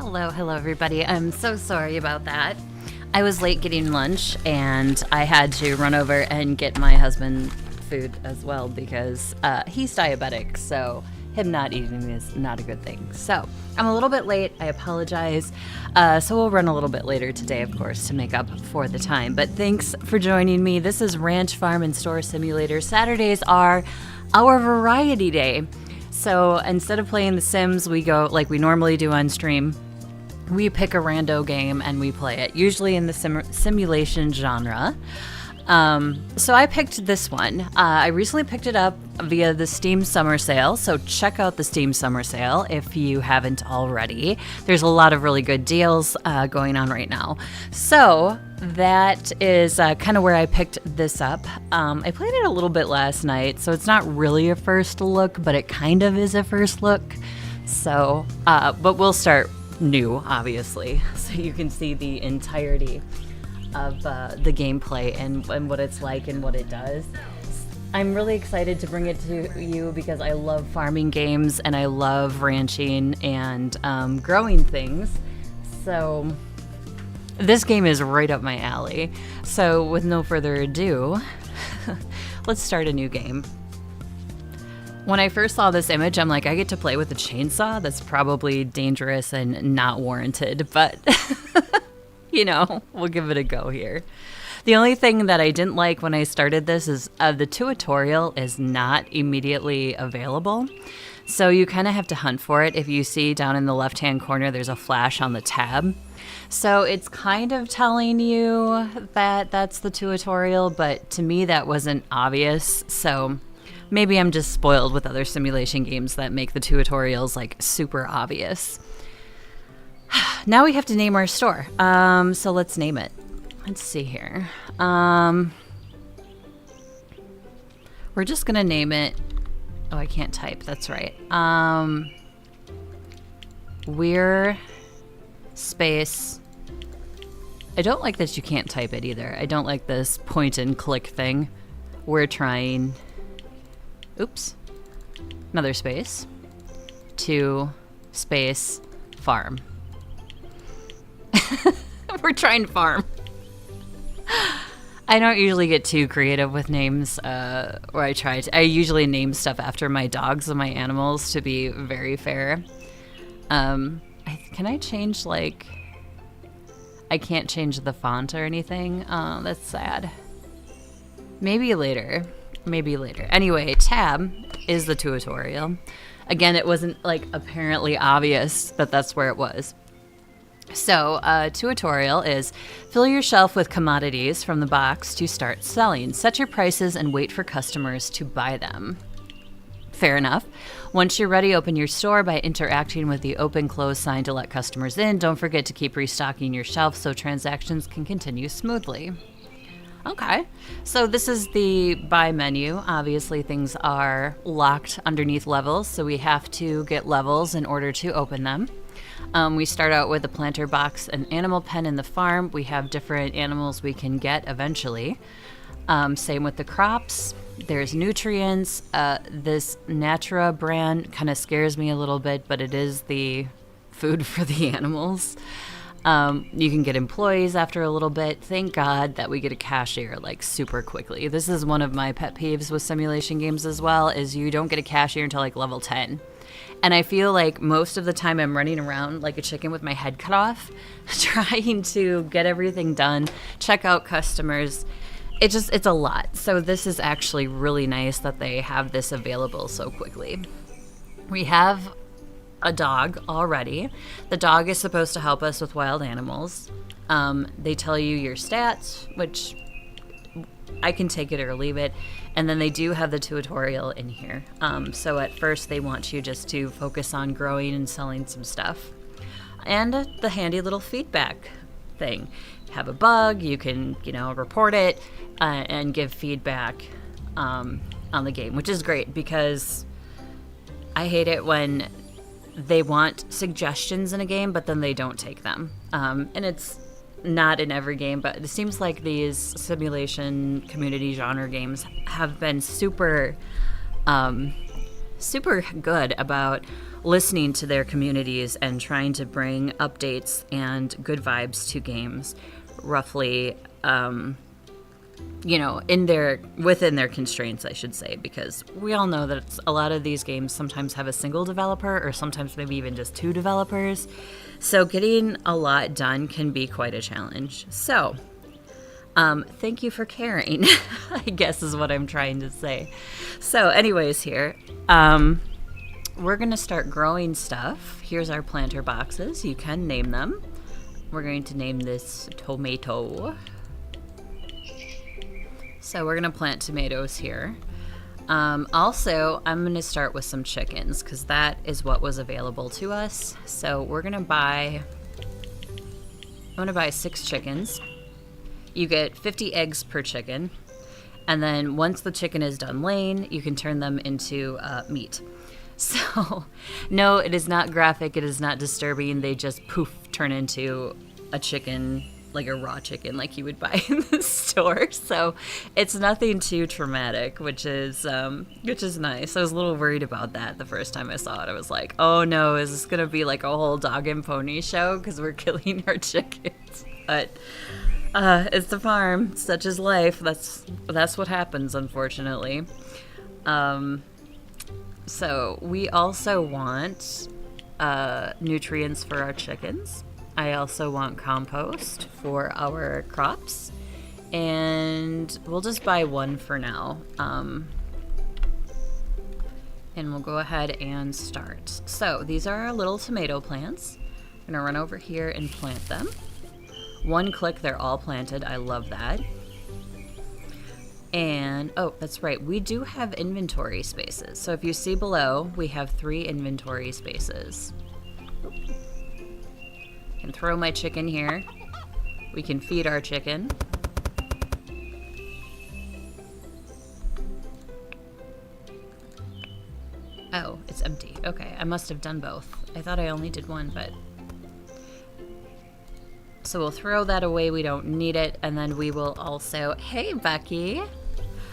Hello, everybody. I'm so sorry about that. I was late getting lunch, and I had to run over and get my husband food as well because he's diabetic, so him not eating is not a good thing. So I'm a little bit late. I apologize. So we'll run a little bit later today, of course, to make up for the time. But thanks for joining me. This is Ranch, Farm, and Store Simulator. Saturdays are our variety day. So instead of playing The Sims, we go like we normally do on stream. We pick a rando game and we play it, usually in the simulation genre. So I picked this one. I recently picked it up via the Steam Summer Sale, so check out the Steam Summer Sale if you haven't already. There's a lot of really good deals going on right now. So that is kind of where I picked this up. I played it a little bit last night, so it's not really a first look, but it kind of is a first look. So, but we'll start new, obviously, so you can see the entirety of the gameplay and what it's like and what it does. I'm really excited to bring it to you because I love farming games and I love ranching and growing things. So this game is right up my alley. So with no further ado, let's start a new game. When I first saw this image, I'm like, I get to play with a chainsaw? That's probably dangerous and not warranted, but you know, we'll give it a go here. The only thing that I didn't like when I started this is the tutorial is not immediately available. So you kind of have to hunt for it. If you see down in the left-hand corner, there's a flash on the tab. So it's kind of telling you that that's the tutorial, but to me that wasn't obvious. So maybe I'm just spoiled with other simulation games that make the tutorials like super obvious. Now we have to name our store. So let's name it. Let's see here. We're just gonna name it. Oh, I can't type. That's right. We're space. I don't like that you can't type it either. I don't like this point and click thing. We're trying. Oops. Another space. To space farm. We're trying to farm. I don't usually get too creative with names, or I try to. I usually name stuff after my dogs and my animals to be very fair. Can I change, like... I can't change the font or anything? Oh, that's sad. Maybe later. Maybe later. Anyway, tab is the tutorial. Again, it wasn't, like, apparently obvious that that's where it was. So, tutorial is fill your shelf with commodities from the box to start selling. Set your prices and wait for customers to buy them. Fair enough. Once you're ready, open your store by interacting with the open-close sign to let customers in. Don't forget to keep restocking your shelf so transactions can continue smoothly. Okay, so this is the buy menu. Obviously, things are locked underneath levels, so we have to get levels in order to open them. We start out with a planter box, an animal pen in the farm. We have different animals we can get eventually. Same with the crops. There's nutrients. This Natura brand kind of scares me a little bit, but it is the food for the animals. You can get employees after a little bit. Thank God that we get a cashier like super quickly. This is one of my pet peeves with simulation games as well, is you don't get a cashier until like level 10. And I feel like most of the time I'm running around like a chicken with my head cut off, trying to get everything done, check out customers. It's a lot. So this is actually really nice that they have this available so quickly. We have a dog already. The dog is supposed to help us with wild animals. They tell you your stats, which I can take it or leave it. And then they do have the tutorial in here. So at first they want you just to focus on growing and selling some stuff. And the handy little feedback thing. Have a bug, you can, report it and give feedback on the game, which is great because I hate it when they want suggestions in a game, but then they don't take them. And it's not in every game, but it seems like these simulation community genre games have been super super good about listening to their communities and trying to bring updates and good vibes to games roughly, within their constraints, I should say, because we all know that a lot of these games sometimes have a single developer or sometimes maybe even just two developers. So getting a lot done can be quite a challenge. So thank you for caring, I guess is what I'm trying to say. So anyways, here, we're going to start growing stuff. Here's our planter boxes. You can name them. We're going to name this tomato. So we're going to plant tomatoes here. Also, I'm going to start with some chickens because that is what was available to us. So we're going to I'm going to buy 6 chickens. You get 50 eggs per chicken. And then once the chicken is done laying, you can turn them into meat. So, no, it is not graphic. It is not disturbing. They just turn into a chicken, like a raw chicken, like you would buy in the store. So it's nothing too traumatic, which is nice. I was a little worried about that the first time I saw it. I was like, oh no, is this going to be like a whole dog and pony show because we're killing our chickens? But it's the farm. Such is life. That's what happens, unfortunately. So we also want nutrients for our chickens. I also want compost for our crops. And we'll just buy 1 for now. And we'll go ahead and start. So these are our little tomato plants. I'm going to run over here and plant them. 1 click, they're all planted. I love that. And, oh, that's right. We do have inventory spaces. So if you see below, we have 3 inventory spaces. I can throw my chicken here. We can feed our chicken. Oh, it's empty. Okay, I must have done both. I thought I only did 1, but... So we'll throw that away. We don't need it. And then we will also... Hey, Becky.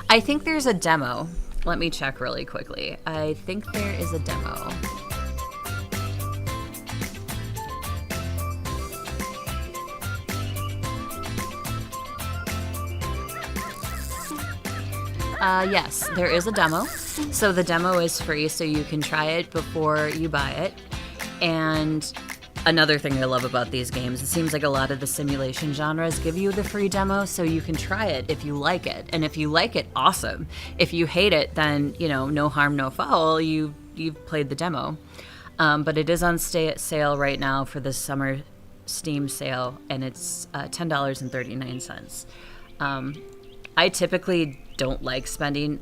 I think there's a demo. Let me check really quickly. I think there is a demo. Yes, there is a demo. So the demo is free, so you can try it before you buy it. And another thing I love about these games, it seems like a lot of the simulation genres give you the free demo so you can try it if you like it. And if you like it, awesome. If you hate it, then, no harm, no foul. You've played the demo. But it is on sale right now for the summer Steam sale, and it's $10.39. I typically don't like spending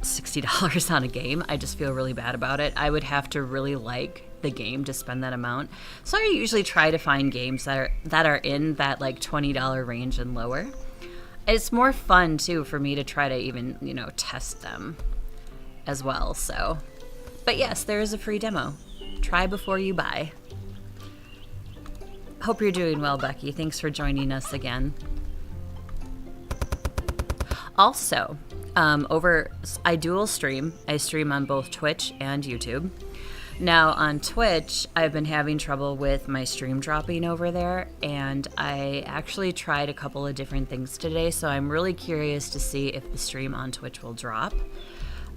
$60 on a game. I just feel really bad about it. I would have to really like the game to spend that amount. So I usually try to find games that are in that like $20 range and lower. It's more fun too for me to try to even, test them as well. So, but yes, there is a free demo. Try before you buy. Hope you're doing well, Becky. Thanks for joining us again. Also, I dual stream. I stream on both Twitch and YouTube. Now on Twitch, I've been having trouble with my stream dropping over there, and I actually tried a couple of different things today, so I'm really curious to see if the stream on Twitch will drop.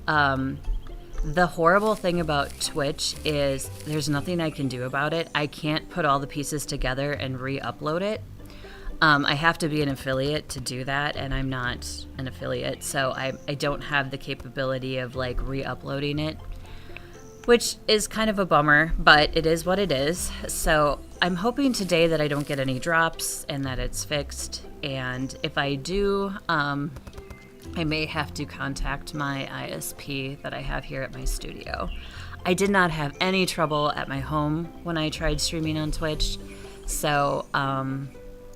The horrible thing about Twitch is there's nothing I can do about it. I can't put all the pieces together and re-upload it. I have to be an affiliate to do that, and I'm not an affiliate, so I don't have the capability of like re-uploading it, which is kind of a bummer, but it is what it is. So I'm hoping today that I don't get any drops and that it's fixed, and if I do, I may have to contact my ISP that I have here at my studio. I did not have any trouble at my home when I tried streaming on Twitch, so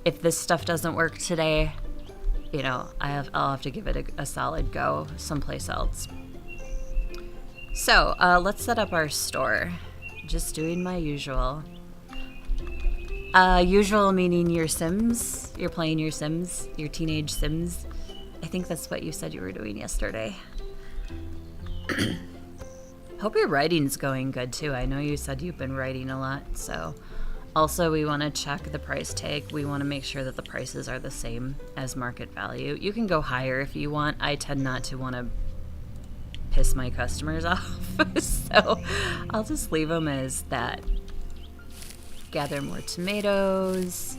if this stuff doesn't work today, I'll have to give it a solid go someplace else. So let's set up our store. Just doing my usual. Usual meaning your Sims. You're playing your Sims, your teenage Sims. I think that's what you said you were doing yesterday. Hope your writing's going good too. I know you said you've been writing a lot, so. Also, we want to check the price tag. We want to make sure that the prices are the same as market value. You can go higher if you want. I tend not to want to piss my customers off, so I'll just leave them as that. Gather more tomatoes.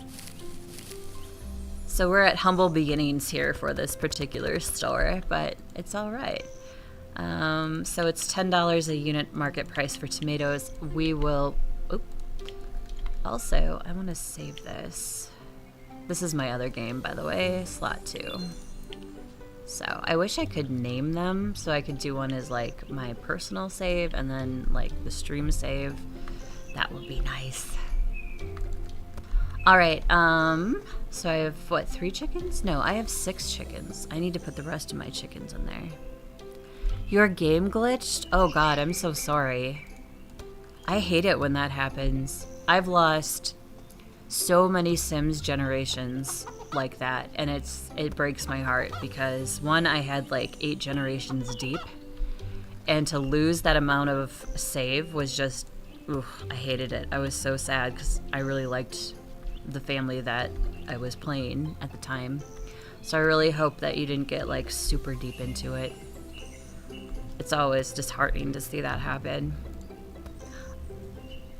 So we're at humble beginnings here for this particular store, but it's all right. So it's $10 a unit market price for tomatoes. We will... Oop. Also, I want to save this. This is my other game, by the way, slot 2. So I wish I could name them so I could do one as like my personal save and then like the stream save. That would be nice. All right, so I have what, 3 chickens? No, I have 6 chickens. I need to put the rest of my chickens in there. Your game glitched? Oh God, I'm so sorry. I hate it when that happens. I've lost so many Sims generations like that, and it breaks my heart because one, I had like 8 generations deep, and to lose that amount of save was just, I hated it. I was so sad because I really liked the family that I was playing at the time. So I really hope that you didn't get like super deep into it. It's always disheartening to see that happen.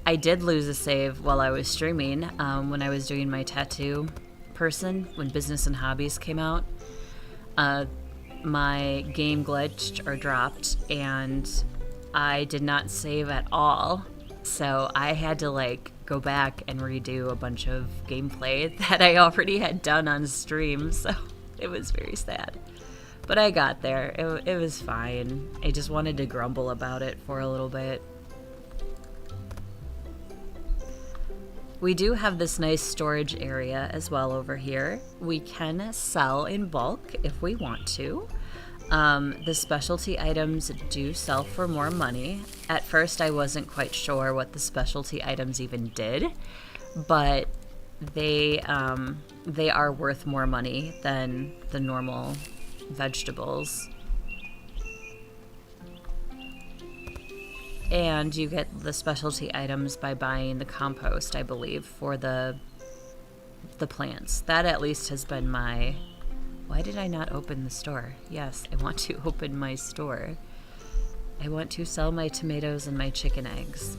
I did lose a save while I was streaming when I was doing my tattoo person, when Business and Hobbies came out. My game glitched or dropped and I did not save at all. So I had to like go back and redo a bunch of gameplay that I already had done on stream. So it was very sad. But I got there. It was fine. I just wanted to grumble about it for a little bit. We do have this nice storage area as well over here. We can sell in bulk if we want to. The specialty items do sell for more money. At first I wasn't quite sure what the specialty items even did, but they are worth more money than the normal vegetables. And you get the specialty items by buying the compost, I believe, for the plants. That at least has been my... Why did I not open the store? Yes, I want to open my store. I want to sell my tomatoes and my chicken eggs.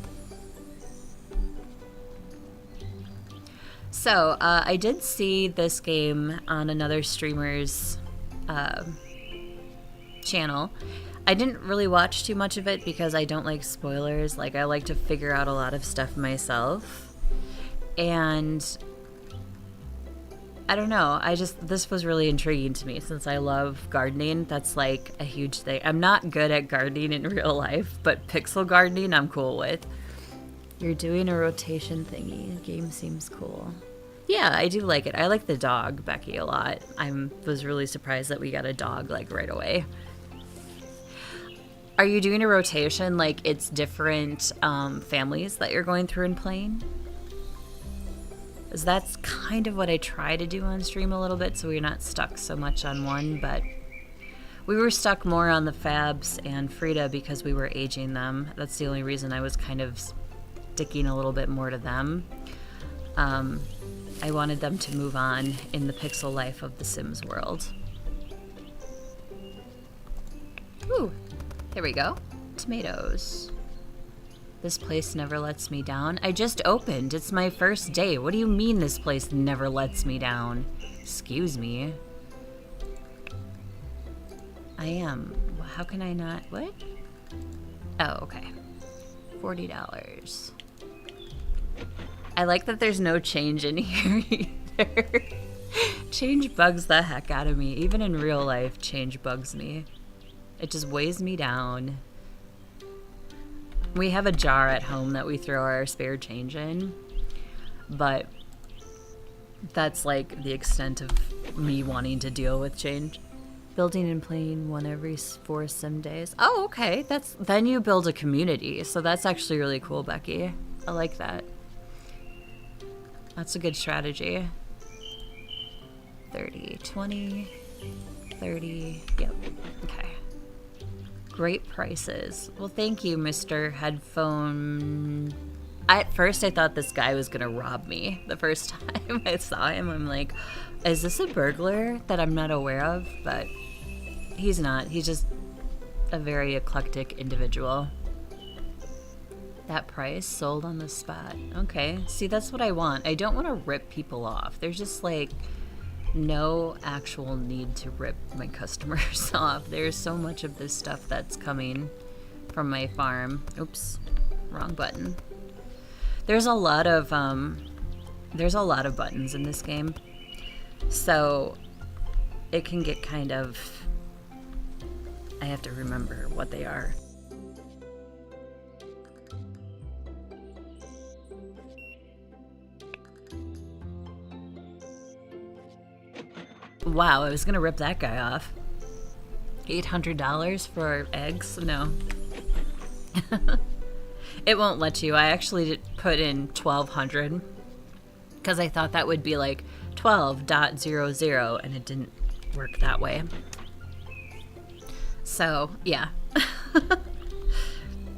So, I did see this game on another streamer's channel. I didn't really watch too much of it because I don't like spoilers. Like, I like to figure out a lot of stuff myself. And I don't know, this was really intriguing to me since I love gardening. That's like a huge thing. I'm not good at gardening in real life, but pixel gardening I'm cool with. You're doing a rotation thingy. The game seems cool. Yeah, I do like it. I like the dog, Becky, a lot. I was really surprised that we got a dog like right away. Are you doing a rotation, like it's different families that you're going through and playing? Because that's kind of what I try to do on stream a little bit, so we're not stuck so much on one, but we were stuck more on the Fabs and Frida because we were aging them. That's the only reason I was kind of sticking a little bit more to them. I wanted them to move on in the pixel life of the Sims world. Ooh. There we go. Tomatoes. This place never lets me down. I just opened. It's my first day. What do you mean this place never lets me down? Excuse me. I am. How can I not? What? Oh, okay. $40. I like that there's no change in here either. Change bugs the heck out of me. Even in real life, change bugs me. It just weighs me down. We have a jar at home that we throw our spare change in, but that's like the extent of me wanting to deal with change. Building and playing one every 4 sim days. Oh, okay. Then you build a community, so that's actually really cool, Becky. I like that. That's a good strategy. 30, 20, 30. Yep. Okay. Great prices. Well, thank you, Mr. Headphone. At first, I thought this guy was going to rob me the first time I saw him. I'm like, is this a burglar that I'm not aware of? But he's not. He's just a very eclectic individual. That price sold on the spot. Okay. See, that's what I want. I don't want to rip people off. There's just like no actual need to rip my customers off. There's so much of this stuff that's coming from my farm. Oops, wrong button. There's a lot of buttons in this game, so it can get kind of, I have to remember what they are. Wow, I was gonna rip that guy off. $800 for eggs? No. It won't let you. I actually did put in 1200 because I thought that would be like 12.00 and it didn't work that way. So, yeah.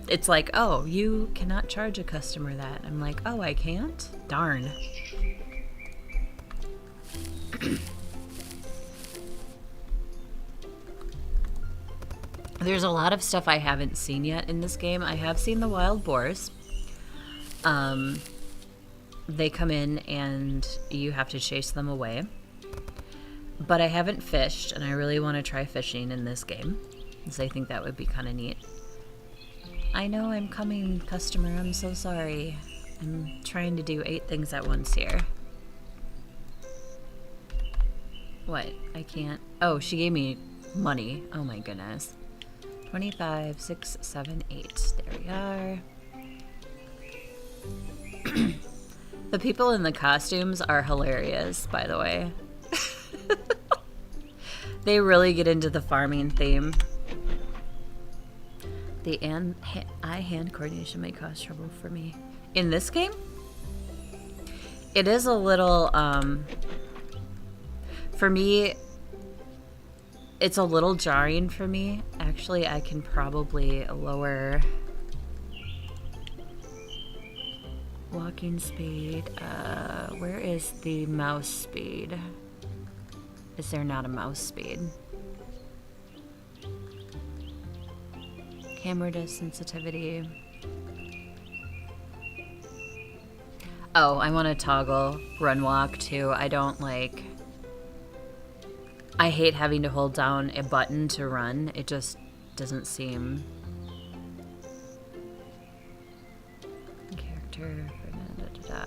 It's like, oh, you cannot charge a customer that. I'm like, oh, I can't? Darn. There's a lot of stuff I haven't seen yet in this game. I have seen the wild boars. They come in and you have to chase them away. But I haven't fished, and I really want to try fishing in this game, because I think that would be kind of neat. I know I'm coming, customer. I'm so sorry. I'm trying to do 8 things at once here. What? I can't. Oh, she gave me money. Oh my goodness. 25, 6, 7, 8. There we are. The people in the costumes are hilarious, by the way. They really get into the farming theme. The eye-hand coordination may cause trouble for me. In this game? It is a little, for me, it's a little jarring for me. Actually, I can probably lower walking speed. Where is the mouse speed? Is there not a mouse speed? Camera to sensitivity. Oh, I want to toggle run walk too. I don't like... I hate having to hold down a button to run. It just doesn't seem... Character...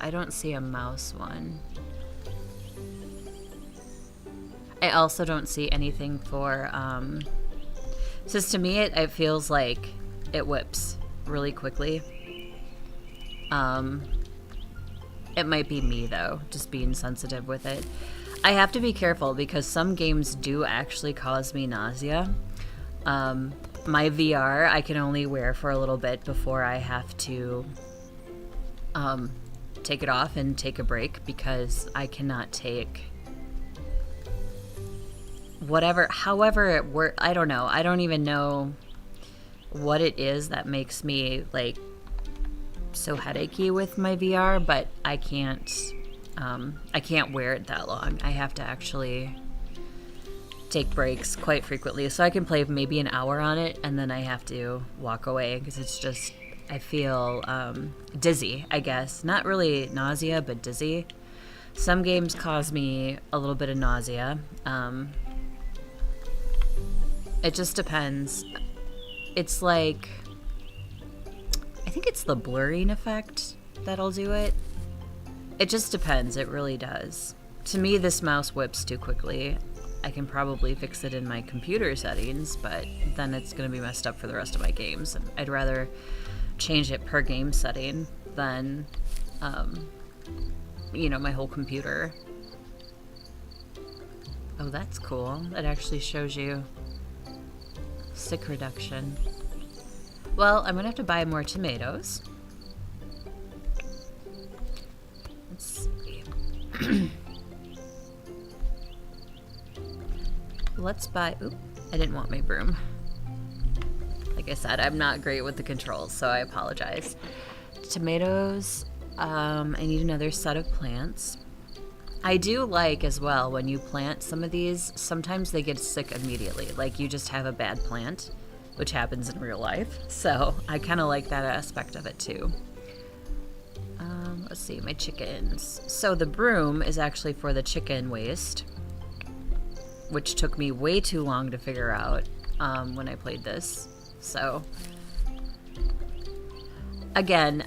I don't see a mouse one. I also don't see anything for... Just to me, it feels like it whips really quickly. It might be me, though, just being sensitive with it. I have to be careful because some games do actually cause me nausea. My VR, I can only wear for a little bit before I have to take it off and take a break because I cannot take whatever, however it works. I don't know. I don't even know what it is that makes me like so headachy with my VR, but I can't wear it that long. I have to actually take breaks quite frequently, so I can play maybe an hour on it and then I have to walk away because it's just, I feel dizzy, I guess. Not really nausea, but dizzy. Some games cause me a little bit of nausea. It just depends. It's like, I think it's the blurring effect that'll do it. It just depends. It really does. To me, this mouse whips too quickly. I can probably fix it in my computer settings, but then it's going to be messed up for the rest of my games. And I'd rather change it per game setting than, you know, my whole computer. Oh, that's cool. It actually shows you sick reduction. Well, I'm gonna have to buy more tomatoes. Let's see. Let's buy... Oop, I didn't want my broom. Like I said, I'm not great with the controls, so I apologize. Tomatoes, I need another set of plants. I do like as well when you plant some of these, sometimes they get sick immediately. Like you just have a bad plant, which happens in real life. So I kind of like that aspect of it too. Let's see, my chickens. So the broom is actually for the chicken waste, which took me way too long to figure out when I played this. So again,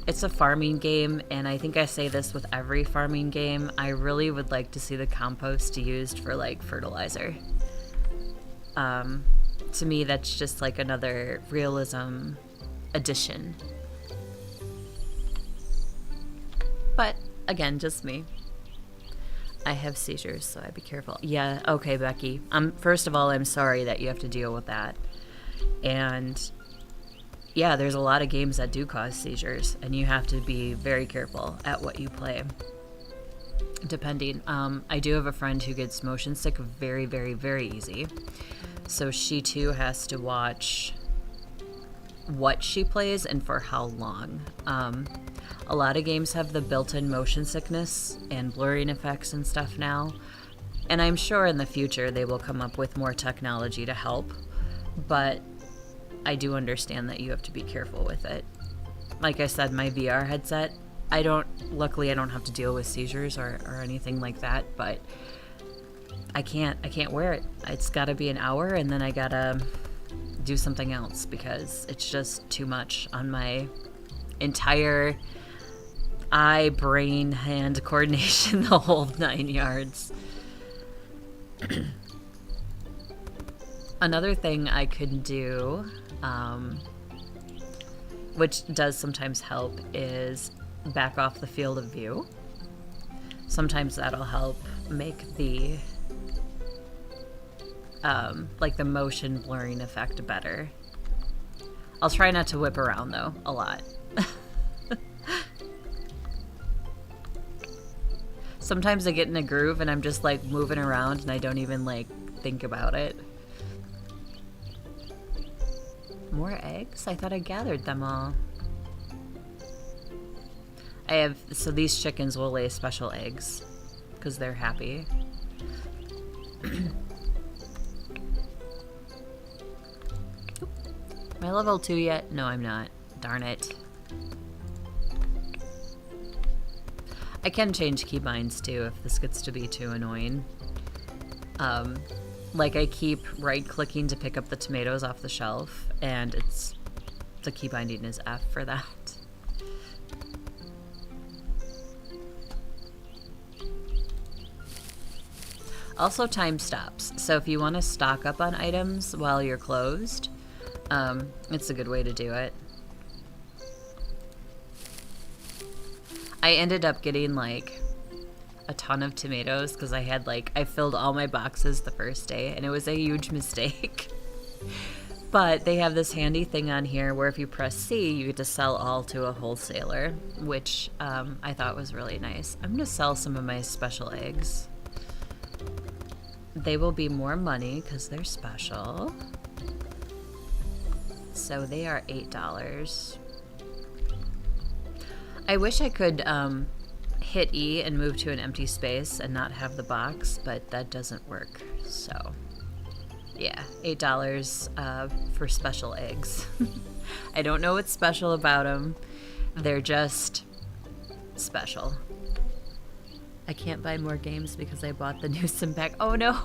it's a farming game, and I think I say this with every farming game. I really would like to see the compost used for like fertilizer. To me, that's just like another realism addition. But again, just me. I have seizures, so I'd be careful. Yeah, okay, Becky. First of all, I'm sorry that you have to deal with that. And yeah, there's a lot of games that do cause seizures, and you have to be very careful at what you play. Depending. I do have a friend who gets motion sick very, very, very easy. So she too has to watch what she plays and for how long. A lot of games have the built-in motion sickness and blurring effects and stuff now. And I'm sure in the future they will come up with more technology to help. But I do understand that you have to be careful with it. Like I said, my VR headset, luckily I don't have to deal with seizures or anything like that, but I can't wear it. It's gotta be an hour and then I gotta do something else because it's just too much on my entire eye, brain, hand coordination, the whole 9 yards. Another thing I could do, which does sometimes help, is back off the field of view. Sometimes that'll help make the like the motion blurring effect better. I'll try not to whip around though a lot. Sometimes I get in a groove and I'm just like moving around and I don't even like think about it. More eggs? I thought I gathered them all. So these chickens will lay special eggs because they're happy. Am I level 2 yet? No, I'm not. Darn it. I can change keybinds too if this gets to be too annoying. Like I keep right-clicking to pick up the tomatoes off the shelf, and the key binding is F for that. Also time stops. So if you want to stock up on items while you're closed, it's a good way to do it. I ended up getting like a ton of tomatoes because I filled all my boxes the first day and it was a huge mistake. But they have this handy thing on here where if you press C, you get to sell all to a wholesaler, which I thought was really nice. I'm going to sell some of my special eggs. They will be more money because they're special. So they are $8. I wish I could hit E and move to an empty space and not have the box, but that doesn't work. So yeah, $8 for special eggs. I don't know what's special about them. They're just special. I can't buy more games because I bought the new sim pack. Oh no.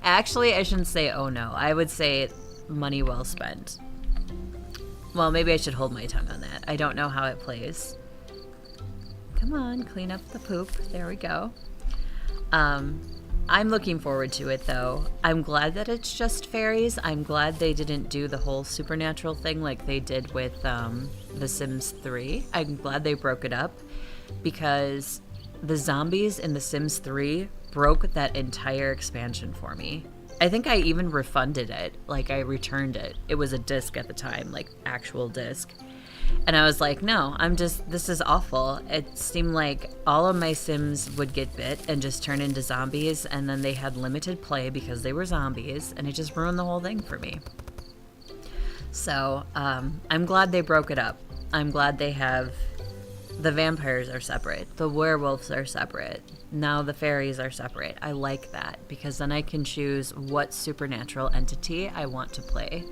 Actually, I shouldn't say oh no. I would say money well spent. Well, maybe I should hold my tongue on that. I don't know how it plays. Come on, clean up the poop. There we go. I'm looking forward to it, though. I'm glad that it's just fairies. I'm glad they didn't do the whole supernatural thing like they did with The Sims 3. I'm glad they broke it up because the zombies in The Sims 3 broke that entire expansion for me. I think I even refunded it. Like, I returned it. It was a disc at the time, like actual disc. And I was like, no, this is awful. It seemed like all of my Sims would get bit and just turn into zombies, and then they had limited play because they were zombies, and it just ruined the whole thing for me. So I'm glad they broke it up. I'm glad they have the vampires are separate, the werewolves are separate, now the fairies are separate. I like that because then I can choose what supernatural entity I want to play.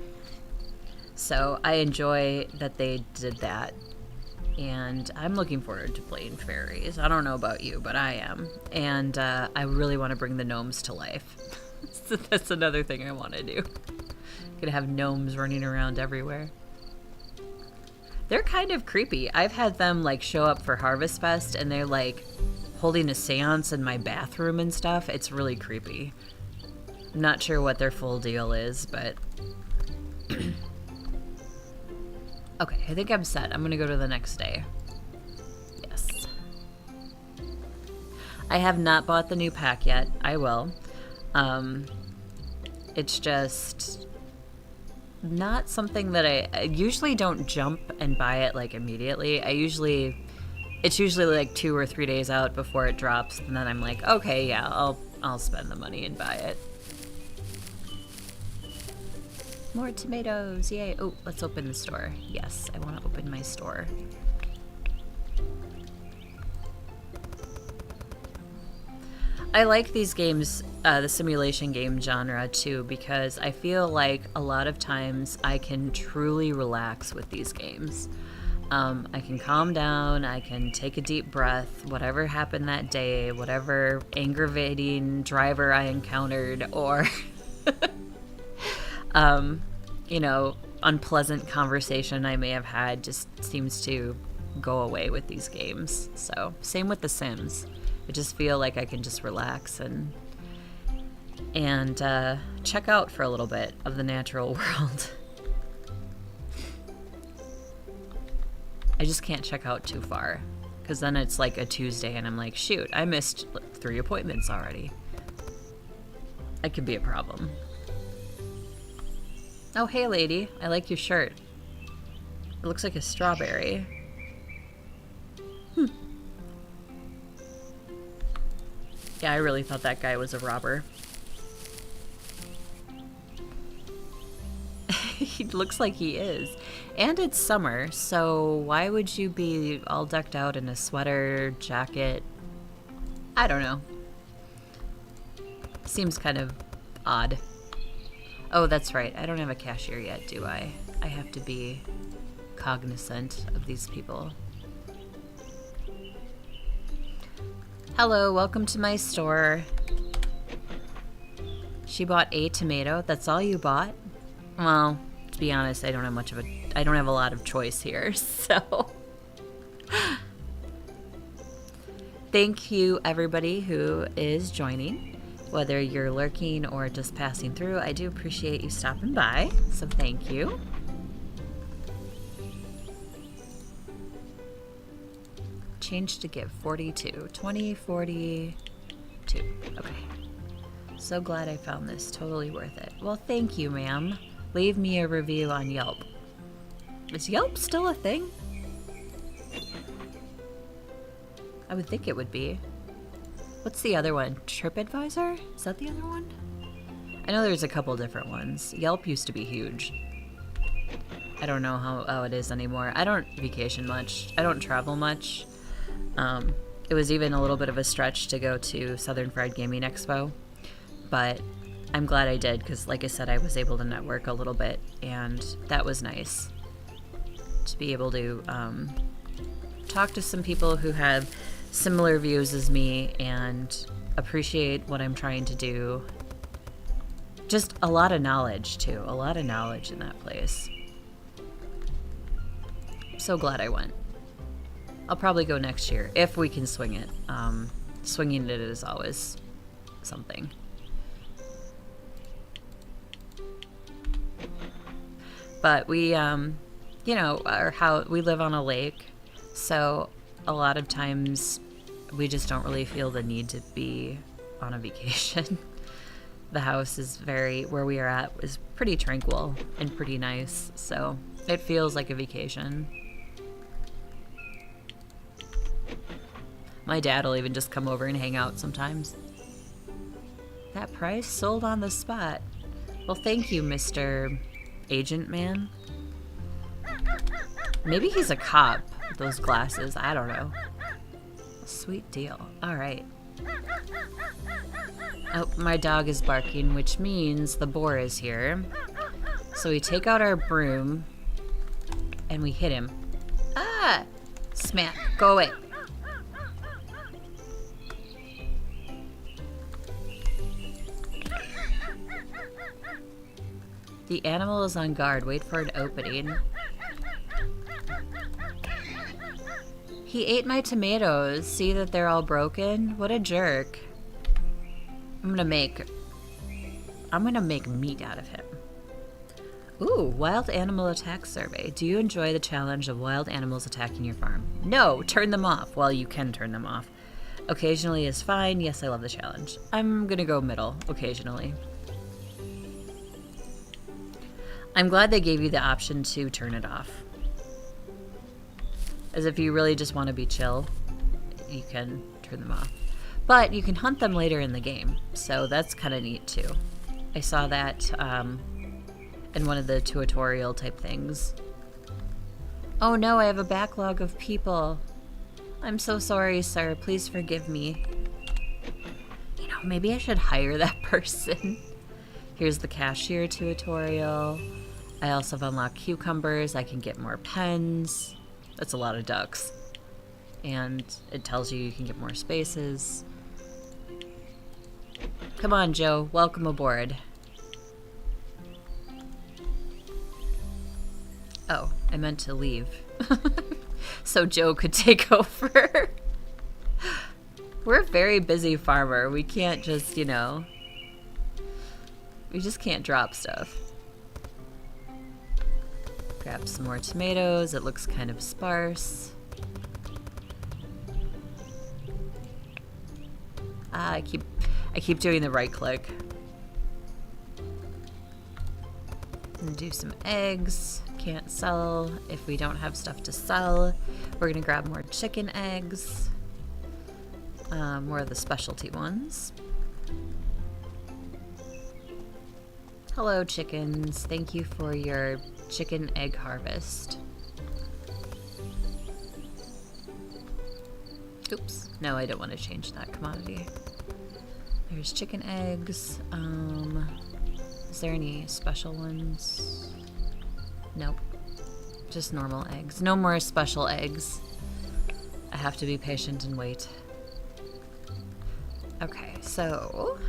So I enjoy that they did that. And I'm looking forward to playing fairies. I don't know about you, but I am. And I really want to bring the gnomes to life. So that's another thing I want to do. Gonna have gnomes running around everywhere. They're kind of creepy. I've had them like show up for Harvest Fest and they're like holding a seance in my bathroom and stuff. It's really creepy. I'm not sure what their full deal is, but okay, I think I'm set. I'm gonna go to the next day. Yes. I have not bought the new pack yet. I will. It's just not something that I usually don't jump and buy it like immediately. It's usually like 2 or 3 days out before it drops, and then I'm like, okay, yeah, I'll spend the money and buy it. More tomatoes, yay. Oh, let's open the store. Yes, I want to open my store. I like these games, the simulation game genre too, because I feel like a lot of times I can truly relax with these games. I can calm down, I can take a deep breath, whatever happened that day, whatever aggravating driver I encountered, or unpleasant conversation I may have had just seems to go away with these games. So, same with The Sims. I just feel like I can just relax and check out for a little bit of the natural world. I just can't check out too far, because then it's like a Tuesday and I'm like, shoot, I missed 3 appointments already. That could be a problem. Oh, hey lady, I like your shirt. It looks like a strawberry. Yeah, I really thought that guy was a robber. He looks like he is. And it's summer, so why would you be all decked out in a sweater, jacket? I don't know. Seems kind of odd. Oh, that's right. I don't have a cashier yet, do I? I have to be cognizant of these people. Hello, welcome to my store. She bought a tomato. That's all you bought? Well, to be honest, I don't have a lot of choice here, so. Thank you everybody who is joining. Whether you're lurking or just passing through, I do appreciate you stopping by, so thank you. Change to give 42, 20, 42. Okay. So glad I found this. Totally worth it. Well, thank you, ma'am. Leave me a review on Yelp. Is Yelp still a thing? I would think it would be. What's the other one? TripAdvisor? Is that the other one? I know there's a couple different ones. Yelp used to be huge. I don't know how it is anymore. I don't vacation much. I don't travel much. It was even a little bit of a stretch to go to Southern Fried Gaming Expo, but I'm glad I did because, like I said, I was able to network a little bit, and that was nice to be able to talk to some people who have similar views as me and appreciate what I'm trying to do. Just a lot of knowledge, too. A lot of knowledge in that place. So glad I went. I'll probably go next year, if we can swing it. Swinging it is always something. But we, we live on a lake, so a lot of times we just don't really feel the need to be on a vacation. The house is where we are at is pretty tranquil and pretty nice, so it feels like a vacation. My dad will even just come over and hang out sometimes. That price sold on the spot. Well, thank you, Mr. Agent Man. Maybe he's a cop with those glasses. I don't know. Sweet deal. Alright. Oh, my dog is barking, which means the boar is here. So we take out our broom and we hit him. Ah! Smack. Go away. The animal is on guard. Wait for an opening. He ate my tomatoes. See that they're all broken? What a jerk. I'm gonna make meat out of him. Ooh, wild animal attack survey. Do you enjoy the challenge of wild animals attacking your farm? No, turn them off. Well, you can turn them off. Occasionally is fine. Yes, I love the challenge. I'm gonna go middle, occasionally. I'm glad they gave you the option to turn it off. As if you really just want to be chill, you can turn them off. But you can hunt them later in the game, so that's kind of neat too. I saw that in one of the tutorial type things. Oh no, I have a backlog of people. I'm so sorry, sir. Please forgive me. You know, maybe I should hire that person. Here's the cashier tutorial. I also have unlocked cucumbers. I can get more pens. That's a lot of ducks. And it tells you can get more spaces. Come on, Joe. Welcome aboard. Oh, I meant to leave. So Joe could take over. We're a very busy farmer. We can't just, you know... We just can't drop stuff. Grab some more tomatoes. It looks kind of sparse. Ah, I keep doing the right click. And do some eggs. Can't sell if we don't have stuff to sell. We're gonna grab more chicken eggs. More of the specialty ones. Hello, chickens. Thank you for your chicken egg harvest. Oops. No, I don't want to change that commodity. There's chicken eggs. Is there any special ones? Nope. Just normal eggs. No more special eggs. I have to be patient and wait. Okay, so...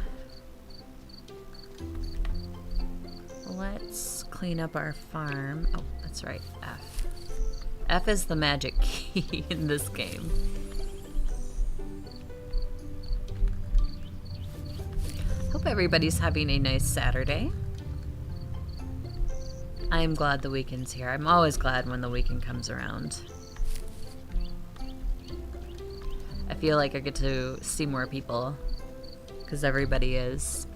let's clean up our farm. Oh, that's right, F. F is the magic key in this game. Hope everybody's having a nice Saturday. I'm glad the weekend's here. I'm always glad when the weekend comes around. I feel like I get to see more people because everybody is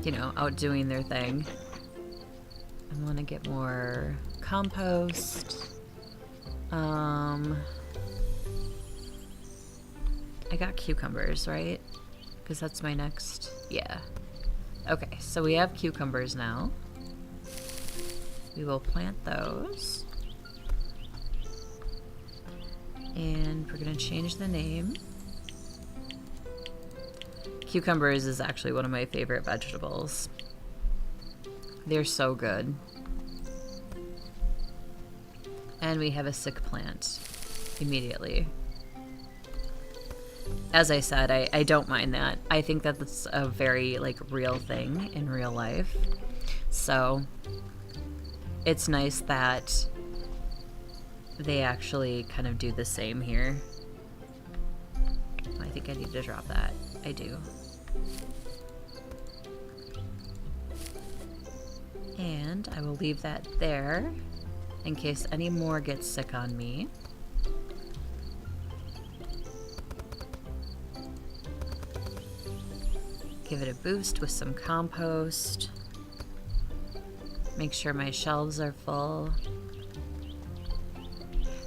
you know, out doing their thing. I want to get more compost. I got cucumbers, right? Because that's my next... yeah. Okay, so we have cucumbers now. We will plant those. And we're going to change the name. Cucumbers is actually one of my favorite vegetables. They're so good. And we have a sick plant immediately. As I said, I don't mind that. I think that that's a very, like, real thing in real life. So, it's nice that they actually kind of do the same here. I think I need to drop that. I do. And I will leave that there in case any more gets sick on me. Give it a boost with some compost. Make sure my shelves are full.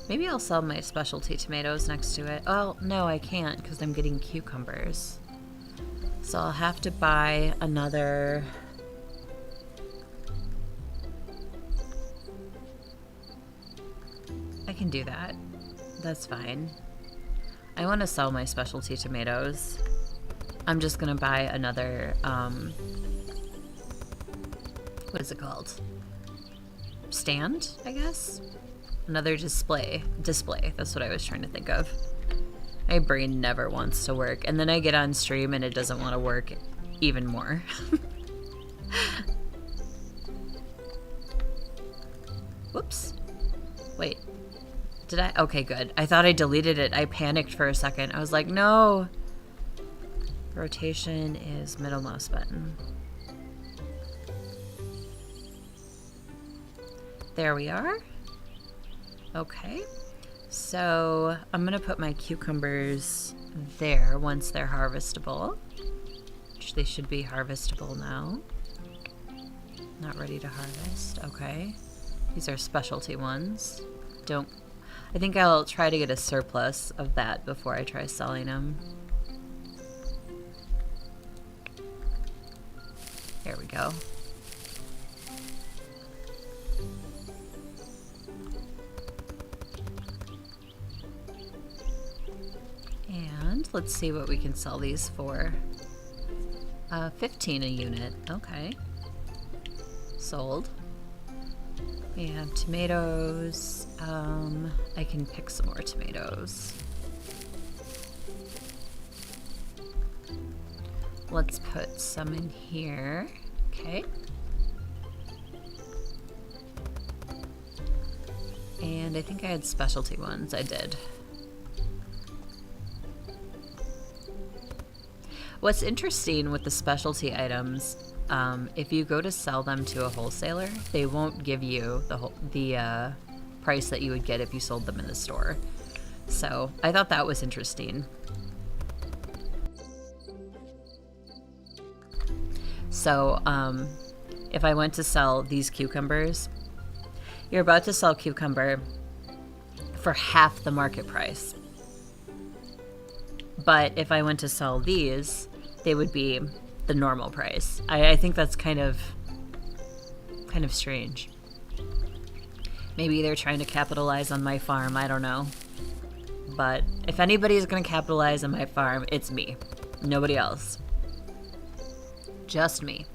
Maybe I'll sell my specialty tomatoes next to it. Oh, no, I can't because I'm getting cucumbers. So I'll have to buy another can do that. That's fine. I want to sell my specialty tomatoes. I'm just gonna buy another, what is it called? Stand, I guess? Another display. That's what I was trying to think of. My brain never wants to work. And then I get on stream and it doesn't want to work even more. Whoops. Wait. Did I? Okay, good. I thought I deleted it. I panicked for a second. I was like, no. Rotation is middle mouse button. There we are. Okay. So I'm going to put my cucumbers there once they're harvestable. Which they should be harvestable now. Not ready to harvest. Okay. These are specialty ones. I think I'll try to get a surplus of that before I try selling them. There we go. And let's see what we can sell these for. 15 a unit. Okay. Sold. We have tomatoes. I can pick some more tomatoes. Let's put some in here. Okay. And I think I had specialty ones. I did. What's interesting with the specialty items, if you go to sell them to a wholesaler, they won't give you the price that you would get if you sold them in the store. So I thought that was interesting. So if I went to sell these cucumbers, you're about to sell cucumber for half the market price. But if I went to sell these, they would be the normal price. I think that's kind of strange. Maybe they're trying to capitalize on my farm, I don't know. But if anybody's going to capitalize on my farm, it's me. Nobody else. Just me.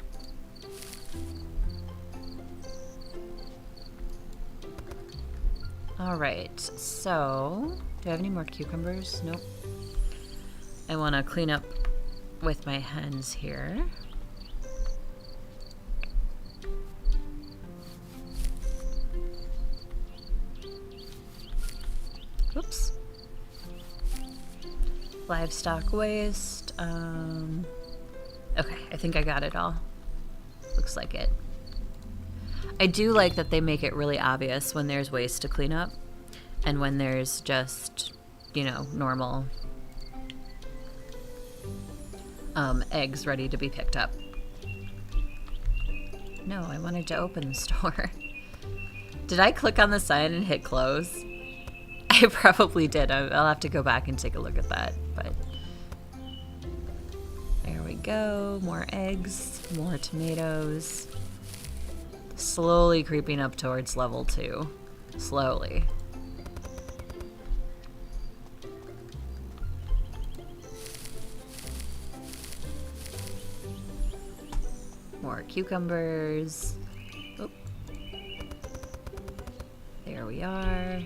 Alright, so do I have any more cucumbers? Nope. I want to clean up with my hens here. Oops. Livestock waste. Okay, I think I got it all. Looks like it. I do like that they make it really obvious when there's waste to clean up and when there's just, you know, normal eggs ready to be picked up. No, I wanted to open the store. Did I click on the sign and hit close? I probably did. I'll have to go back and take a look at that, but there we go. More eggs, more tomatoes. Slowly creeping up towards level 2. Slowly. More cucumbers. Oh. There we are.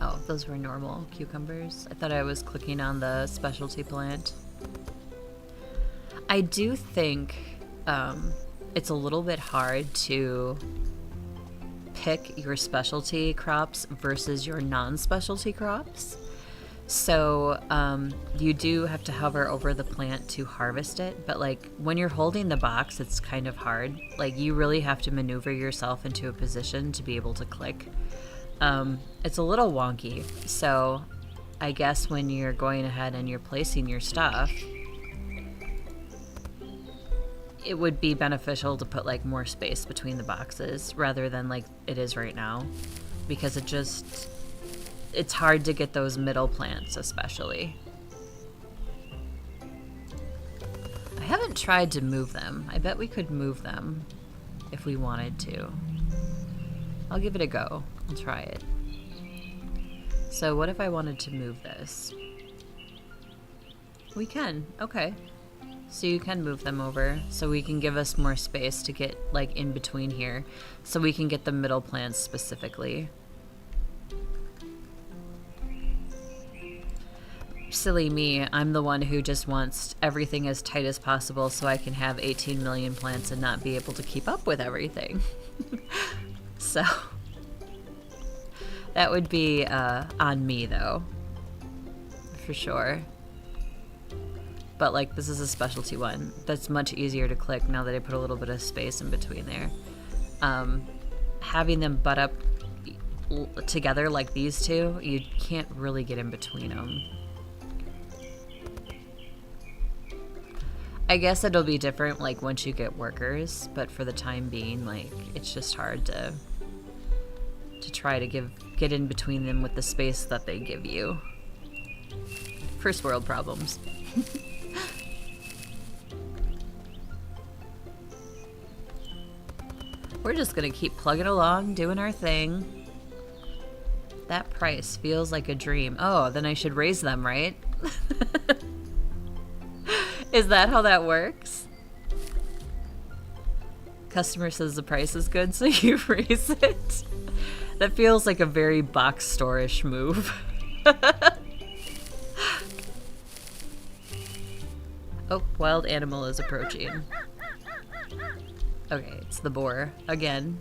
Oh, those were normal cucumbers. I thought I was clicking on the specialty plant. I do think it's a little bit hard to pick your specialty crops versus your non-specialty crops. So you do have to hover over the plant to harvest it, but like when you're holding the box, it's kind of hard. Like you really have to maneuver yourself into a position to be able to click. It's a little wonky. So I guess when you're going ahead and you're placing your stuff, it would be beneficial to put like more space between the boxes rather than like it is right now, because it's hard to get those middle plants especially. I haven't tried to move them. I bet we could move them. if we wanted to. I'll give it a go. I'll try it. So what if I wanted to move this? We can. Okay. So you can move them over, so we can give us more space to get like in between here, so we can get the middle plants specifically. Silly me, I'm the one who just wants everything as tight as possible so I can have 18 million plants and not be able to keep up with everything. So that would be on me though, for sure. But like, this is a specialty one that's much easier to click now that I put a little bit of space in between there. Having them butt up together like these two, you can't really get in between them. I guess it'll be different like once you get workers, but for the time being, like, it's just hard to try to get in between them with the space that they give you. First world problems. We're just gonna keep plugging along, doing our thing. That price feels like a dream. Oh, then I should raise them, right? Is that how that works? Customer says the price is good, so you raise it. That feels like a very box store-ish move. Oh, wild animal is approaching. Okay, it's the boar again.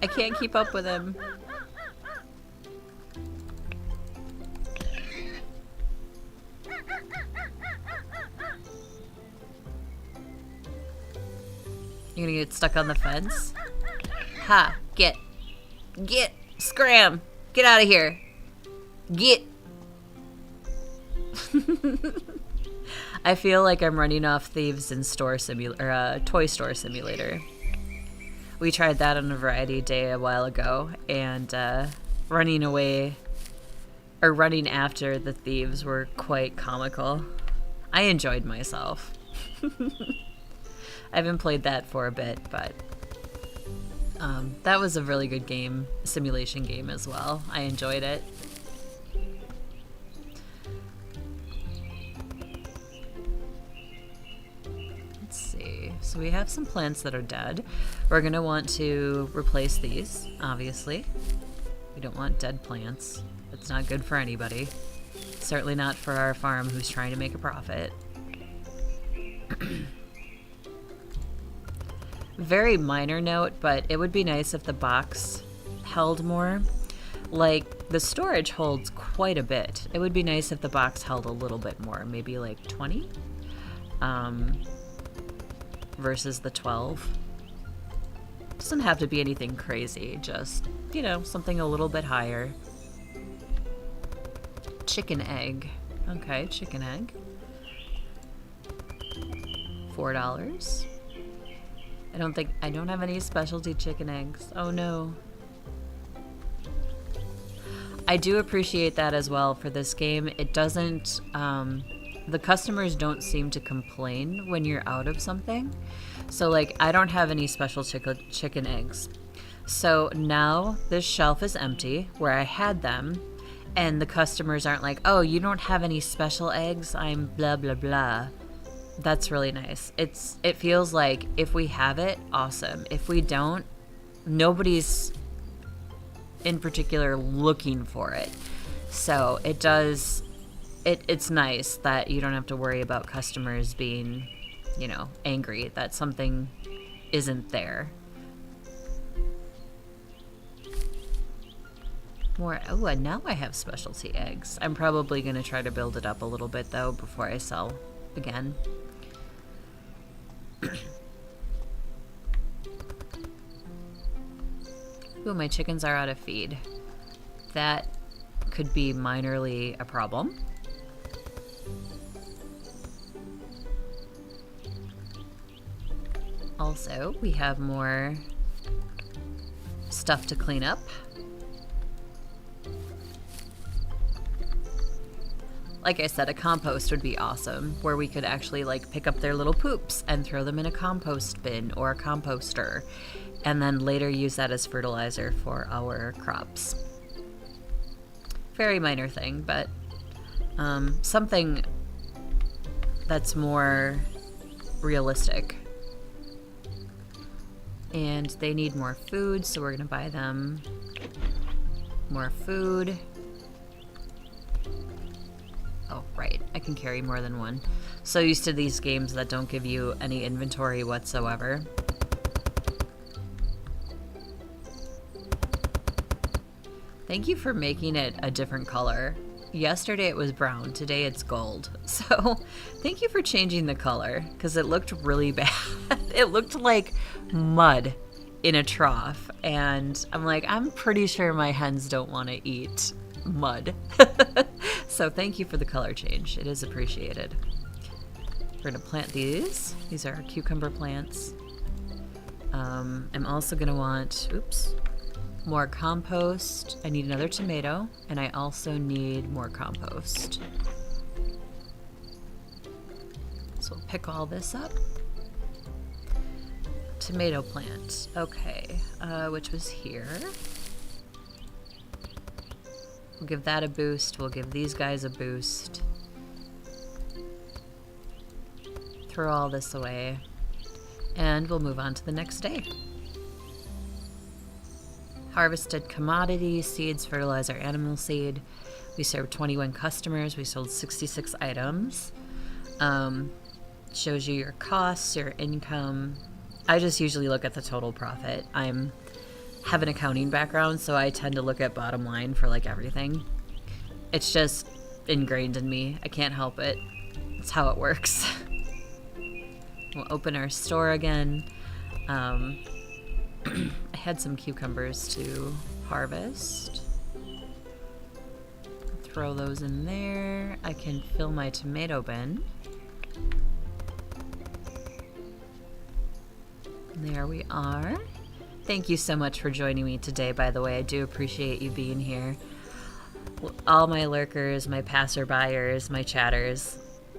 I can't keep up with him. You're gonna get stuck on the fence? Ha! Get! Scram! Get out of here! Get! I feel like I'm running off thieves in Toy Store Simulator. We tried that on a variety day a while ago, and running away or running after the thieves were quite comical. I enjoyed myself. I haven't played that for a bit, but that was a really good game, simulation game as well. I enjoyed it. Let's see. So we have some plants that are dead. We're going to want to replace these, obviously. We don't want dead plants. It's not good for anybody. Certainly not for our farm who's trying to make a profit. Very minor note, but it would be nice if the box held more. Like, the storage holds quite a bit. It would be nice if the box held a little bit more, maybe like 20 versus the 12. Doesn't have to be anything crazy, just, you know, something a little bit higher. Chicken egg. Okay, chicken egg. $4. I don't have any specialty chicken eggs. Oh no. I do appreciate that as well for this game. It doesn't, the customers don't seem to complain when you're out of something. So like, I don't have any special chicken eggs. So now this shelf is empty where I had them, and the customers aren't like, oh, you don't have any special eggs? I'm blah, blah, blah. That's really nice. It feels like if we have it, awesome. If we don't, nobody's in particular looking for it. So it does, it's nice that you don't have to worry about customers being, you know, angry that something isn't there. More, oh, and now I have specialty eggs. I'm probably going to try to build it up a little bit though before I sell again. Ooh, my chickens are out of feed. That could be minorly a problem. Also, we have more stuff to clean up. Like I said, a compost would be awesome, where we could actually like pick up their little poops and throw them in a compost bin or a composter, and then later use that as fertilizer for our crops. Very minor thing, but something that's more realistic. And they need more food, so we're gonna buy them more food. Oh, right, I can carry more than one. So used to these games that don't give you any inventory whatsoever. Thank you for making it a different color. Yesterday it was brown, today it's gold. So thank you for changing the color, because it looked really bad. It looked like mud in a trough, and I'm like, I'm pretty sure my hens don't want to eat mud. So thank you for the color change. It is appreciated. We're gonna plant these. These are our cucumber plants. I'm also gonna want, oops, more compost. I need another tomato, and I also need more compost. So we'll pick all this up. Tomato plant, okay, which was here. We'll give that a boost. We'll give these guys a boost. Throw all this away. And we'll move on to the next day. Harvested commodity, seeds, fertilizer, animal seed. We served 21 customers. We sold 66 items. Shows you your costs, your income. I just usually look at the total profit. Have an accounting background, so I tend to look at bottom line for like everything. It's just ingrained in me. I can't help it. It's how it works. We'll open our store again. I had some cucumbers to harvest. Throw those in there. I can fill my tomato bin. There we are. Thank you so much for joining me today, by the way. I do appreciate you being here. All my lurkers, my passerbyers, my chatters,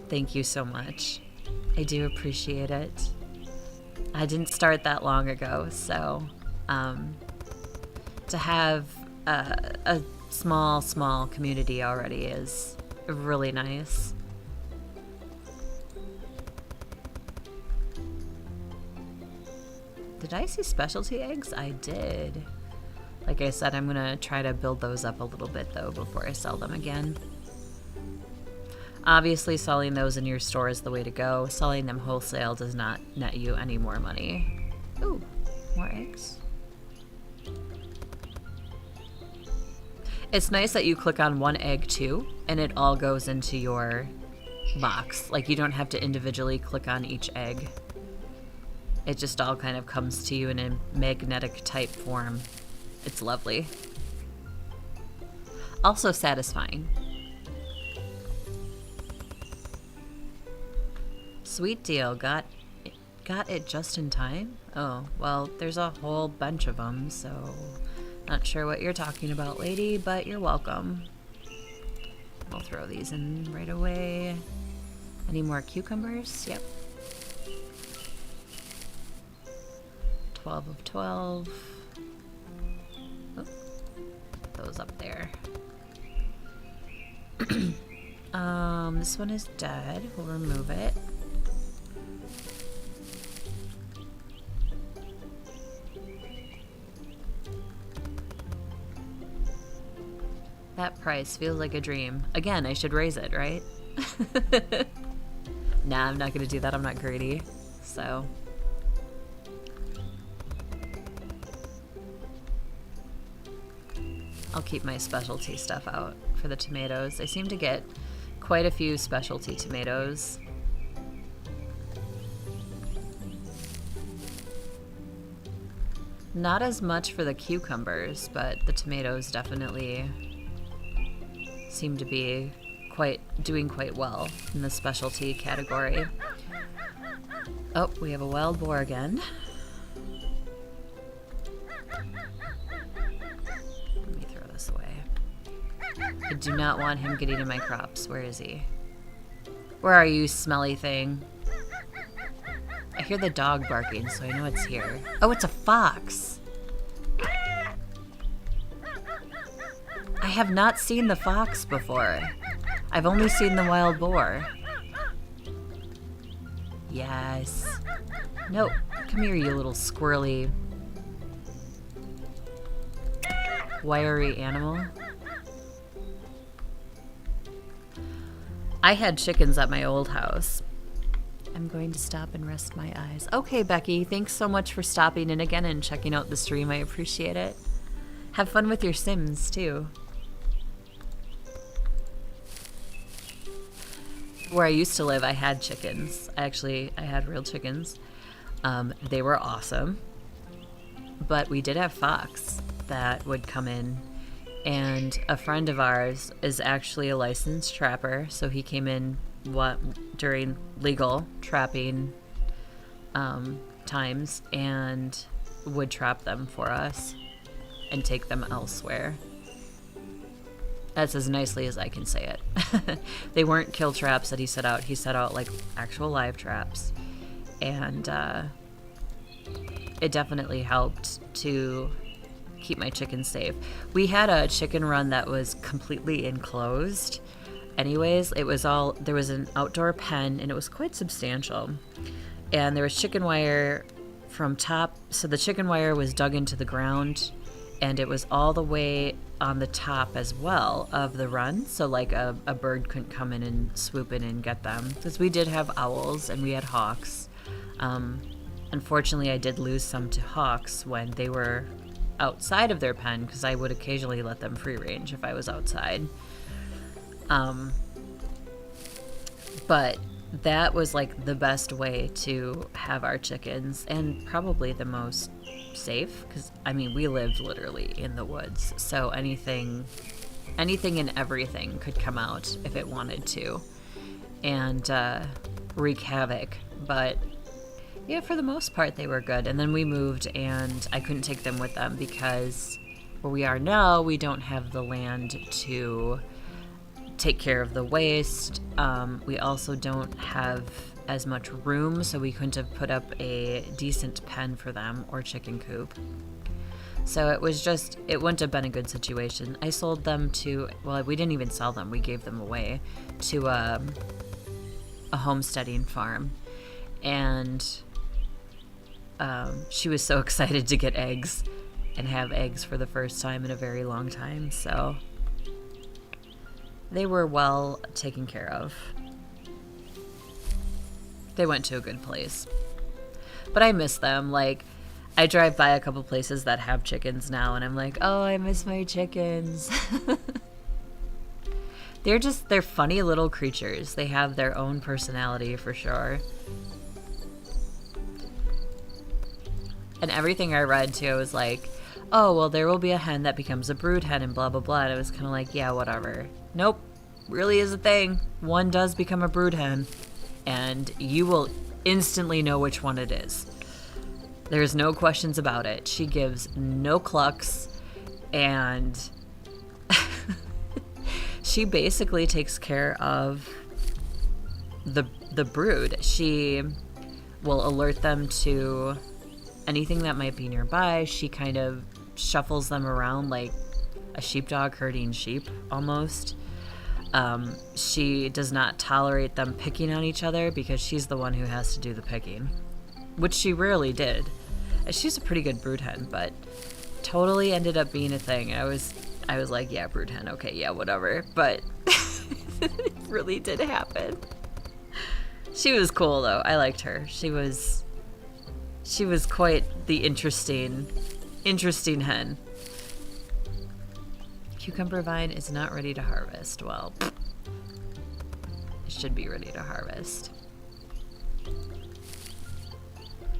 thank you so much. I do appreciate it. I didn't start that long ago, so to have a small community already is really nice. Did I see specialty eggs? I did. Like I said, I'm gonna try to build those up a little bit though before I sell them again. Obviously, selling those in your store is the way to go. Selling them wholesale does not net you any more money. Ooh, more eggs. It's nice that you click on one egg too, and it all goes into your box. Like, you don't have to individually click on each egg. It just all kind of comes to you in a magnetic type form. It's lovely. Also satisfying. Sweet deal. Got it just in time? Oh, well, there's a whole bunch of them, so not sure what you're talking about, lady, but you're welcome. We'll throw these in right away. Any more cucumbers? Yep. 12 of 12. Oh, put those up there. This one is dead. We'll remove it. That price feels like a dream. Again, I should raise it, right? Nah, I'm not gonna do that. I'm not greedy. So. I'll keep my specialty stuff out for the tomatoes. I seem to get quite a few specialty tomatoes. Not as much for the cucumbers, but the tomatoes definitely seem to be doing quite well in the specialty category. Oh, we have a wild boar again. Let me throw this away. I do not want him getting in my crops. Where is he? Where are you, smelly thing? I hear the dog barking, so I know it's here. Oh, it's a fox. I have not seen the fox before. I've only seen the wild boar. Yes. Nope. Come here, you little squirrely, wiry animal. I had chickens at my old house. I'm going to stop and rest my eyes. Okay, Becky, thanks so much for stopping in again and checking out the stream. I appreciate it. Have fun with your Sims, too. Where I used to live, I had chickens. I had real chickens. They were awesome. But we did have fox that would come in. And a friend of ours is actually a licensed trapper, so he came in during legal trapping times and would trap them for us and take them elsewhere. That's as nicely as I can say it. They weren't kill traps that he set out. He set out like actual live traps. And it definitely helped to keep my chickens safe. We had a chicken run that was completely enclosed. Anyways, there was an outdoor pen and it was quite substantial. And there was chicken wire from top. So the chicken wire was dug into the ground and it was all the way on the top as well of the run. So like a bird couldn't come in and swoop in and get them. Because we did have owls and we had hawks. Unfortunately, I did lose some to hawks when they were outside of their pen because I would occasionally let them free range if I was outside. But that was like the best way to have our chickens and probably the most safe because I mean we lived literally in the woods, so anything and everything could come out if it wanted to and wreak havoc. But yeah, for the most part, they were good. And then we moved, and I couldn't take them with them because where we are now, we don't have the land to take care of the waste. We also don't have as much room, so we couldn't have put up a decent pen for them or chicken coop. So it wouldn't have been a good situation. I sold them to, well, we didn't even sell them. We gave them away to a homesteading farm. And she was so excited to get eggs and have eggs for the first time in a very long time. So they were well taken care of. They went to a good place. But I miss them. Like, I drive by a couple places that have chickens now, and I'm like, oh, I miss my chickens. They're funny little creatures. They have their own personality for sure. And everything I read too, I was like, oh, well, there will be a hen that becomes a brood hen and blah, blah, blah. And I was kind of like, yeah, whatever. Nope. Really is a thing. One does become a brood hen. And you will instantly know which one it is. There's no questions about it. She gives no clucks. And she basically takes care of the brood. She will alert them to anything that might be nearby. She kind of shuffles them around like a sheepdog herding sheep almost. She does not tolerate them picking on each other because she's the one who has to do the picking, which she rarely did. She's a pretty good brood hen, but totally ended up being a thing. I was like, yeah, brood hen, okay, yeah, whatever. But it really did happen. She was cool though. I liked her. She was quite the interesting hen. Cucumber vine is not ready to harvest. Well, it should be ready to harvest.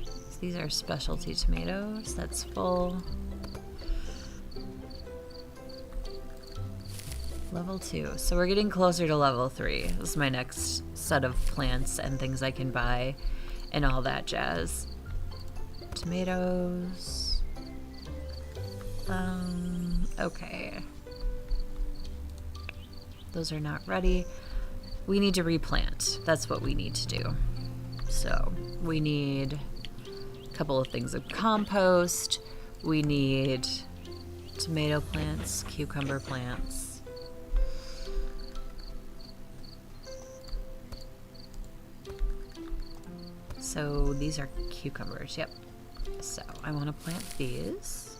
So these are specialty tomatoes. That's full. Level 2. So we're getting closer to level 3. This is my next set of plants and things I can buy and all that jazz. Tomatoes. Okay. Those are not ready. We need to replant. That's what we need to do. So we need a couple of things of compost. We need tomato plants, cucumber plants. So these are cucumbers, yep. So I want to plant these.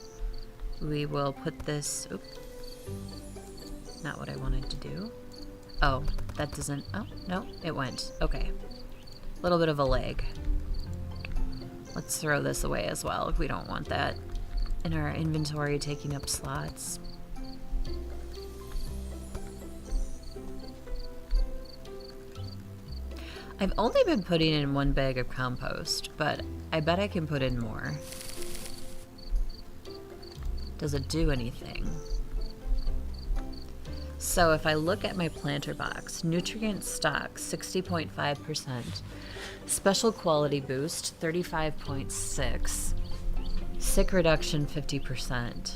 We will put this, oops, not what I wanted to do. Oh, that doesn't, oh, no, it went. Okay. A little bit of a lag. Let's throw this away as well if we don't want that in our inventory taking up slots. I've only been putting in 1 bag of compost, but I bet I can put in more. Does it do anything? So if I look at my planter box, nutrient stock 60.5%, special quality boost 35.6, sick reduction 50%.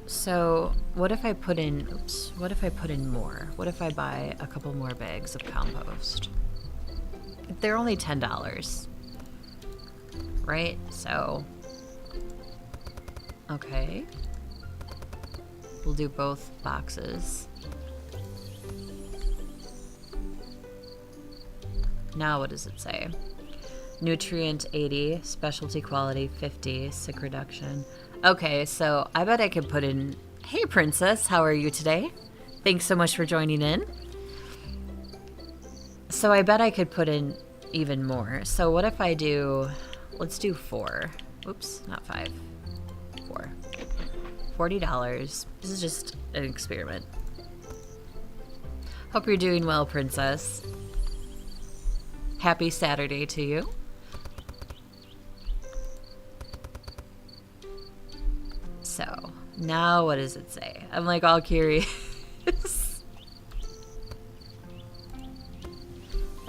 So what if I put in, oops, what if I put in more? What if I buy a couple more bags of compost? They're only $10, right? So, okay. We'll do both boxes. Now what does it say? Nutrient 80, specialty quality 50, sick reduction. Okay, so I bet I could put in, hey Princess, how are you today? Thanks so much for joining in. So I bet I could put in even more. So what if I do, let's do 4. Oops, not 5. 4. $40. This is just an experiment. Hope you're doing well, Princess. Happy Saturday to you. So, now what does it say? I'm like all curious. Let's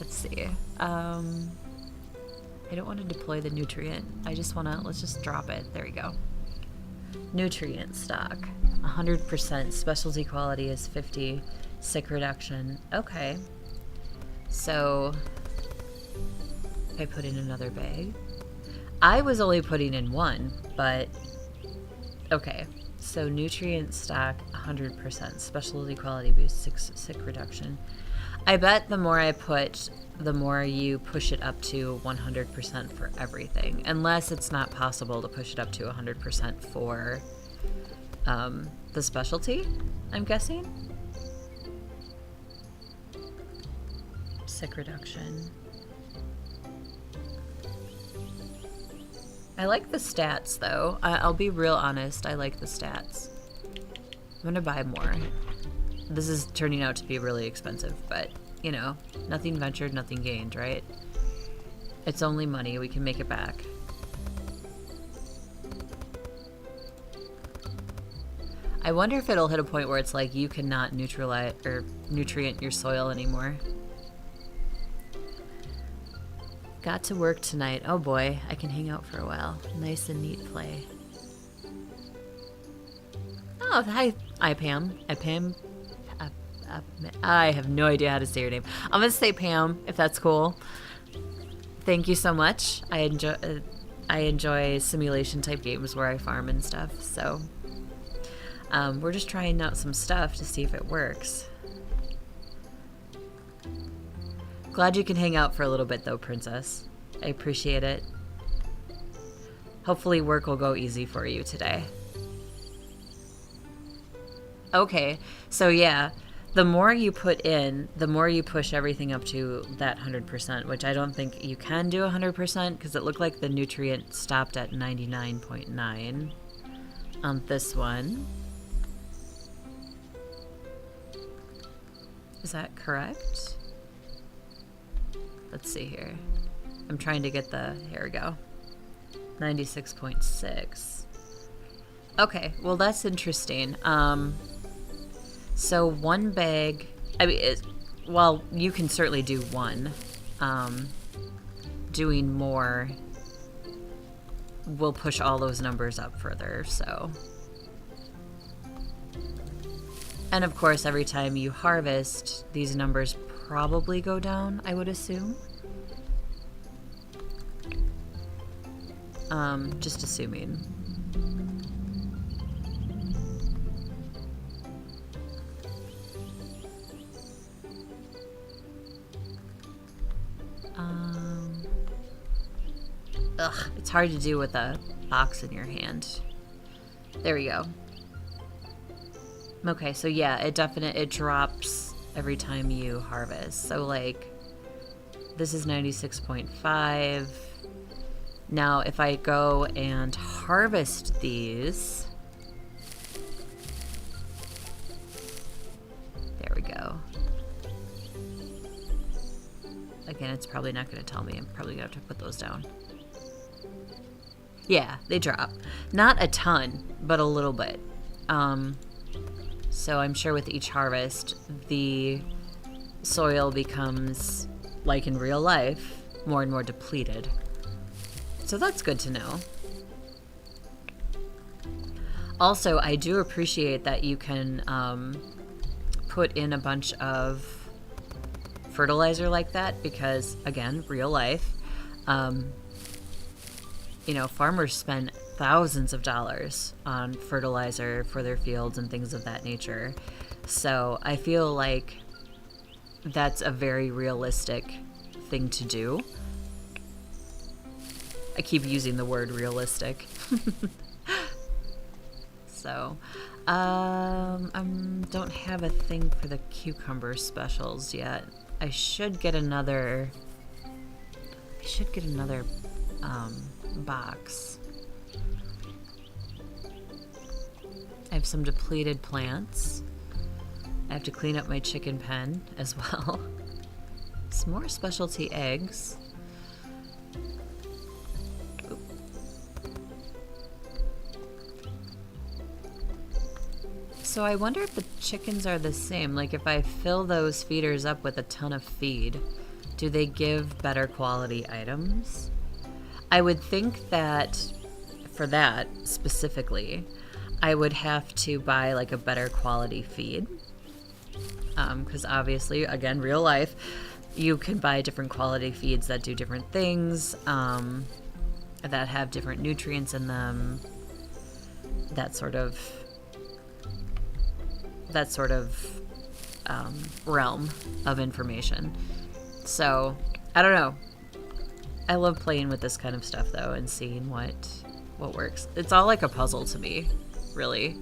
see. I don't want to deploy the nutrient. I just want to, let's just drop it. There we go. Nutrient stock, 100%. Specialty quality is 50. Sick reduction. Okay. So, if I put in another bag. I was only putting in 1, but okay. So nutrient stock, 100%. Specialty quality boost, sick reduction. I bet the more I put, the more you push it up to 100% for everything. Unless it's not possible to push it up to 100% for the specialty, I'm guessing. Sick reduction. I like the stats, though. I'll be real honest. I like the stats. I'm going to buy more. This is turning out to be really expensive, but, you know, nothing ventured, nothing gained, right? It's only money. We can make it back. I wonder if it'll hit a point where it's like you cannot neutralize or nutrient your soil anymore. Got to work tonight. Oh boy, I can hang out for a while. Nice and neat play. Oh, hi Pam. Pam. I have no idea how to say your name. I'm gonna say Pam, if that's cool. Thank you so much. I enjoy simulation type games where I farm and stuff. So we're just trying out some stuff to see if it works. Glad you can hang out for a little bit though, Princess. I appreciate it. Hopefully work will go easy for you today. Okay, so yeah, the more you put in, the more you push everything up to that 100%, which I don't think you can do 100% because it looked like the nutrient stopped at 99.9 on this one. Is that correct? Let's see here. I'm trying to get the, here we go. 96.6. Okay, well that's interesting. So 1 bag, I mean, well, you can certainly do 1. Doing more will push all those numbers up further, so. And of course, every time you harvest, these numbers probably go down, I would assume. Just assuming. Ugh, it's hard to do with a box in your hand. There we go. Okay, so yeah, it drops every time you harvest. So like, this is 96.5. Now, if I go and harvest these, there we go. Again, it's probably not going to tell me. I'm probably going to have to put those down. Yeah, they drop. Not a ton, but a little bit. So I'm sure with each harvest, the soil becomes, like in real life, more and more depleted. So that's good to know. Also, I do appreciate that you can put in a bunch of fertilizer like that because, again, real life, you know, farmers spend thousands of dollars on fertilizer for their fields and things of that nature. So I feel like that's a very realistic thing to do. I keep using the word realistic. So, don't have a thing for the cucumber specials yet. I should get another box. I have some depleted plants. I have to clean up my chicken pen as well. Some more specialty eggs. So I wonder if the chickens are the same. Like if I fill those feeders up with a ton of feed, do they give better quality items? I would think that for that specifically, I would have to buy like a better quality feed. Because obviously, again, real life, you can buy different quality feeds that do different things, that have different nutrients in them, that sort of realm of information. So, I don't know. I love playing with this kind of stuff though and seeing what works. It's all like a puzzle to me, really.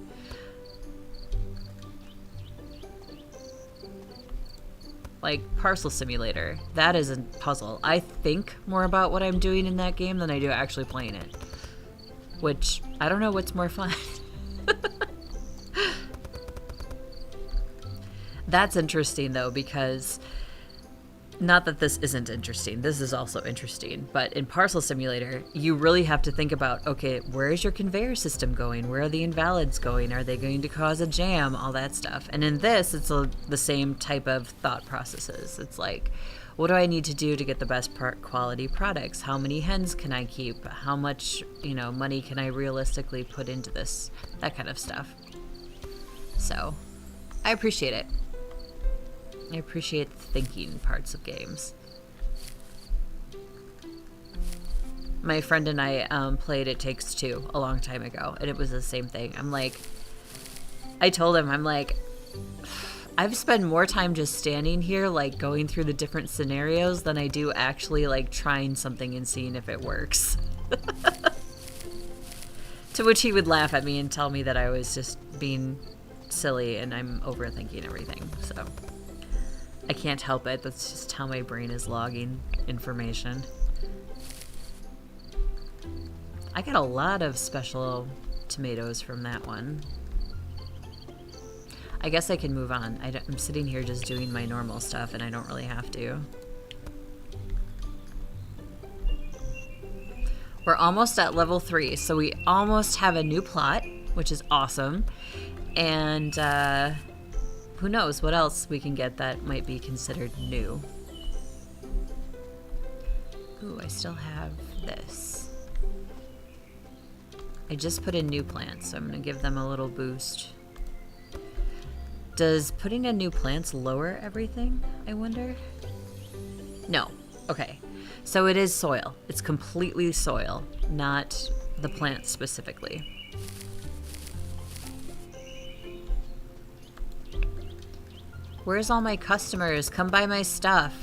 Like Parcel Simulator, that is a puzzle. I think more about what I'm doing in that game than I do actually playing it. Which, I don't know what's more fun. That's interesting though, because not that this isn't interesting, this is also interesting, but in Parcel Simulator, you really have to think about, okay, where is your conveyor system going? Where are the invalids going? Are they going to cause a jam? All that stuff. And in this, it's the same type of thought processes. It's like, what do I need to do to get the best quality products? How many hens can I keep? How much, money can I realistically put into this? That kind of stuff. So, I appreciate it. I appreciate the thinking parts of games. My friend and I played It Takes Two a long time ago, and it was the same thing. I told him, I've spent more time just standing here, like, going through the different scenarios than I do actually, like, trying something and seeing if it works. To which he would laugh at me and tell me that I was just being silly and I'm overthinking everything, so... I can't help it. That's just how my brain is logging information. I got a lot of special tomatoes from that one. I guess I can move on. I'm sitting here just doing my normal stuff and I don't really have to. We're almost at level 3, so we almost have a new plot, which is awesome. And, who knows what else we can get that might be considered new. Ooh, I still have this. I just put in new plants, so I'm going to give them a little boost. Does putting in new plants lower everything, I wonder? No. Okay. So it is soil. It's completely soil, not the plant specifically. Where's all my customers? Come buy my stuff.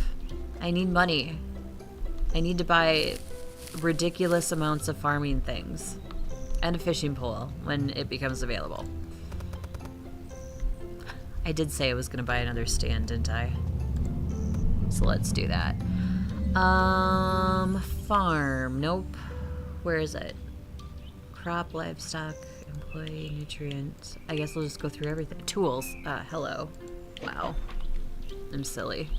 I need money. I need to buy ridiculous amounts of farming things. And a fishing pole when it becomes available. I did say I was going to buy another stand, didn't I? So let's do that. Farm. Nope. Where is it? Crop, livestock, employee, nutrients. I guess we'll just go through everything. Tools. Hello. Wow. I'm silly.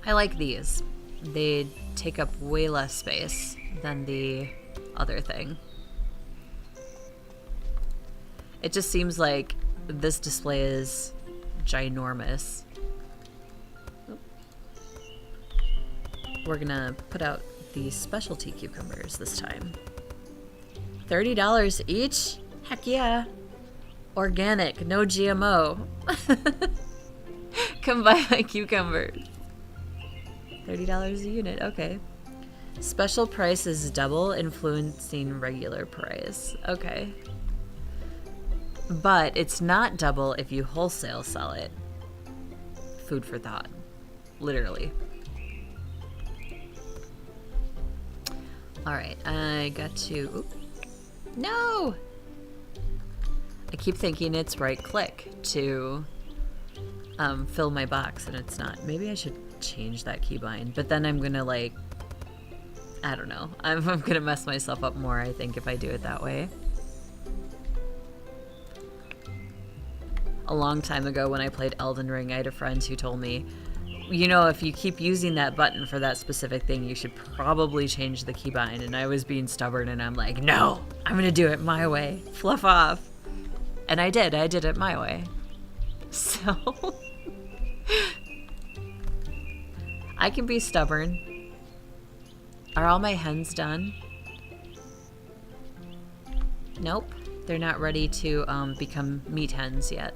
I like these. They take up way less space than the other thing. It just seems like this display is ginormous. We're gonna put out the specialty cucumbers this time. $30 each? Heck yeah. Organic, no GMO. Come buy my cucumbers. $30 a unit, okay. Special price is double, influencing regular price. Okay. But it's not double if you wholesale sell it. Food for thought. Literally. Alright, I got to... Oop. No! I keep thinking it's right click to fill my box, and it's not. Maybe I should change that keybind, but then I'm gonna like... I don't know. I'm gonna mess myself up more, I think, if I do it that way. A long time ago when I played Elden Ring, I had a friend who told me, you know, if you keep using that button for that specific thing, you should probably change the keybind. And I was being stubborn, and I'm like, no, I'm gonna do it my way. Fluff off. And I did it my way. So I can be stubborn. Are all my hens done? Nope. They're not ready to become meat hens yet.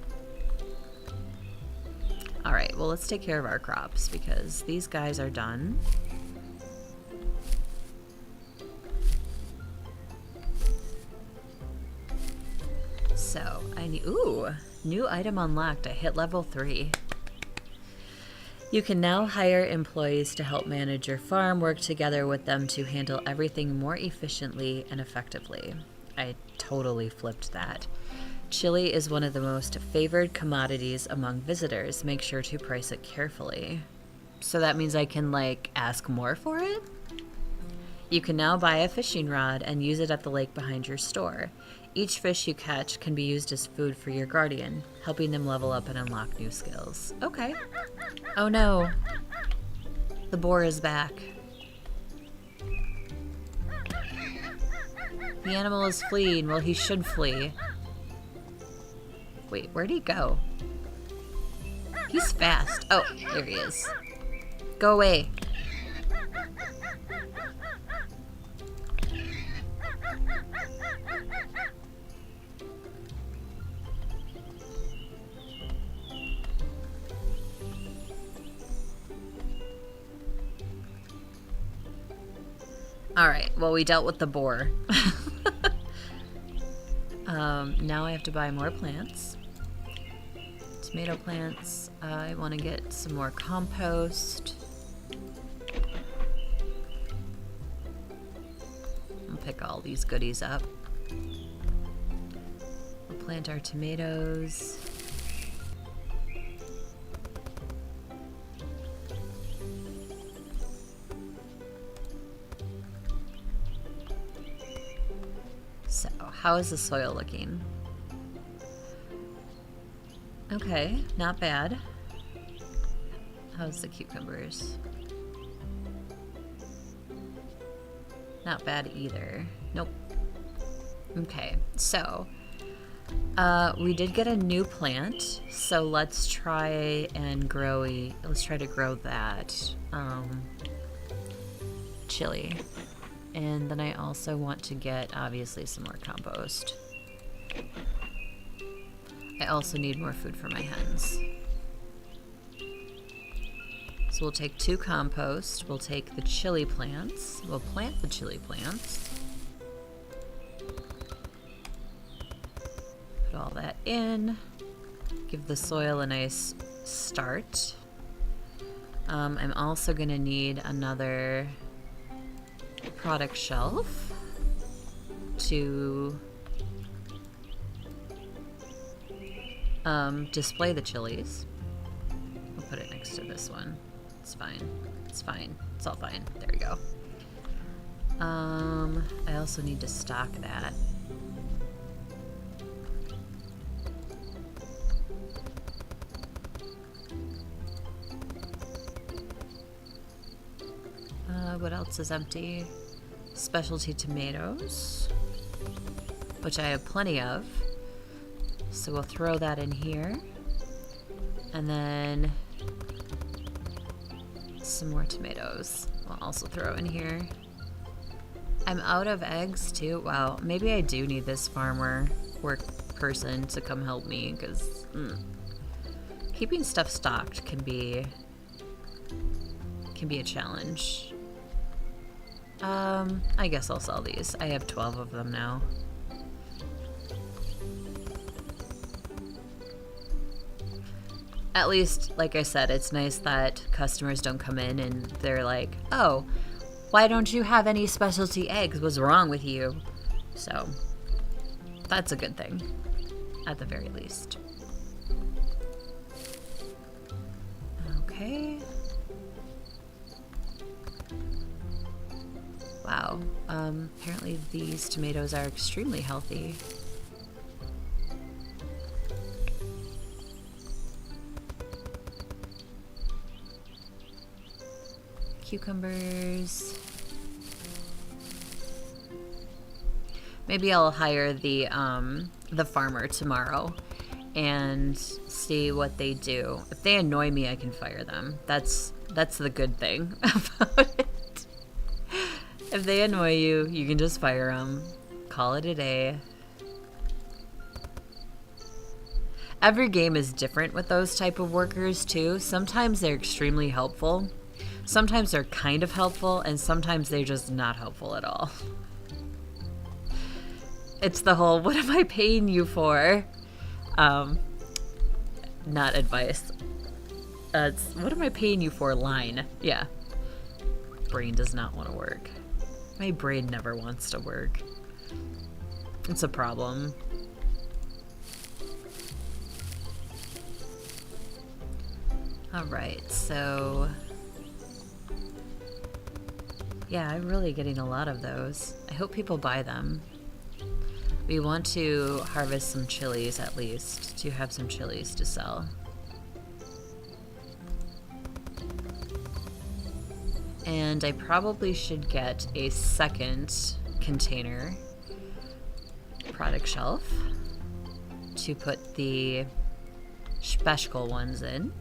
Alright, well, let's take care of our crops because these guys are done. So, I need... Ooh! New item unlocked. I hit level 3. You can now hire employees to help manage your farm, work together with them to handle everything more efficiently and effectively. I totally flipped that. Chili is one of the most favored commodities among visitors. Make sure to price it carefully. So that means I can, like, ask more for it? You can now buy a fishing rod and use it at the lake behind your store. Each fish you catch can be used as food for your guardian, helping them level up and unlock new skills. Okay. Oh no. The boar is back. The animal is fleeing. Well, he should flee. Wait, where'd he go? He's fast. Oh, there he is. Go away. Alright, well, we dealt with the boar. Now I have to buy more plants. Tomato plants. I want to get some more compost. I'll pick all these goodies up. We'll plant our tomatoes. So, how is the soil looking? Okay, not bad. How's the cucumbers? Not bad either. Nope. Okay, so we did get a new plant, so let's try and let's try to grow that chili. And then I also want to get, obviously, some more compost. I also need more food for my hens. So we'll take 2 compost. We'll take the chili plants. We'll plant the chili plants. Put all that in. Give the soil a nice start. I'm also going to need another product shelf to display the chilies. We'll put it next to this one. It's fine. It's fine. It's all fine. There we go. I also need to stock that. What else is empty? Specialty tomatoes, which I have plenty of. So we'll throw that in here. And then some more tomatoes we'll also throw in here. I'm out of eggs too. Wow, maybe I do need this farmer work person to come help me, because keeping stuff stocked can be a challenge. I guess I'll sell these. I have 12 of them now. At least, like I said, it's nice that customers don't come in and they're like, oh, why don't you have any specialty eggs? What's wrong with you? So, that's a good thing, at the very least. Okay. Wow. Apparently these tomatoes are extremely healthy. Cucumbers. Maybe I'll hire the farmer tomorrow and see what they do. If they annoy me, I can fire them. That's the good thing about it. If they annoy you, you can just fire them. Call it a day. Every game is different with those type of workers too. Sometimes they're extremely helpful. Sometimes they're kind of helpful, and sometimes they're just not helpful at all. It's the whole, what am I paying you for? Not advice. It's, what am I paying you for line. Yeah. Brain does not want to work. My brain never wants to work. It's a problem. Alright, so... yeah, I'm really getting a lot of those. I hope people buy them. We want to harvest some chilies at least, to have some chilies to sell. And I probably should get a second container product shelf to put the special ones in.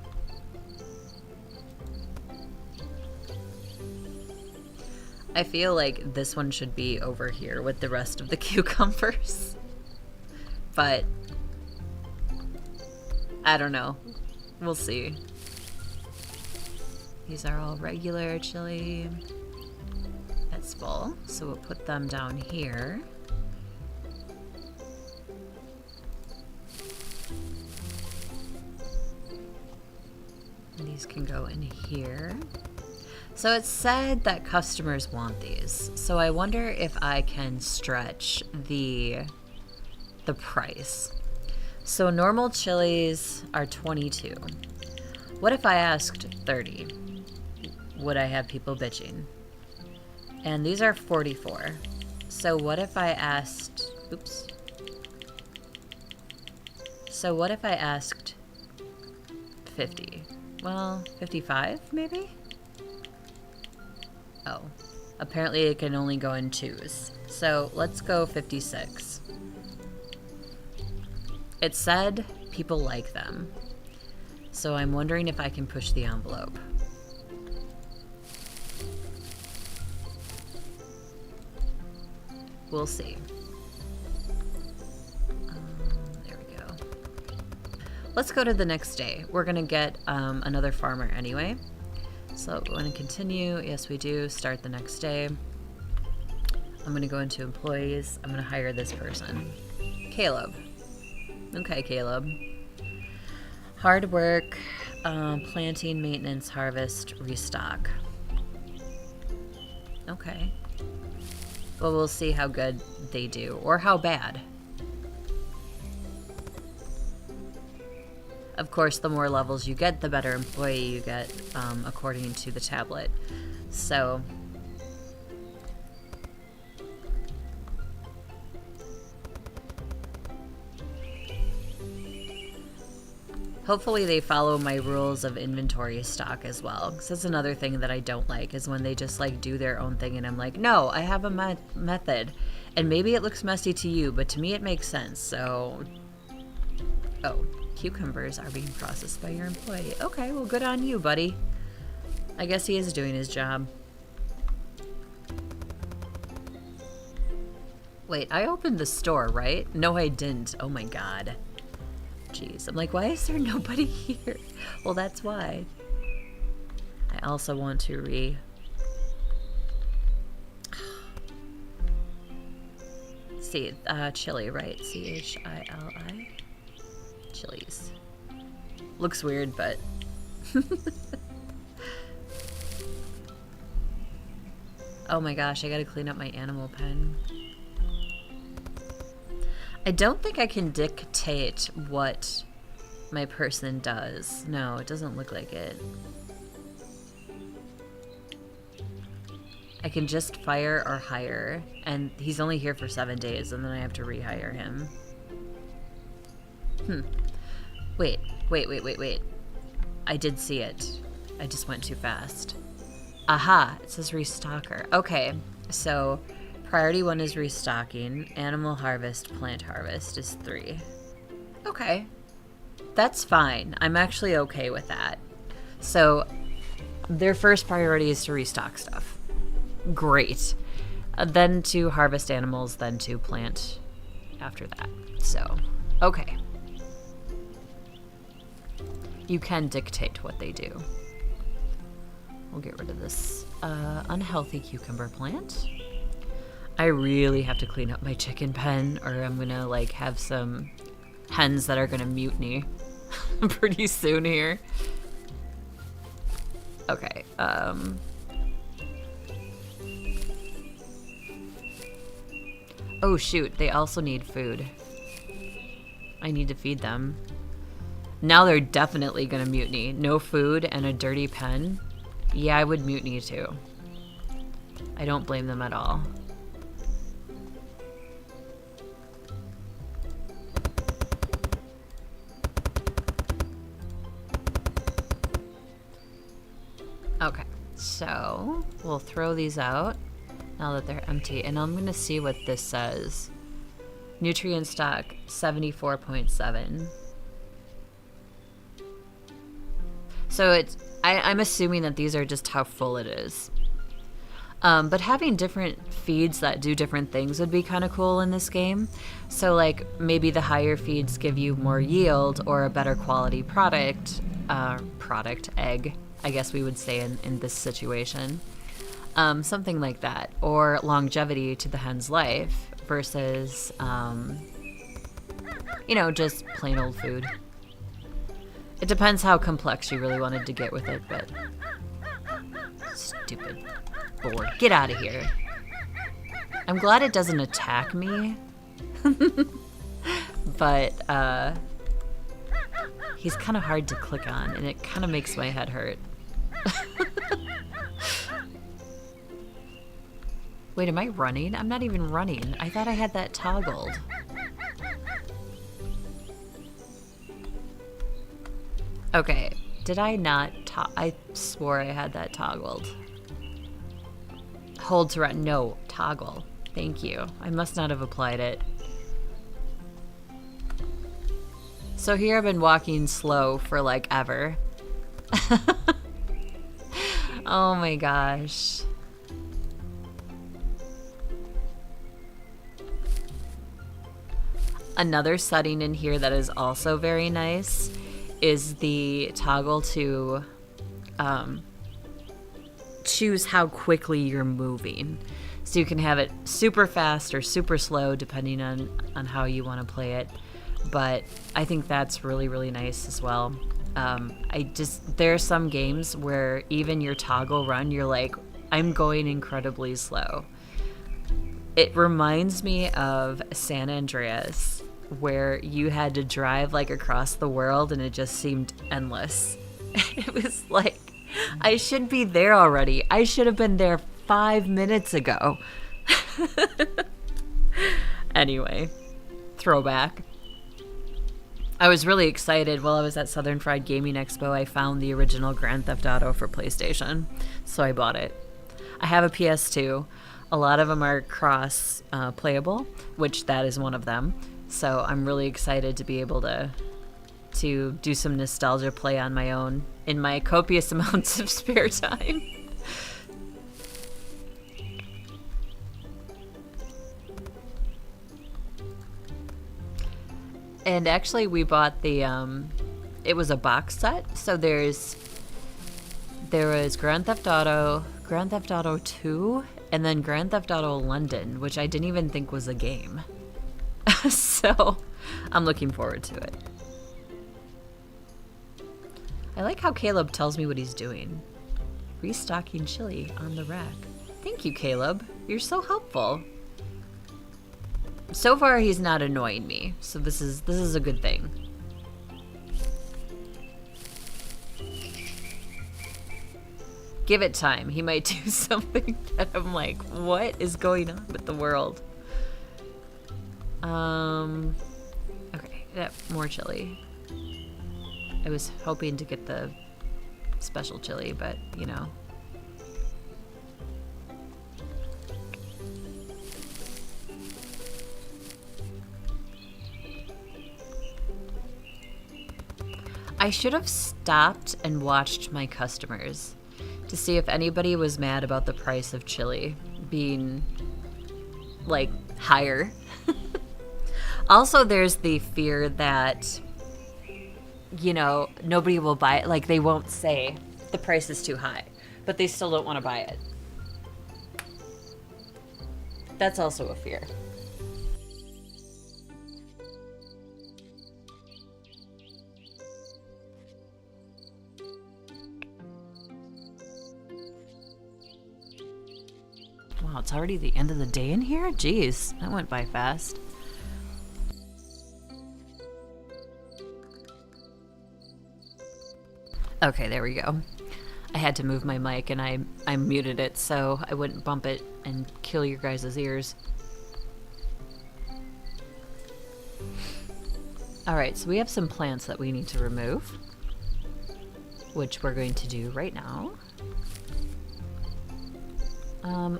I feel like this one should be over here with the rest of the cucumbers. But I don't know. We'll see. These are all regular chili. That's full, so we'll put them down here. And these can go in here. So it said that customers want these. So I wonder if I can stretch the price. So normal chilies are 22. What if I asked 30? Would I have people bitching? And these are 44. So what if I asked, oops. So what if I asked 50? Well, 55 maybe? Oh, apparently it can only go in twos. So let's go 56. It said people like them. So I'm wondering if I can push the envelope. We'll see. There we go. let's go to the next day. We're gonna get another farmer anyway. So we want to continue. Yes, we do. Start the next day. I'm gonna go into employees. I'm gonna hire this person. Caleb. Okay, Caleb. Hard work, planting, maintenance, harvest, restock. Okay. Well, we'll see how good they do, or how bad. Of course, the more levels you get, the better employee you get, according to the tablet. So... hopefully they follow my rules of inventory stock as well. Because that's another thing that I don't like, is when they just like do their own thing and I'm like, no, I have a method. And maybe it looks messy to you, but to me it makes sense. So, oh, cucumbers are being processed by your employee. Okay, well, good on you, buddy. I guess he is doing his job. Wait, I opened the store, right? No, I didn't. Oh my god. Jeez, I'm like, why is there nobody here? Well, that's why. I also want to see, chili, right? C-H-I-L-I? Chilies. Looks weird, but... oh my gosh, I gotta clean up my animal pen. I don't think I can dictate what my person does. No, it doesn't look like it. I can just fire or hire, and he's only here for 7 days, and then I have to rehire him. Wait. I did see it. I just went too fast. Aha, it says restocker. Okay, so... priority 1 is restocking. Animal harvest, plant harvest is 3. Okay. That's fine. I'm actually okay with that. So, their first priority is to restock stuff. Great. Then to harvest animals, then to plant after that. So, okay. You can dictate what they do. We'll get rid of this unhealthy cucumber plant. I really have to clean up my chicken pen, or I'm gonna like have some hens that are gonna mutiny pretty soon here. Okay, oh shoot, they also need food. I need to feed them. Now they're definitely gonna mutiny. No food and a dirty pen. Yeah, I would mutiny too. I don't blame them at all. Okay, so we'll throw these out now that they're empty, and I'm gonna see what this says. Nutrient stock 74.7. So it's I'm assuming that these are just how full it is. But having different feeds that do different things would be kind of cool in this game. So like maybe the higher feeds give you more yield or a better quality product, egg, I guess we would say in this situation. Something like that. Or longevity to the hen's life versus, you know, just plain old food. It depends how complex you really wanted to get with it, but... stupid board. Get out of here. I'm glad it doesn't attack me. But, he's kind of hard to click on, and it kind of makes my head hurt. Wait, am I running? I'm not even running. I thought I had that toggled. Okay, did I not I swore I had that toggled. Hold to run. No, toggle. Thank you. I must not have applied it. So here I've been walking slow for like ever. Oh my gosh. Another setting in here that is also very nice is the toggle to choose how quickly you're moving. So you can have it super fast or super slow depending on how you want to play it. But I think that's really, really nice as well. There are some games where even your toggle run, you're like, I'm going incredibly slow. It reminds me of San Andreas, where you had to drive like across the world and it just seemed endless. It was like, I should be there already. I should have been there 5 minutes ago. Anyway, throwback. I was really excited while I was at Southern Fried Gaming Expo. I found the original Grand Theft Auto for PlayStation, so I bought it. I have a PS2. A lot of them are cross playable, which that is one of them. So I'm really excited to be able to do some nostalgia play on my own in my copious amounts of spare time. And actually we bought the it was a box set, so there was Grand Theft Auto 2, and then Grand Theft Auto London, which I didn't even think was a game. So I'm looking forward to it. I like how Caleb tells me what he's doing. Restocking chili on the rack. Thank you, Caleb. You're so helpful. So far, he's not annoying me, so this is a good thing. Give it time. He might do something that I'm like, what is going on with the world? Okay, more chili. I was hoping to get the special chili, but you know. I should have stopped and watched my customers to see if anybody was mad about the price of chili being, like, higher. Also, there's the fear that, you know, nobody will buy it. Like, they won't say the price is too high, but they still don't want to buy it. That's also a fear. Wow, it's already the end of the day in here? Jeez, that went by fast. Okay, there we go. I had to move my mic and I muted it so I wouldn't bump it and kill your guys' ears. Alright, so we have some plants that we need to remove, which we're going to do right now.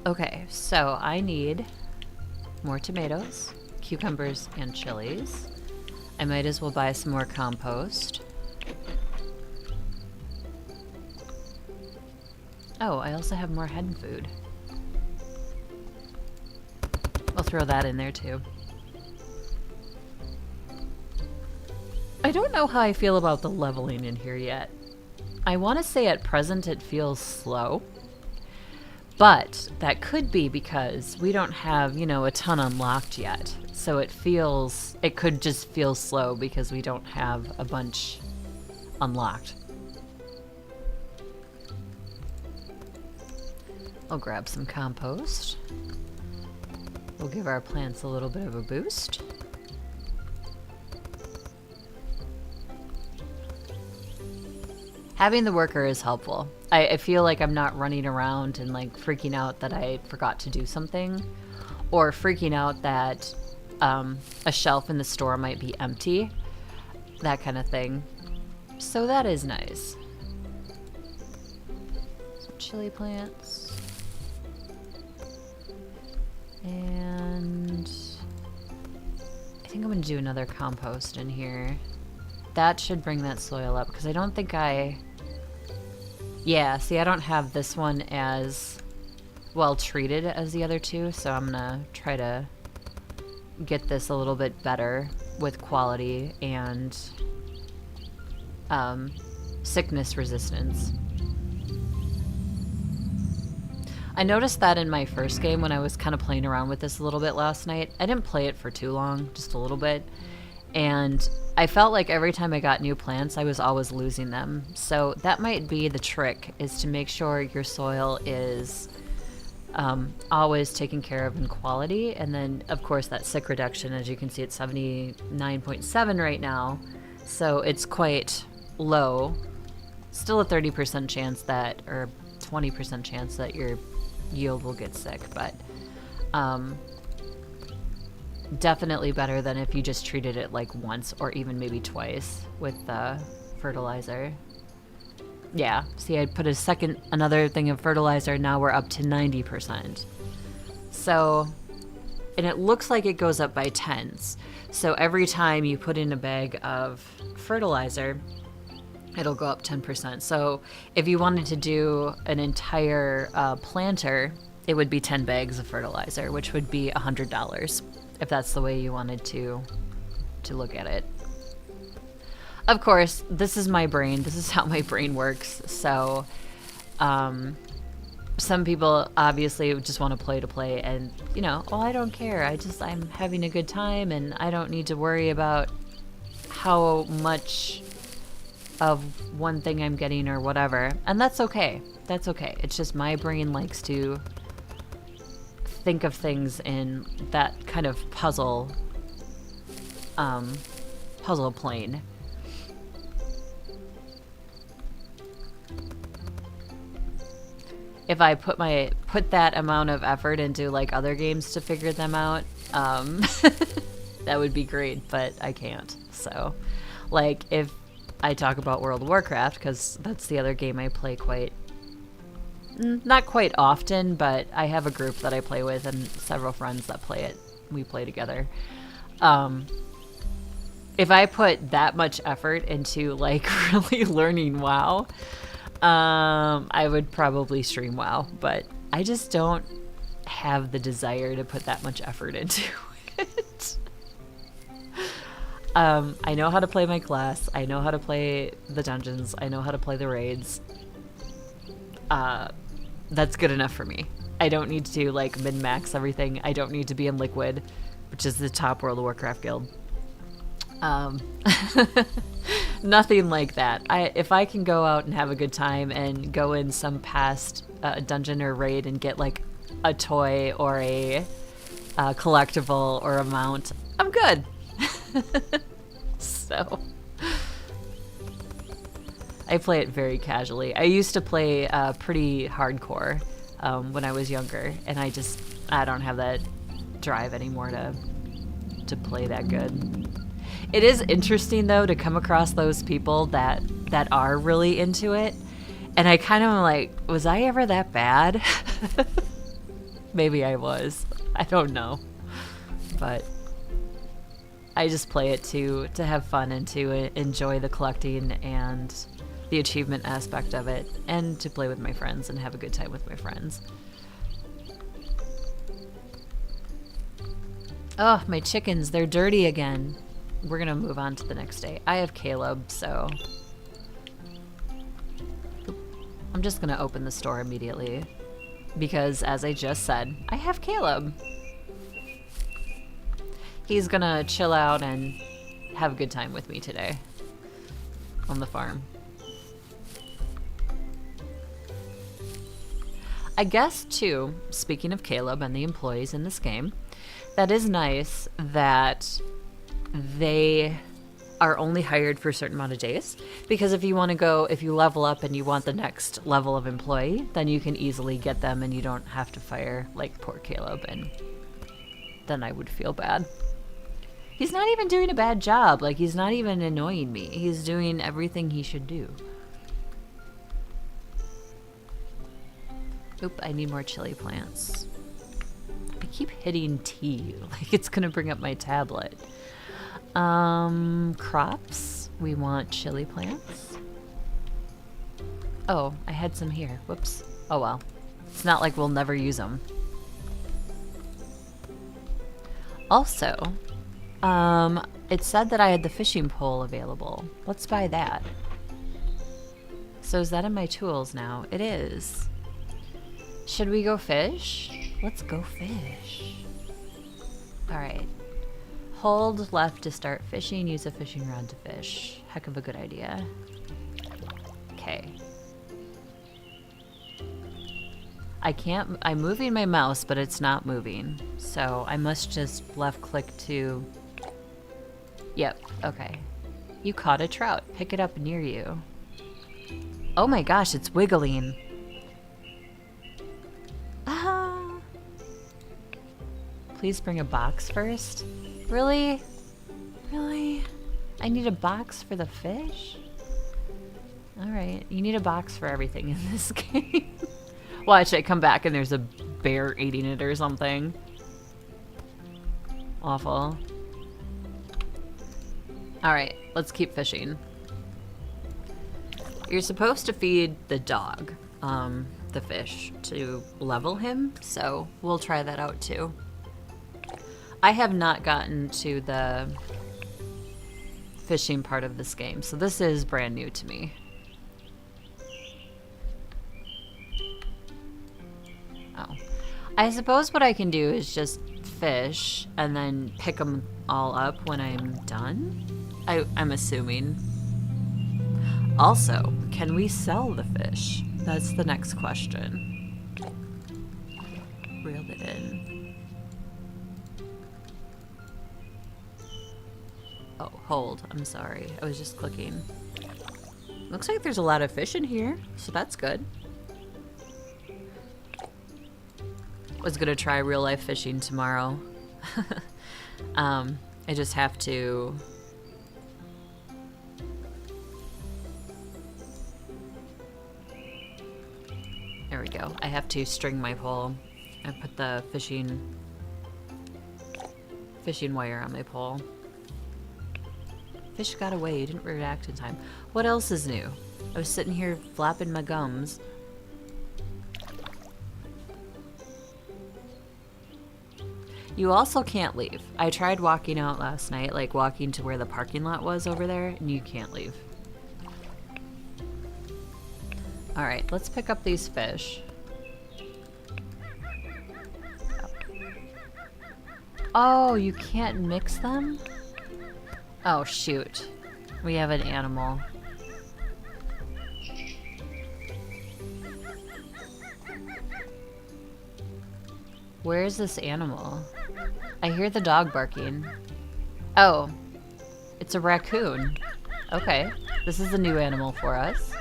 Okay, so I need more tomatoes, cucumbers, and chilies. I might as well buy some more compost. Oh, I also have more hen food. I'll throw that in there too. I don't know how I feel about the leveling in here yet. I want to say at present it feels slow. But that could be because we don't have, you know, a ton unlocked yet. So it could just feel slow because we don't have a bunch unlocked. I'll grab some compost. We'll give our plants a little bit of a boost. Having the worker is helpful. I feel like I'm not running around and like freaking out that I forgot to do something, or freaking out that a shelf in the store might be empty, that kind of thing. So that is nice. Some chili plants. And I think I'm going to do another compost in here. That should bring that soil up, because I don't think yeah, see, I don't have this one as well treated as the other two, so I'm gonna try to get this a little bit better with quality and sickness resistance. I noticed that in my first game when I was kind of playing around with this a little bit last night. I didn't play it for too long, just a little bit. And I felt like every time I got new plants, I was always losing them. So that might be the trick, is to make sure your soil is always taken care of in quality. And then, of course, that sick reduction, as you can see, it's 79.7 right now. So it's quite low. Still a 30% chance that, or 20% chance that your yield will get sick, but definitely better than if you just treated it like once or even maybe twice with fertilizer. Yeah, see, I put another thing of fertilizer, now we're up to 90%. So, and it looks like it goes up by tens. So every time you put in a bag of fertilizer, it'll go up 10%. So if you wanted to do an entire planter, it would be 10 bags of fertilizer, which would be $100, if that's the way you wanted to look at it. Of course, this is my brain. This is how my brain works. So some people obviously just want to play and, you know, oh, I don't care. I'm having a good time and I don't need to worry about how much of one thing I'm getting or whatever. And that's okay. That's okay. It's just my brain likes to think of things in that kind of puzzle plane. If I put that amount of effort into like other games to figure them out, that would be great, but I can't. So, like, if I talk about World of Warcraft, because that's the other game I play not quite often, but I have a group that I play with and several friends that play it. We play together. If I put that much effort into like really learning WoW, I would probably stream WoW, but I just don't have the desire to put that much effort into it. I know how to play my class. I know how to play the dungeons. I know how to play the raids. That's good enough for me. I don't need to like min-max everything. I don't need to be in Liquid, which is the top World of Warcraft guild. Nothing like that. If I can go out and have a good time and go in some past dungeon or raid and get like a toy or a collectible or a mount, I'm good. So I play it very casually. I used to play pretty hardcore when I was younger, and I don't have that drive anymore to play that good. It is interesting though to come across those people that are really into it, and I kind of like, was I ever that bad? Maybe I was. I don't know, but I just play it to have fun and to enjoy the collecting and the achievement aspect of it, and to play with my friends and have a good time with my friends. Oh, my chickens, they're dirty again. We're gonna move on to the next day. I have Caleb, so I'm just gonna open the store immediately because, as I just said, I have Caleb. He's gonna chill out and have a good time with me today on the farm. I guess, too, speaking of Caleb and the employees in this game, that is nice that they are only hired for a certain amount of days, because if you level up and you want the next level of employee, then you can easily get them and you don't have to fire like poor Caleb, and then I would feel bad. He's not even doing a bad job. Like, he's not even annoying me. He's doing everything he should do. Oop, I need more chili plants. I keep hitting T, like it's gonna bring up my tablet. Crops. We want chili plants. Oh, I had some here. Whoops. Oh well. It's not like we'll never use them. Also, it said that I had the fishing pole available. Let's buy that. So is that in my tools now? It is. Should we go fish? Let's go fish. Alright. Hold left to start fishing. Use a fishing rod to fish. Heck of a good idea. Okay. I'm moving my mouse, but it's not moving. So I must just left click to... Yep, okay. You caught a trout. Pick it up near you. Oh my gosh, it's wiggling. Ah. Please bring a box first. Really? Really? I need a box for the fish? Alright, you need a box for everything in this game. Watch, I come back and there's a bear eating it or something. Awful. Alright, let's keep fishing. You're supposed to feed the dog, the fish, to level him, so we'll try that out too. I have not gotten to the fishing part of this game, so this is brand new to me. Oh. I suppose what I can do is just fish and then pick them all up when I'm done? I'm assuming. Also, can we sell the fish? That's the next question. Reeled it in. Oh, hold. I'm sorry. I was just clicking. Looks like there's a lot of fish in here, so that's good. Was gonna try real life fishing tomorrow. I just have to... There we go. I have to string my pole. I put the fishing wire on my pole. Fish got away. You didn't react in time. What else is new? I was sitting here flapping my gums. You also can't leave. I tried walking out last night, like walking to where the parking lot was over there, and you can't leave. Alright, let's pick up these fish. Oh, you can't mix them? Oh, shoot. We have an animal. Where is this animal? I hear the dog barking. Oh, it's a raccoon. Okay, this is a new animal for us.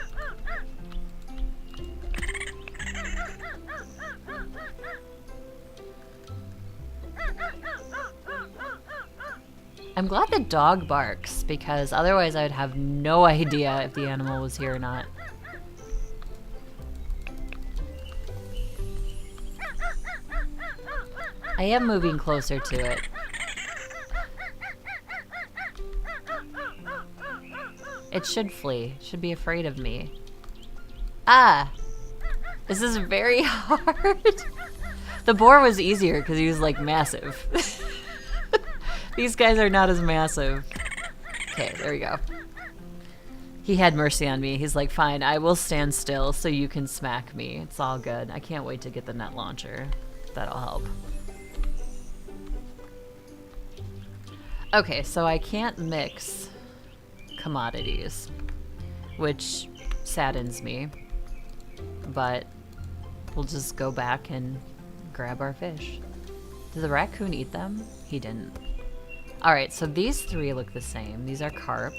I'm glad the dog barks, because otherwise I would have no idea if the animal was here or not. I am moving closer to it. It should flee. It should be afraid of me. Ah! This is very hard. The boar was easier because he was like massive. These guys are not as massive. Okay, there we go. He had mercy on me. He's like, fine, I will stand still so you can smack me. It's all good. I can't wait to get the net launcher. That'll help. Okay, so I can't mix commodities, which saddens me, but we'll just go back and grab our fish. Did the raccoon eat them? He didn't. Alright, so these three look the same. These are carp,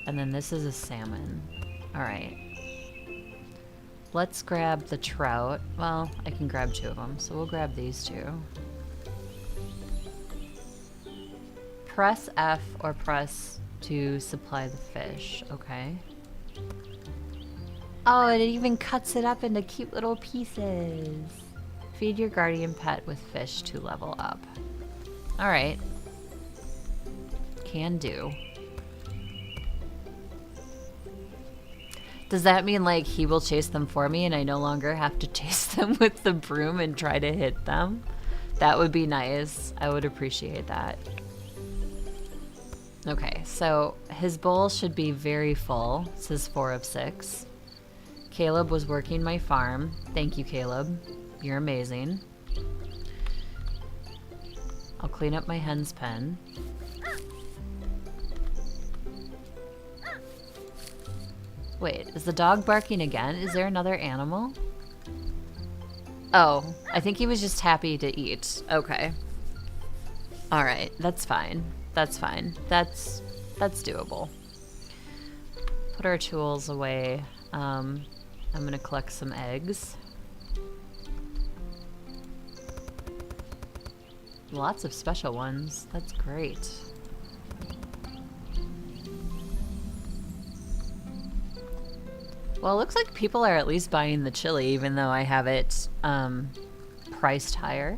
and then this is a salmon. Alright. Let's grab the trout. Well, I can grab two of them, so we'll grab these two. Press F or press to supply the fish. Okay. Oh, it even cuts it up into cute little pieces. Feed your guardian pet with fish to level up. Alright. Can do. Does that mean like he will chase them for me and I no longer have to chase them with the broom and try to hit them? That would be nice. I would appreciate that. Okay, so his bowl should be very full. It says 4 of 6. Caleb was working my farm. Thank you, Caleb. You're amazing. I'll clean up my hen's pen. Wait, is the dog barking again? Is there another animal? Oh, I think he was just happy to eat. Okay. Alright, that's fine. That's fine. That's doable. Put our tools away. I'm gonna collect some eggs. Lots of special ones. That's great. Well, it looks like people are at least buying the chili, even though I have it priced higher.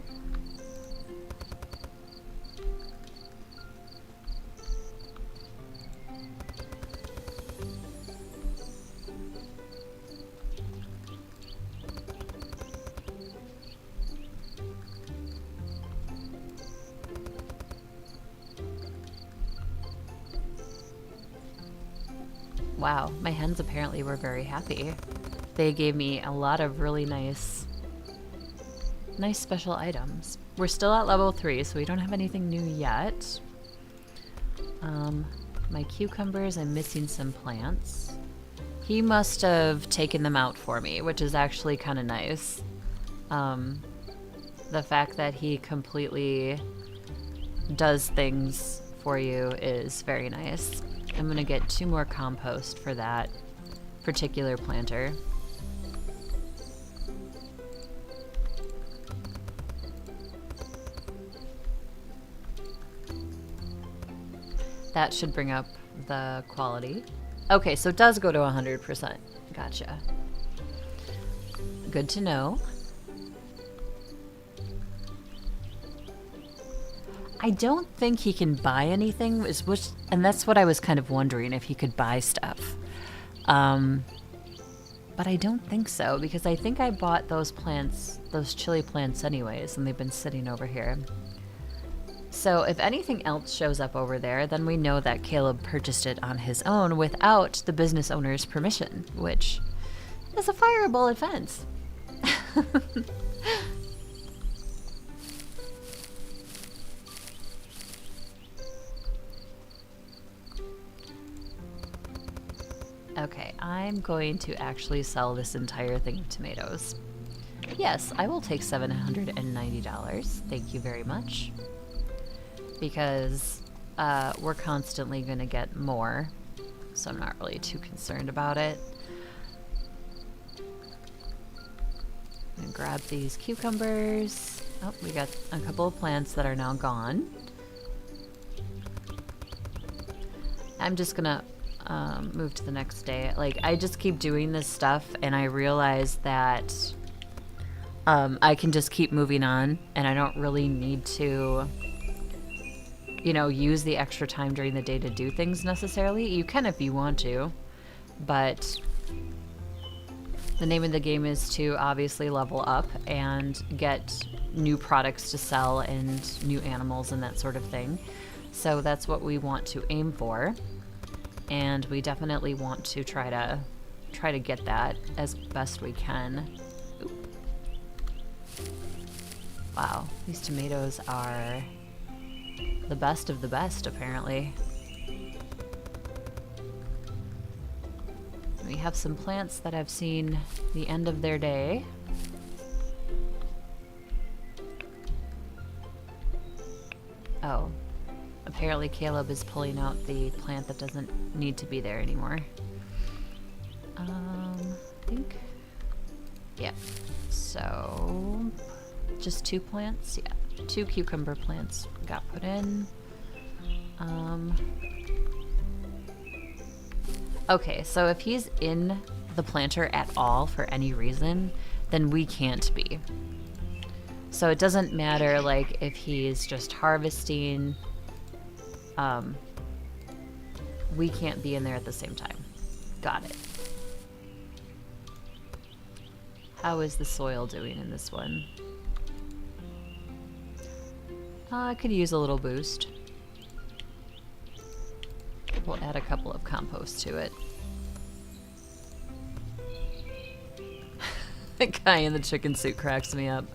Wow, my hens apparently were very happy. They gave me a lot of really nice special items. We're still at level 3, so we don't have anything new yet. My cucumbers, I'm missing some plants. He must have taken them out for me, which is actually kind of nice. The fact that he completely does things for you is very nice. I'm gonna get 2 more compost for that particular planter. That should bring up the quality. Okay, so it does go to 100%. Gotcha. Good to know. I don't think he can buy anything, and that's what I was kind of wondering, if he could buy stuff. But I don't think so, because I think I bought those plants, those chili plants anyways, and they've been sitting over here. So if anything else shows up over there, then we know that Caleb purchased it on his own without the business owner's permission, which is a fireable offense. Okay, I'm going to actually sell this entire thing of tomatoes. Yes, I will take $790. Thank you very much. Because we're constantly going to get more, so I'm not really too concerned about it. I'm going to grab these cucumbers. Oh, we got a couple of plants that are now gone. I'm just going to move to the next day. Like, I just keep doing this stuff, and I realize that I can just keep moving on, and I don't really need to, you know, use the extra time during the day to do things necessarily. You can if you want to, but the name of the game is to obviously level up and get new products to sell and new animals and that sort of thing. So that's what we want to aim for. And we definitely want to try to get that as best we can. Oop. Wow, these tomatoes are the best of the best, apparently. We have some plants that have seen the end of their day. Oh. Apparently Caleb is pulling out the plant that doesn't need to be there anymore. I think... yeah. So... just 2 plants? Yeah. 2 cucumber plants got put in. Okay, so if he's in the planter at all for any reason, then we can't be. So it doesn't matter, like, if he's just harvesting... we can't be in there at the same time. Got it. How is the soil doing in this one? I could use a little boost. We'll add a couple of compost to it. The guy in the chicken suit cracks me up.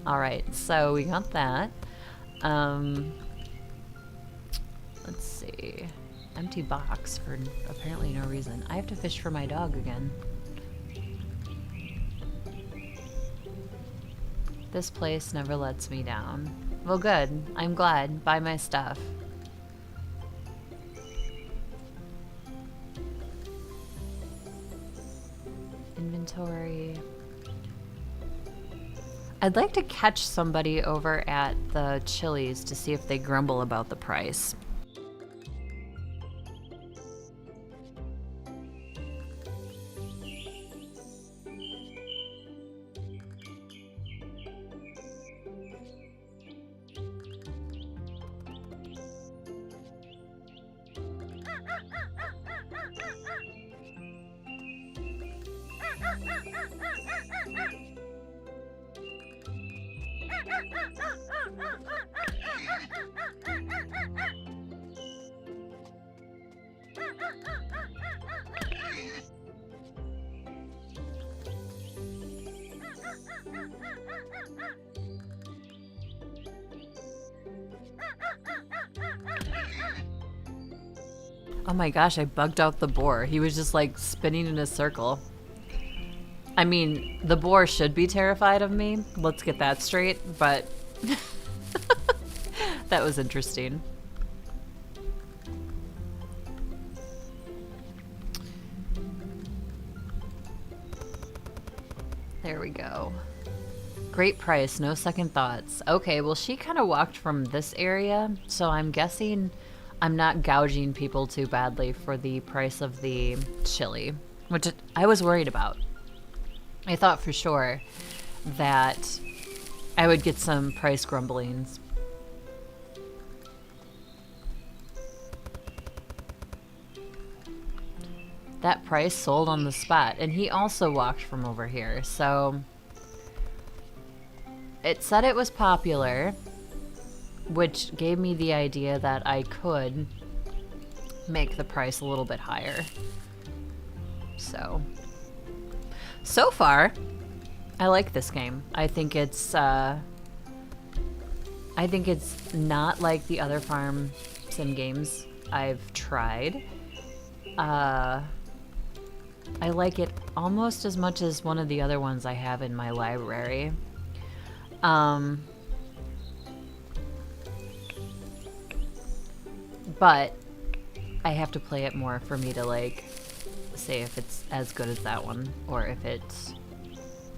Alright, so we got that. Let's see. Empty box for apparently no reason. I have to fish for my dog again. This place never lets me down. Well, good. I'm glad. Buy my stuff. Inventory. I'd like to catch somebody over at the Chili's to see if they grumble about the price. Oh my gosh, I bugged out the boar. He was just like spinning in a circle. I mean, the boar should be terrified of me. Let's get that straight, but that was interesting. There we go. Great price, no second thoughts. Okay, well, she kind of walked from this area, so I'm guessing I'm not gouging people too badly for the price of the chili, which I was worried about. I thought for sure that I would get some price grumblings. That price sold on the spot, and he also walked from over here, so it said it was popular, which gave me the idea that I could make the price a little bit higher. So far, I like this game. I think it's not like the other farm sim games I've tried. I like it almost as much as one of the other ones I have in my library. But I have to play it more for me to like say if it's as good as that one or if it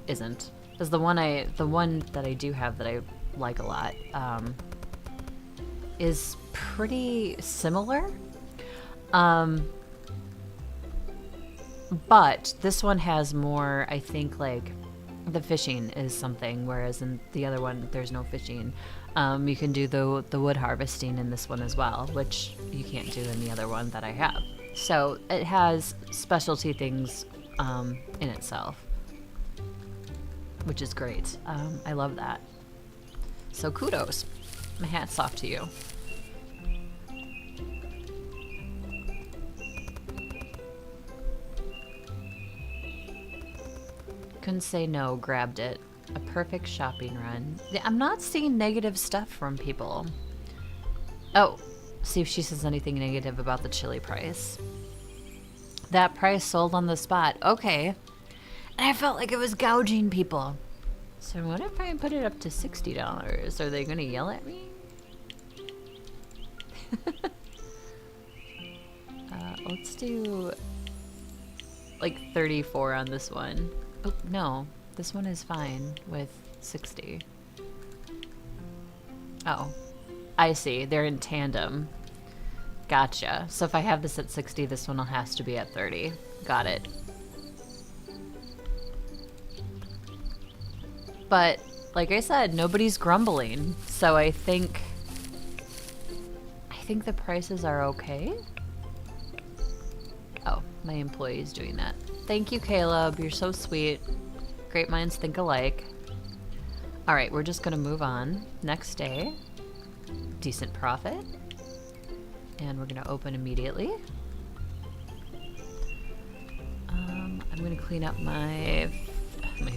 isn't. Because the one that I do have that I like a lot is pretty similar. But this one has more, I think, like the fishing is something, whereas in the other one there's no fishing. You can do the wood harvesting in this one as well, which you can't do in the other one that I have. So it has specialty things in itself, which is great. I love that. So kudos. My hat's off to you. Couldn't say no, grabbed it. A perfect shopping run. I'm not seeing negative stuff from people. Oh, see if she says anything negative about the chili price. That price sold on the spot. Okay. And I felt like it was gouging people. So what if I put it up to $60? Are they going to yell at me? Let's do like 34 on this one. Oh, no. This one is fine with 60. Oh, I see. They're in tandem. Gotcha. So if I have this at 60, this one has to be at 30. Got it. But, like I said, nobody's grumbling. So I think the prices are okay. Oh, my employee is doing that. Thank you, Caleb. You're so sweet. Great minds think alike. Alright, we're just gonna move on. Next day. Decent profit. And we're gonna open immediately. I'm gonna clean up my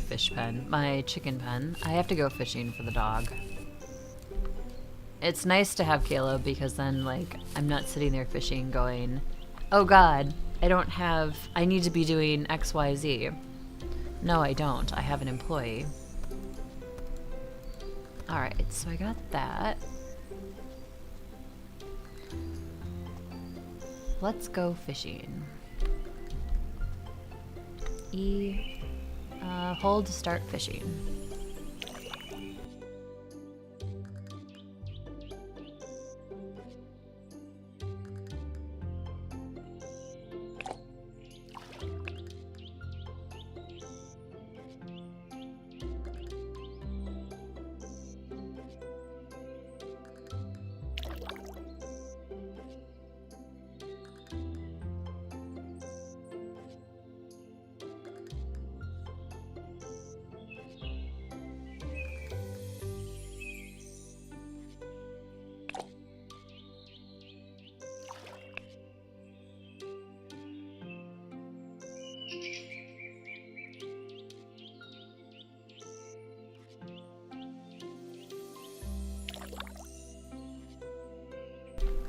fish pen, my chicken pen. I have to go fishing for the dog. It's nice to have Caleb because then, like, I'm not sitting there fishing going, oh God, I need to be doing X, Y, Z. No, I don't. I have an employee. Alright, so I got that. Let's go fishing. Hold to start fishing.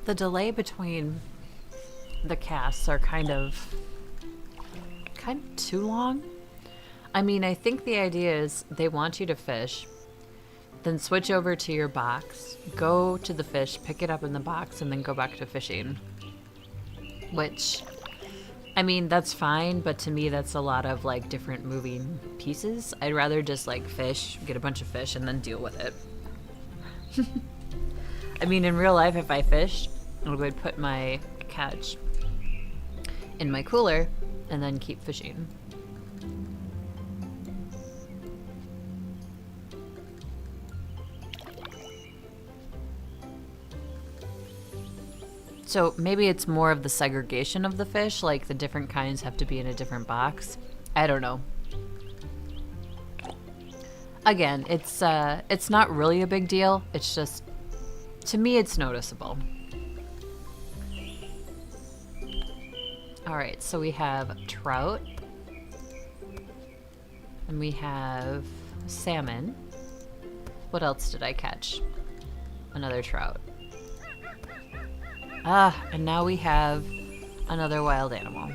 The delay between the casts are kind of too long. I mean, I think the idea is they want you to fish, then switch over to your box, go to the fish, pick it up in the box, and then go back to fishing. Which, I mean, that's fine, but to me that's a lot of like different moving pieces. I'd rather just like fish, get a bunch of fish, and then deal with it. I mean, in real life, if I fished, I would put my catch in my cooler and then keep fishing. So maybe it's more of the segregation of the fish, like the different kinds have to be in a different box. I don't know. Again, it's not really a big deal. It's just, to me, it's noticeable. All right, so we have trout, and we have salmon. What else did I catch? Another trout. Ah, and now we have another wild animal.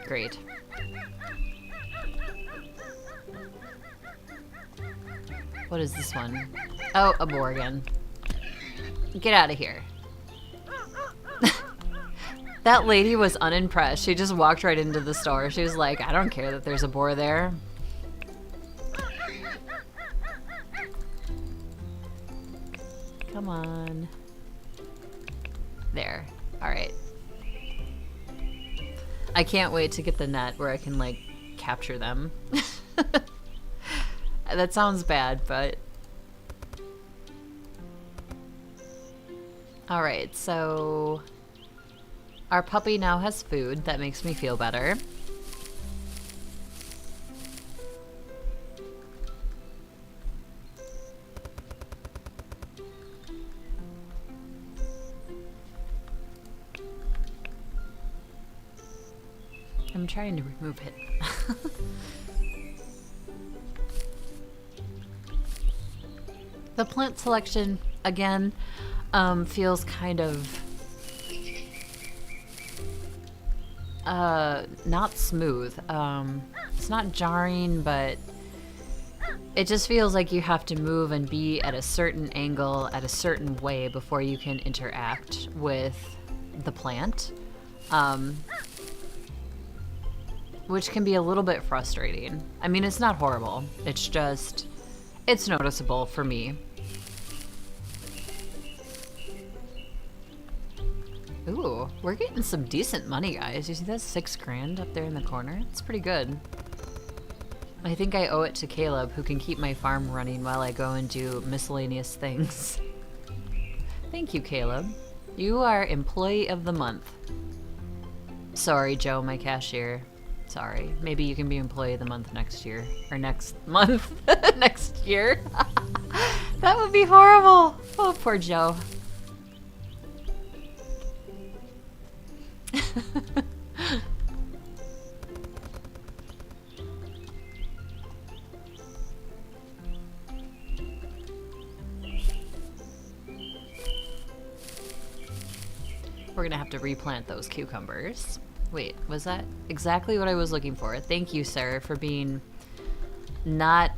Great. What is this one? Oh, a boar again. Get out of here. That lady was unimpressed. She just walked right into the store. She was like, I don't care that there's a boar there. Come on. There. Alright. I can't wait to get the net where I can, like, capture them. That sounds bad, but... Alright, so... Our puppy now has food. That makes me feel better. I'm trying to remove it. The plant selection, again, feels kind of not smooth. It's not jarring, but it just feels like you have to move and be at a certain angle, at a certain way before you can interact with the plant. Which can be a little bit frustrating. I mean, it's not horrible. It's just, it's noticeable for me. Ooh, we're getting some decent money, guys. You see that $6 grand up there in the corner? It's pretty good. I think I owe it to Caleb, who can keep my farm running while I go and do miscellaneous things. Thank you, Caleb. You are Employee of the Month. Sorry, Joe, my cashier. Sorry. Maybe you can be Employee of the Month next year. Or next month. Next year. That would be horrible. Oh, poor Joe. We're gonna have to replant those cucumbers. Wait, was that exactly what I was looking for? Thank you, sir, for being not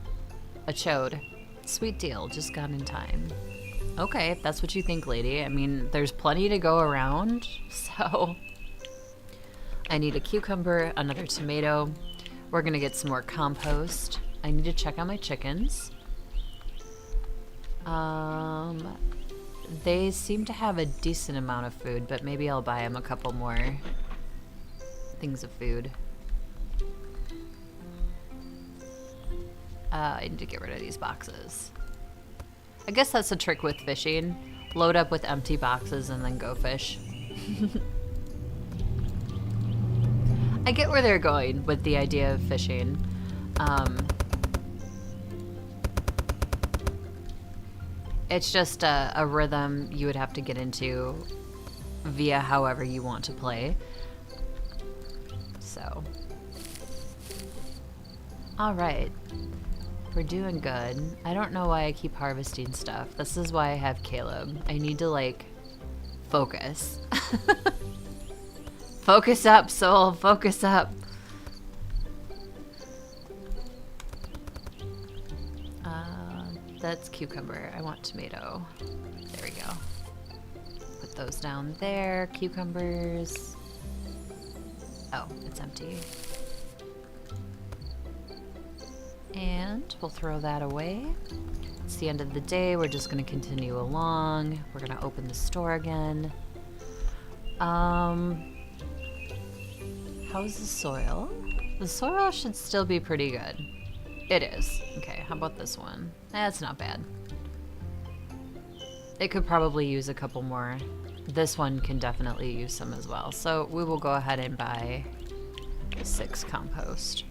a chode. Sweet deal, just got in time. Okay, if that's what you think, lady. I mean, there's plenty to go around, so... I need a cucumber, another tomato. We're gonna get some more compost. I need to check on my chickens. They seem to have a decent amount of food, but maybe I'll buy them a couple more things of food. I need to get rid of these boxes. I guess that's the trick with fishing. Load up with empty boxes and then go fish. I get where they're going with the idea of fishing. It's just a rhythm you would have to get into via however you want to play. So. Alright. We're doing good. I don't know why I keep harvesting stuff. This is why I have Caleb. I need to, like, focus. Focus up, soul. Focus up. That's cucumber. I want tomato. There we go. Put those down there. Cucumbers. Oh, it's empty. And we'll throw that away. It's the end of the day. We're just going to continue along. We're going to open the store again. How's the soil? The soil should still be pretty good. It is. Okay, how about this one? That's not bad. It could probably use a couple more. This one can definitely use some as well. So we will go ahead and buy 6 compost.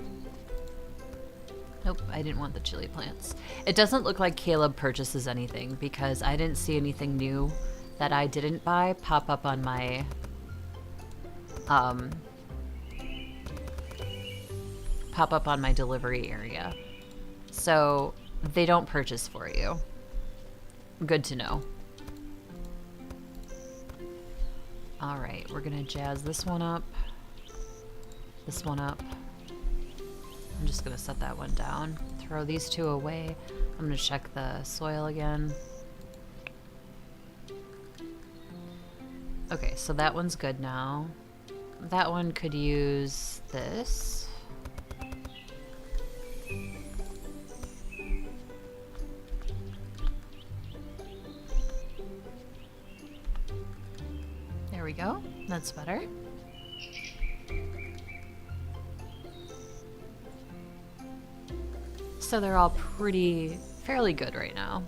Nope, I didn't want the chili plants. It doesn't look like Caleb purchases anything because I didn't see anything new that I didn't buy pop up on my delivery area. So they don't purchase for you. Good to know. All right, we're gonna jazz this one up. This one up. I'm just gonna set that one down. Throw these 2 away. I'm gonna check the soil again. Okay, so that one's good now. That one could use this. There we go. That's better. So they're all fairly good right now.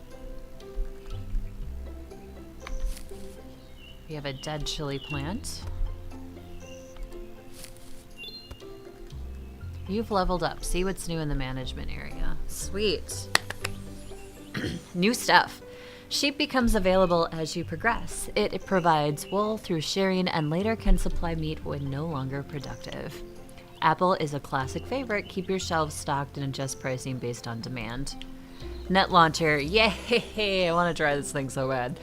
We have a dead chili plant. You've leveled up. See what's new in the management area. Sweet. New stuff. Sheep becomes available as you progress. It provides wool through shearing and later can supply meat when no longer productive. Apple is a classic favorite. Keep your shelves stocked and adjust pricing based on demand. Net Launcher. Yay! I want to try this thing so bad.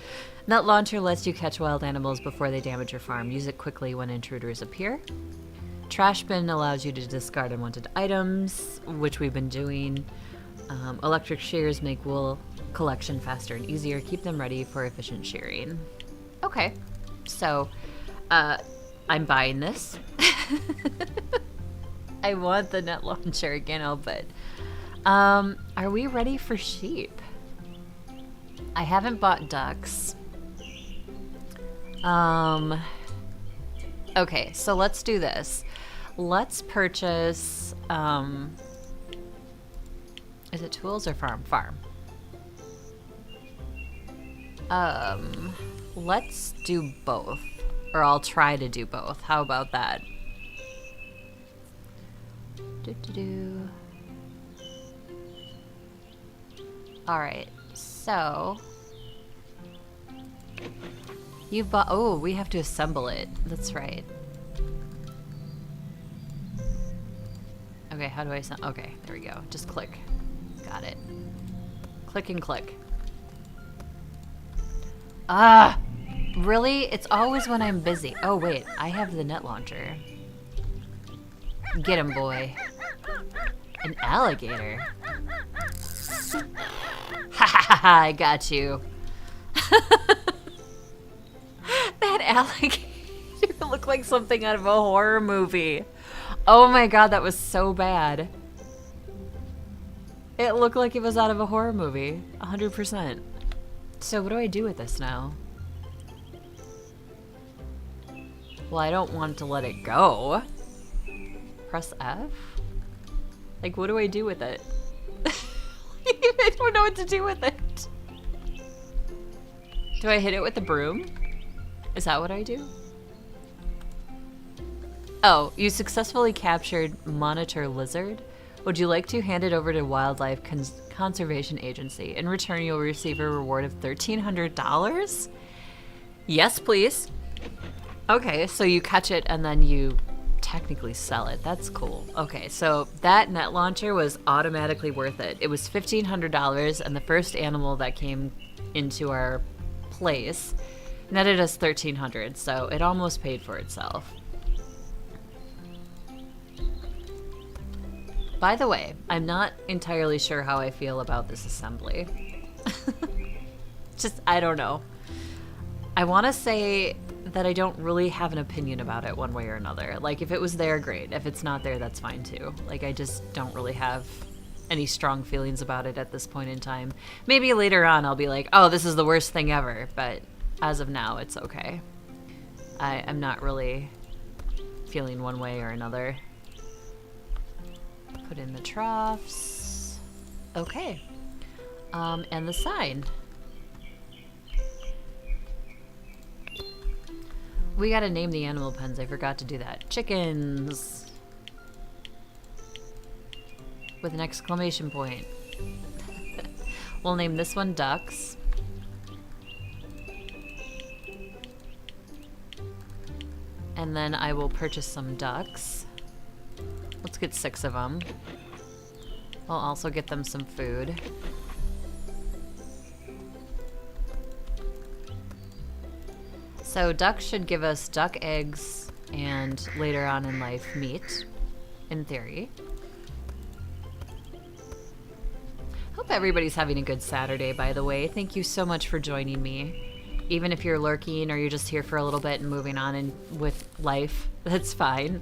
Net Launcher lets you catch wild animals before they damage your farm. Use it quickly when intruders appear. Trash Bin allows you to discard unwanted items, which we've been doing. Electric shears make wool collection faster and easier. Keep them ready for efficient shearing. Okay, so I'm buying this. I want the Net Launcher, I can't help it. Are we ready for sheep? I haven't bought ducks. Okay, so let's do this. Let's purchase, is it tools or farm? Farm. Let's do both. Or I'll try to do both. How about that? Alright, so you've bought, oh, we have to assemble it. That's right. Okay, how do I sound? Okay, there we go. Just click. Got it. Click and click. Ah! Really? It's always when I'm busy. Oh, wait. I have the net launcher. Get him, boy. An alligator. Ha ha ha ha, I got you. That alligator looked like something out of a horror movie. Oh my god, that was so bad. It looked like it was out of a horror movie. 100%. So what do I do with this now? Well, I don't want to let it go. Press F? Like, what do I do with it? I don't know what to do with it. Do I hit it with the broom? Is that what I do? Oh, you successfully captured monitor lizard. Would you like to hand it over to Wildlife Conservation Agency? In return, you'll receive a reward of $1,300? Yes, please. Okay, so you catch it and then you technically sell it. That's cool. Okay, so that net launcher was automatically worth it. It was $1,500, and the first animal that came into our place netted us $1,300, so it almost paid for itself. By the way, I'm not entirely sure how I feel about this assembly. Just, I don't know. I want to say that I don't really have an opinion about it one way or another. Like, if it was there, great. If it's not there, that's fine too. Like, I just don't really have any strong feelings about it at this point in time. Maybe later on I'll be like, oh, this is the worst thing ever. But as of now, it's okay. I'm not really feeling one way or another. Put in the troughs. Okay. And the sign. We gotta name the animal pens. I forgot to do that. Chickens! With an exclamation point. We'll name this one ducks. And then I will purchase some ducks. Let's get 6 of them. I'll also get them some food. So ducks should give us duck eggs and later on in life meat, in theory. Hope everybody's having a good Saturday, by the way. Thank you so much for joining me. Even if you're lurking or you're just here for a little bit and moving on with life, that's fine.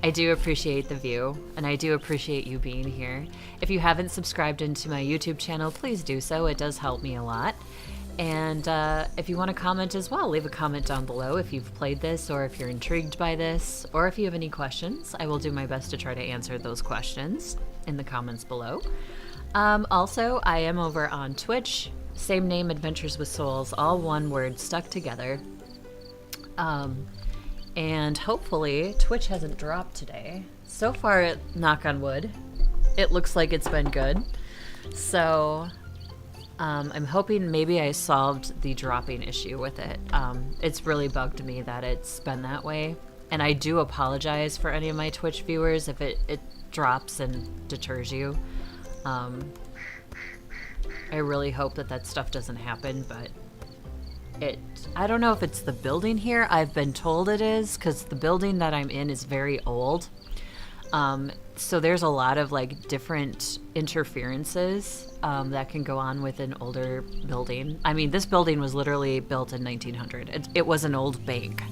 I do appreciate the view, and I do appreciate you being here. If you haven't subscribed into my YouTube channel, please do so. It does help me a lot. And if you want to comment as well, leave a comment down below if you've played this or if you're intrigued by this or if you have any questions. I will do my best to try to answer those questions in the comments below. Also, I am over on Twitch. Same name, Adventures with Souls, all one word stuck together. And hopefully Twitch hasn't dropped today. So far, knock on wood, it looks like it's been good. So I'm hoping maybe I solved the dropping issue with it. It's really bugged me that it's been that way. And I do apologize for any of my Twitch viewers if it drops and deters you. I really hope that stuff doesn't happen, but I don't know if it's the building here. I've been told it is, because the building that I'm in is very old. So there's a lot of like different interferences that can go on with an older building. I mean, this building was literally built in 1900. It was an old bank.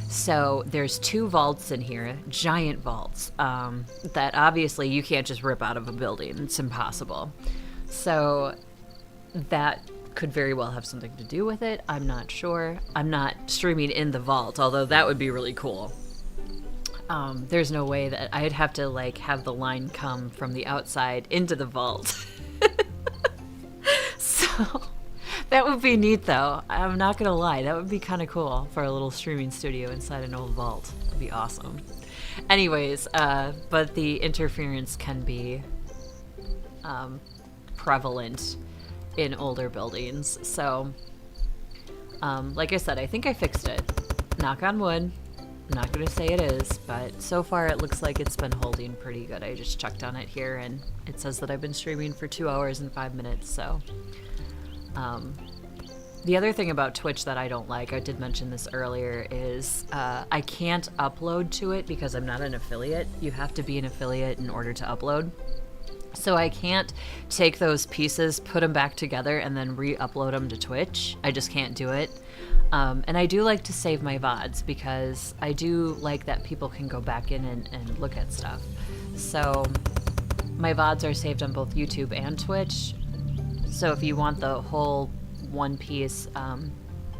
So there's 2 vaults in here, giant vaults, that obviously you can't just rip out of a building. It's impossible. So that could very well have something to do with it. I'm not sure. I'm not streaming in the vault, although that would be really cool. There's no way that I'd have to like have the line come from the outside into the vault. So that would be neat though. I'm not gonna lie, that would be kind of cool for a little streaming studio inside an old vault. That'd be awesome. Anyways, but the interference can be prevalent in older buildings. So like I said, I think I fixed it. Knock on wood. I'm not going to say it is, but so far it looks like it's been holding pretty good. I just checked on it here, and it says that I've been streaming for 2 hours and 5 minutes, so... The other thing about Twitch that I don't like, I did mention this earlier, is I can't upload to it because I'm not an affiliate. You have to be an affiliate in order to upload. So I can't take those pieces, put them back together, and then re-upload them to Twitch. I just can't do it. And I do like to save my VODs because I do like that people can go back in and look at stuff. So my VODs are saved on both YouTube and Twitch. So if you want the whole one piece,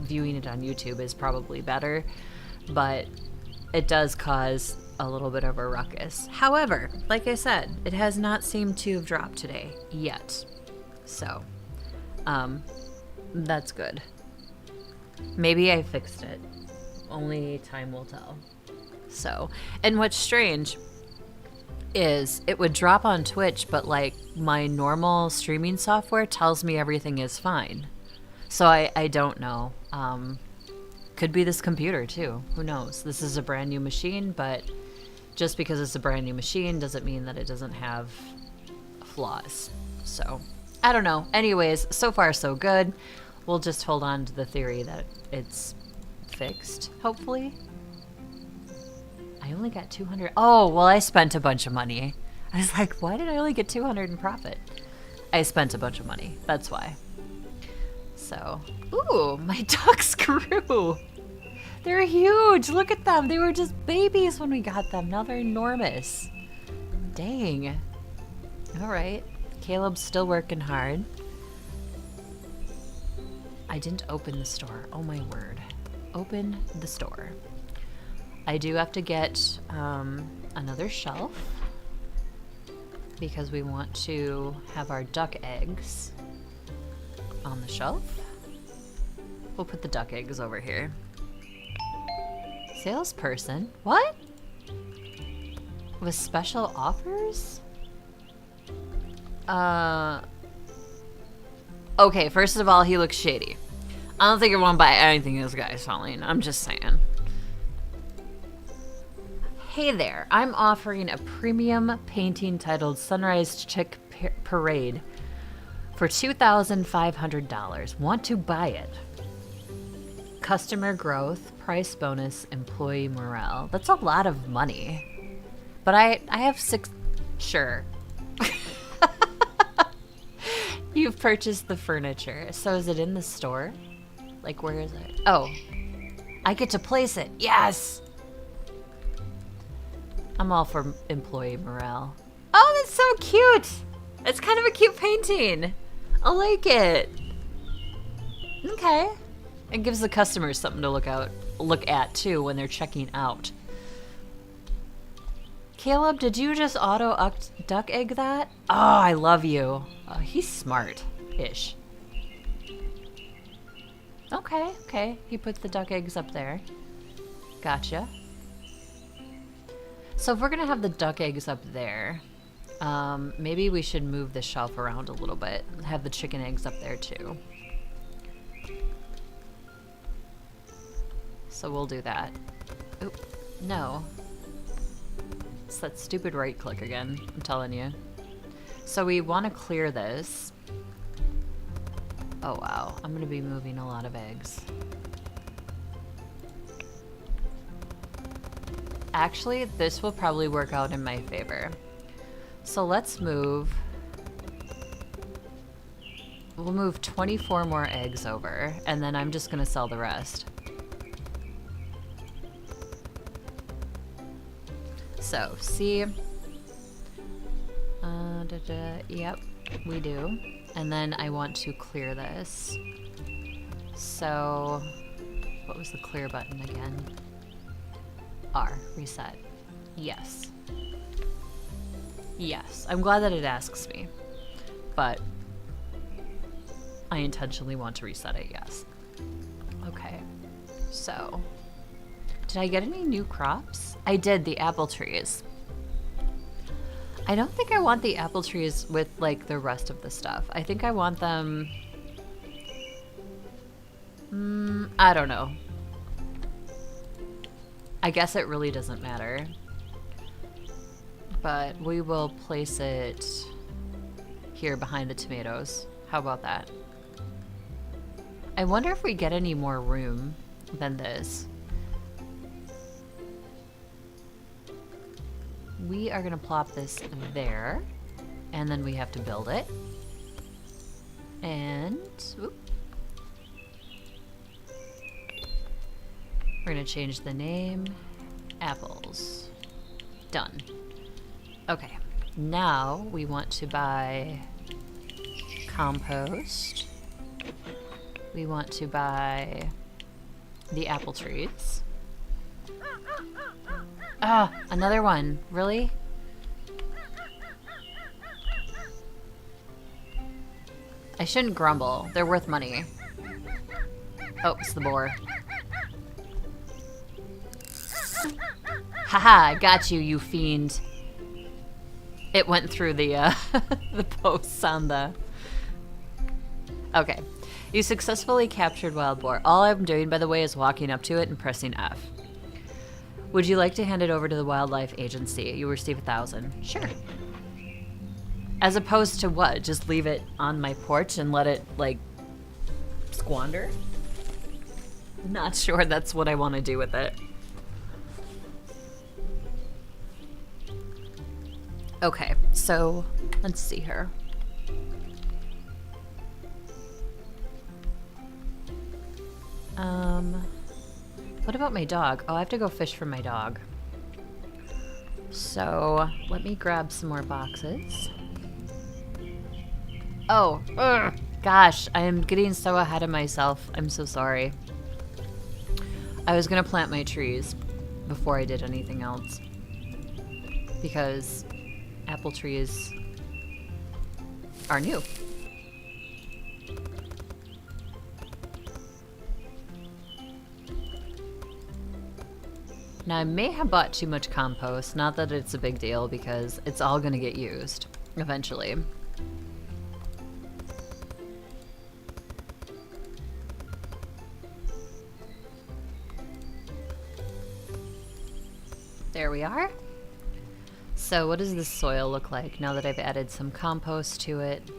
viewing it on YouTube is probably better, but it does cause a little bit of a ruckus. However, like I said, it has not seemed to have dropped today yet. So, that's good. Maybe I fixed it. Only time will tell. So, and what's strange is it would drop on Twitch, but like my normal streaming software tells me everything is fine. So I don't know. Could be this computer too. Who knows? This is a brand new machine, but just because it's a brand new machine doesn't mean that it doesn't have flaws. So I don't know. Anyways, so far so good. We'll just hold on to the theory that it's fixed, hopefully. I only got 200. Oh, well, I spent a bunch of money. I was like, why did I only get 200 in profit? I spent a bunch of money. That's why. So, ooh, my ducks grew. They're huge. Look at them. They were just babies when we got them. Now they're enormous. Dang. All right. Caleb's still working hard. I didn't open the store. Oh my word. Open the store. I do have to get another shelf because we want to have our duck eggs on the shelf. We'll put the duck eggs over here. Salesperson? What? With special offers? Okay, first of all, he looks shady. I don't think I want to buy anything this guy's selling. I'm just saying. Hey there, I'm offering a premium painting titled Sunrise Chick Parade for $2,500. Want to buy it? Customer growth, price bonus, employee morale. That's a lot of money. But I have 6... Sure. You've purchased the furniture. So is it in the store? Like, where is it? Oh. I get to place it. Yes! I'm all for employee morale. Oh, that's so cute! It's kind of a cute painting. I like it. Okay. It gives the customers something to look at too when they're checking out. Caleb, did you just auto duck egg that? Oh, I love you. Oh, he's smart-ish. Okay. He puts the duck eggs up there. Gotcha. So if we're gonna have the duck eggs up there, maybe we should move the shelf around a little bit. Have the chicken eggs up there too. So we'll do that. Oop, no. It's that stupid right click again, I'm telling you. So we want to clear this. Oh wow, I'm gonna be moving a lot of eggs. Actually, this will probably work out in my favor. So let's move. We'll move 24 more eggs over, and then I'm just gonna sell the rest. So, see, yep, we do. And then I want to clear this. So, what was the clear button again? R, reset. Yes. Yes, I'm glad that it asks me, but I intentionally want to reset it, yes. Okay, so, did I get any new crops? I did, the apple trees. I don't think I want the apple trees with, like, the rest of the stuff. I think I want them... I don't know. I guess it really doesn't matter. But we will place it here behind the tomatoes. How about that? I wonder if we get any more room than this. We are gonna plop this there, and then we have to build it. And whoop. We're gonna change the name. Apples. Done. Okay, now we want to buy compost. We want to buy the apple trees. Ah, another one. Really? I shouldn't grumble. They're worth money. Oh, it's the boar. Haha, got you, you fiend. It went through the the posts on the... Okay. You successfully captured wild boar. All I'm doing, by the way, is walking up to it and pressing F. Would you like to hand it over to the wildlife agency? You receive 1,000. Sure. As opposed to what? Just leave it on my porch and let it, like, squander? Not sure that's what I want to do with it. Okay, so let's see here. What about my dog? Oh, I have to go fish for my dog. So let me grab some more boxes. Oh, gosh, I am getting so ahead of myself. I'm so sorry. I was gonna plant my trees before I did anything else, because apple trees are new. Now, I may have bought too much compost. Not that it's a big deal, because it's all going to get used eventually. There we are. So what does this soil look like now that I've added some compost to it?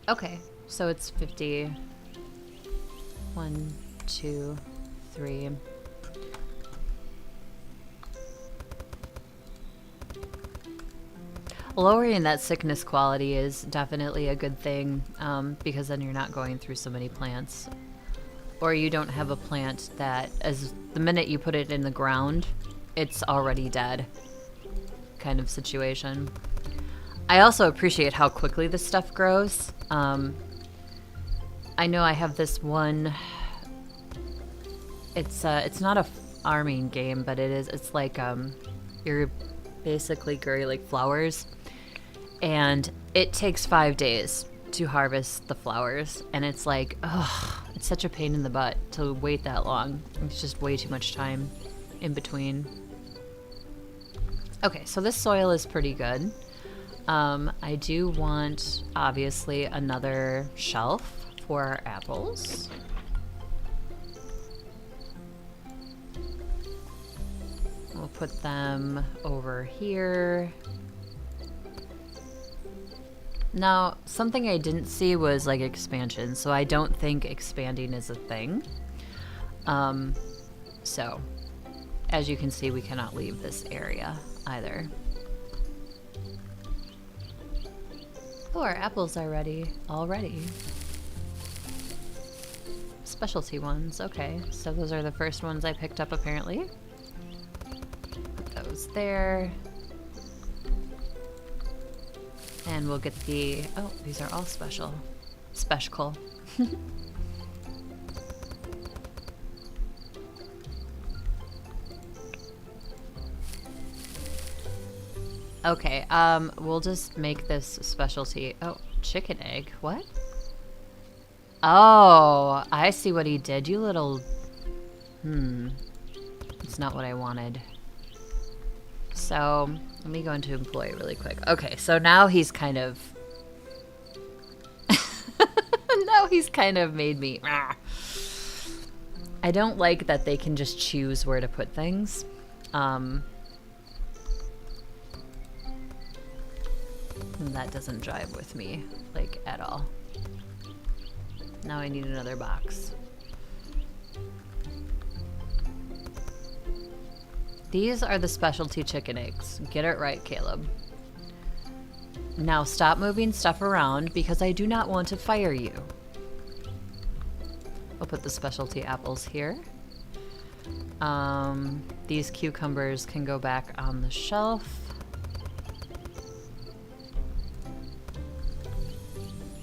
Okay, so it's 50... 1, 2, 3. Lowering that sickness quality is definitely a good thing, because then you're not going through so many plants. Or you don't have a plant that, as the minute you put it in the ground, it's already dead kind of situation. I also appreciate how quickly this stuff grows. I know I have this one. It's not a farming game, but it's like you're basically growing like flowers, and it takes 5 days to harvest the flowers, and it's like, ugh, it's such a pain in the butt to wait that long. It's just way too much time in between. Okay, so this soil is pretty good. I do want, obviously, another shelf for our apples. We'll put them over here. Now, something I didn't see was like expansion, so I don't think expanding is a thing. So, as you can see, we cannot leave this area either. Oh, our apples are ready already. Specialty ones, okay. So those are the first ones I picked up apparently. Put those there. And we'll get the, oh, these are all special. Special. Okay, we'll just make this specialty. Oh, chicken egg, what? Oh, I see what he did, you little... It's not what I wanted. So, let me go into employee really quick. Okay, so now he's kind of... now He's kind of made me... I don't like that they can just choose where to put things. That doesn't jive with me, like, at all. Now I need another box. These are the specialty chicken eggs. Get it right, Caleb. Now stop moving stuff around because I do not want to fire you. I'll put the specialty apples here. These cucumbers can go back on the shelf.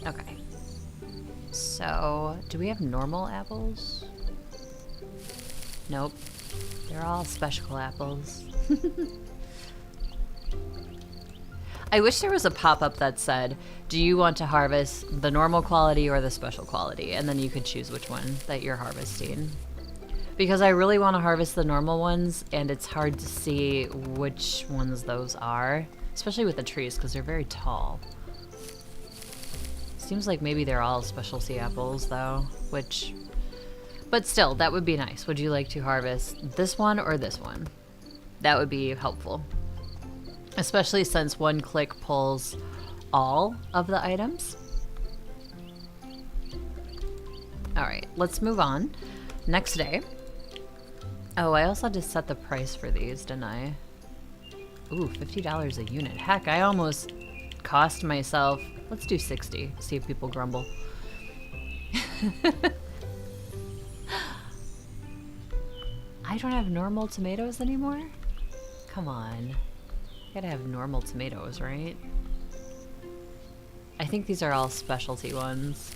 Okay. So, do we have normal apples? Nope. They're all special apples. I wish there was a pop-up that said, do you want to harvest the normal quality or the special quality? And then you could choose which one that you're harvesting. Because I really want to harvest the normal ones, and it's hard to see which ones those are. Especially with the trees, because they're very tall. Seems like maybe they're all specialty apples, though, which... But still, that would be nice. Would you like to harvest this one or this one? That would be helpful. Especially since one click pulls all of the items. Alright, let's move on. Next day. Oh, I also had to set the price for these, didn't I? Ooh, $50 a unit. Heck, I almost cost myself... Let's do 60, see if people grumble. I don't have normal tomatoes anymore? Come on. Gotta have normal tomatoes, right? I think these are all specialty ones.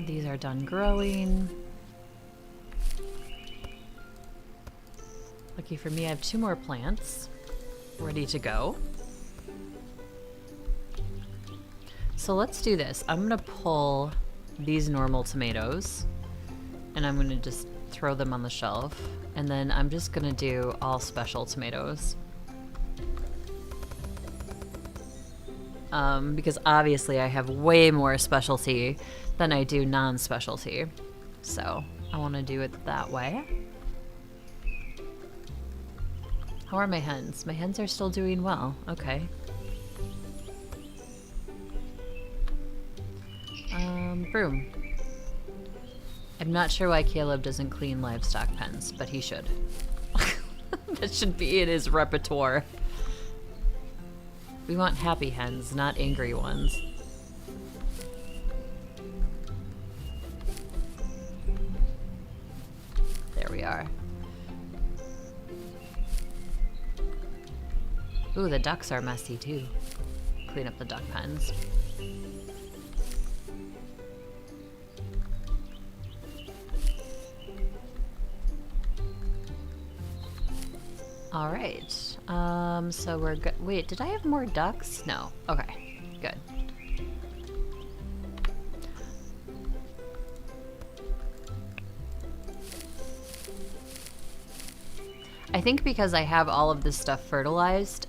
These are done growing. Lucky for me, I have 2 more plants ready to go. So let's do this. I'm gonna pull these normal tomatoes and I'm gonna just throw them on the shelf. And then I'm just gonna do all special tomatoes. Because obviously I have way more specialty than I do non-specialty. So I wanna do it that way. How are my hens? My hens are still doing well. Okay. Broom. I'm not sure why Caleb doesn't clean livestock pens, but he should. That should be in his repertoire. We want happy hens, not angry ones. There we are. Ooh, the ducks are messy too. Clean up the duck pens. All right. So we're good. Wait, did I have more ducks? No. Okay. Good. I think because I have all of this stuff fertilized,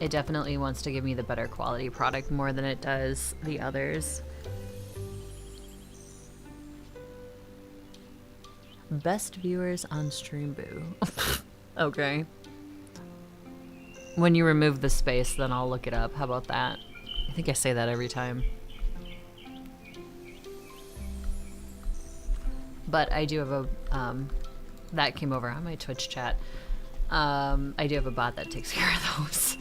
it definitely wants to give me the better quality product more than it does the others. Best viewers on Streamboo. Okay. When you remove the space, then I'll look it up. How about that? I think I say that every time. But I do have a, that came over on my Twitch chat. I do have a bot that takes care of those.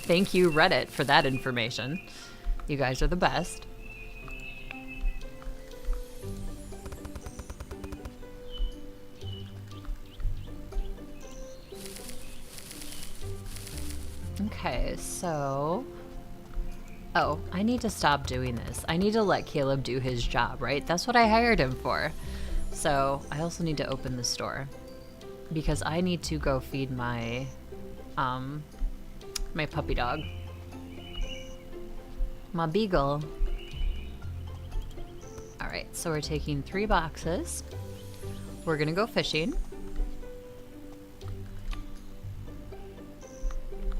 Thank you, Reddit, for that information. You guys are the best. Okay, so... Oh, I need to stop doing this. I need to let Caleb do his job, right? That's what I hired him for. So, I also need to open the store. Because I need to go feed my, my puppy dog. My beagle. Alright, so we're taking 3 boxes. we're gonna go fishing.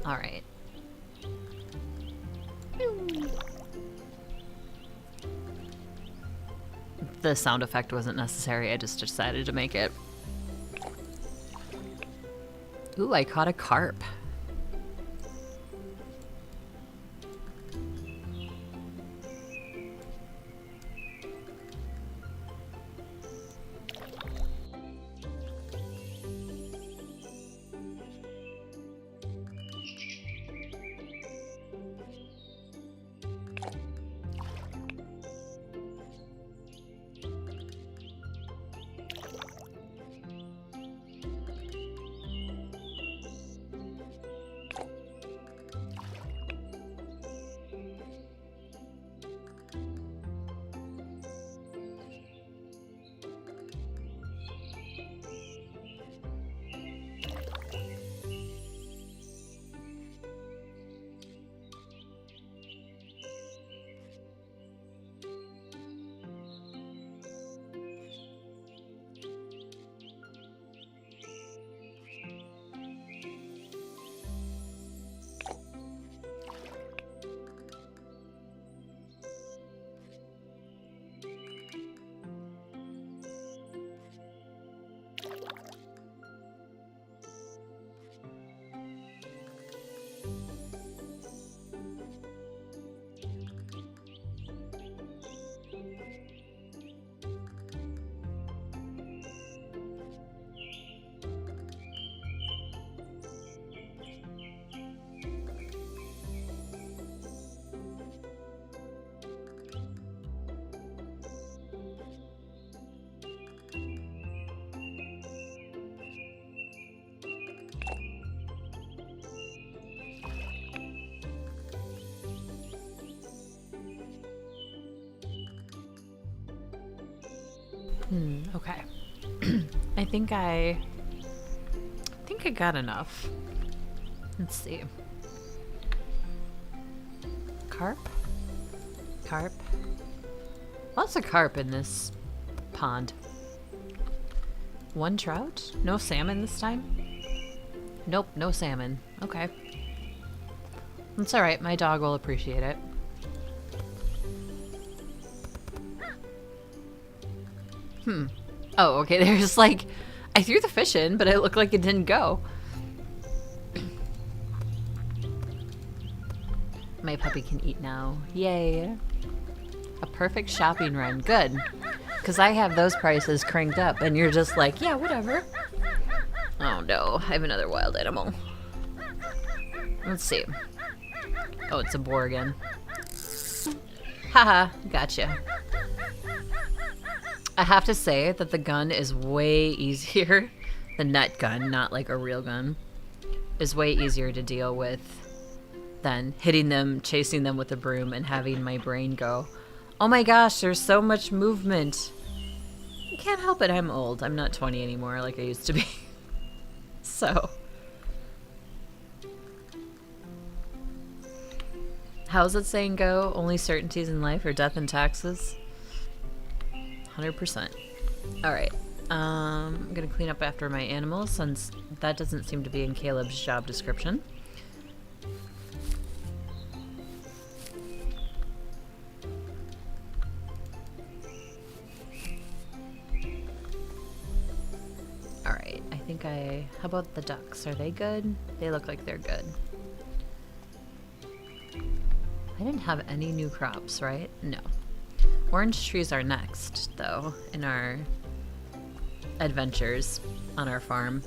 All right. The sound effect wasn't necessary. I just decided to make it. Ooh, I caught a carp. Okay. I think I got enough. Let's see. Carp? Carp? Lots of carp in this pond. One trout? No salmon this time? Nope, no salmon. Okay. That's alright, my dog will appreciate it. Oh, okay, there's like... I threw the fish in, but it looked like it didn't go. My puppy can eat now. Yay. A perfect shopping run. Good. Because I have those prices cranked up, and you're just like, yeah, whatever. Oh no, I have another wild animal. Let's see. Oh, it's a boar again. Haha, gotcha. I have to say that the gun is way easier. The net gun, not like a real gun, is way easier to deal with than hitting them, chasing them with a broom, and having my brain go, oh my gosh, there's so much movement. I can't help it, I'm old. I'm not 20 anymore like I used to be. So. How's it saying go? Only certainties in life are death and taxes? 100%. Alright. I'm gonna clean up after my animals since that doesn't seem to be in Caleb's job description. Alright, I think how about the ducks? Are they good? They look like they're good. I didn't have any new crops, right? No. Orange trees are next, though, in our adventures on our farm.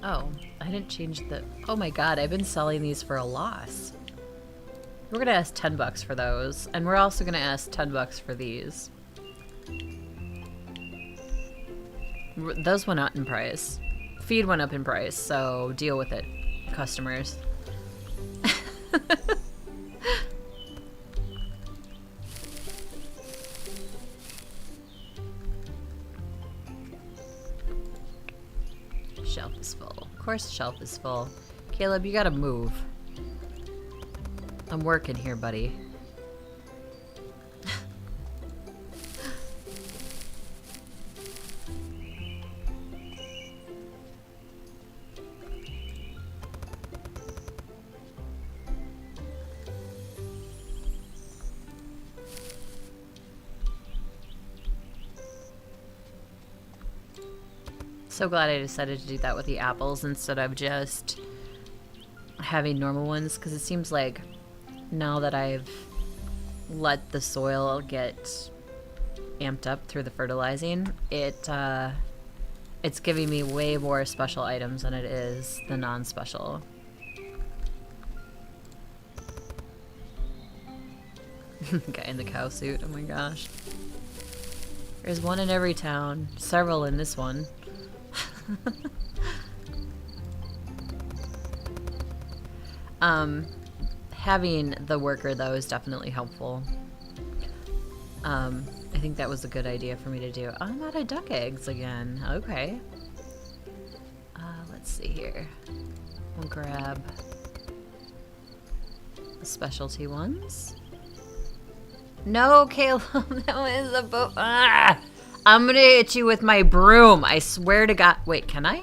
Oh, I didn't change the... Oh my god, I've been selling these for a loss. We're gonna ask $10 for those, and we're also gonna ask $10 for these. Those went up in price. Feed went up in price, so deal with it, customers. shelf is full. Of course the shelf is full. Caleb, you gotta move. I'm working here, buddy. So glad I decided to do that with the apples instead of just having normal ones, because it seems like now that I've let the soil get amped up through the fertilizing, it's giving me way more special items than it is the non-special. Guy in the cow suit, oh my gosh. There's one in every town, several in this one. Having the worker though is definitely helpful. I think that was a good idea for me to do. I'm out of duck eggs again. Okay. Let's see here. We'll grab the specialty ones. No, Caleb, that was a boat. Ah! I'm gonna hit you with my broom. I swear to God. Wait, can I?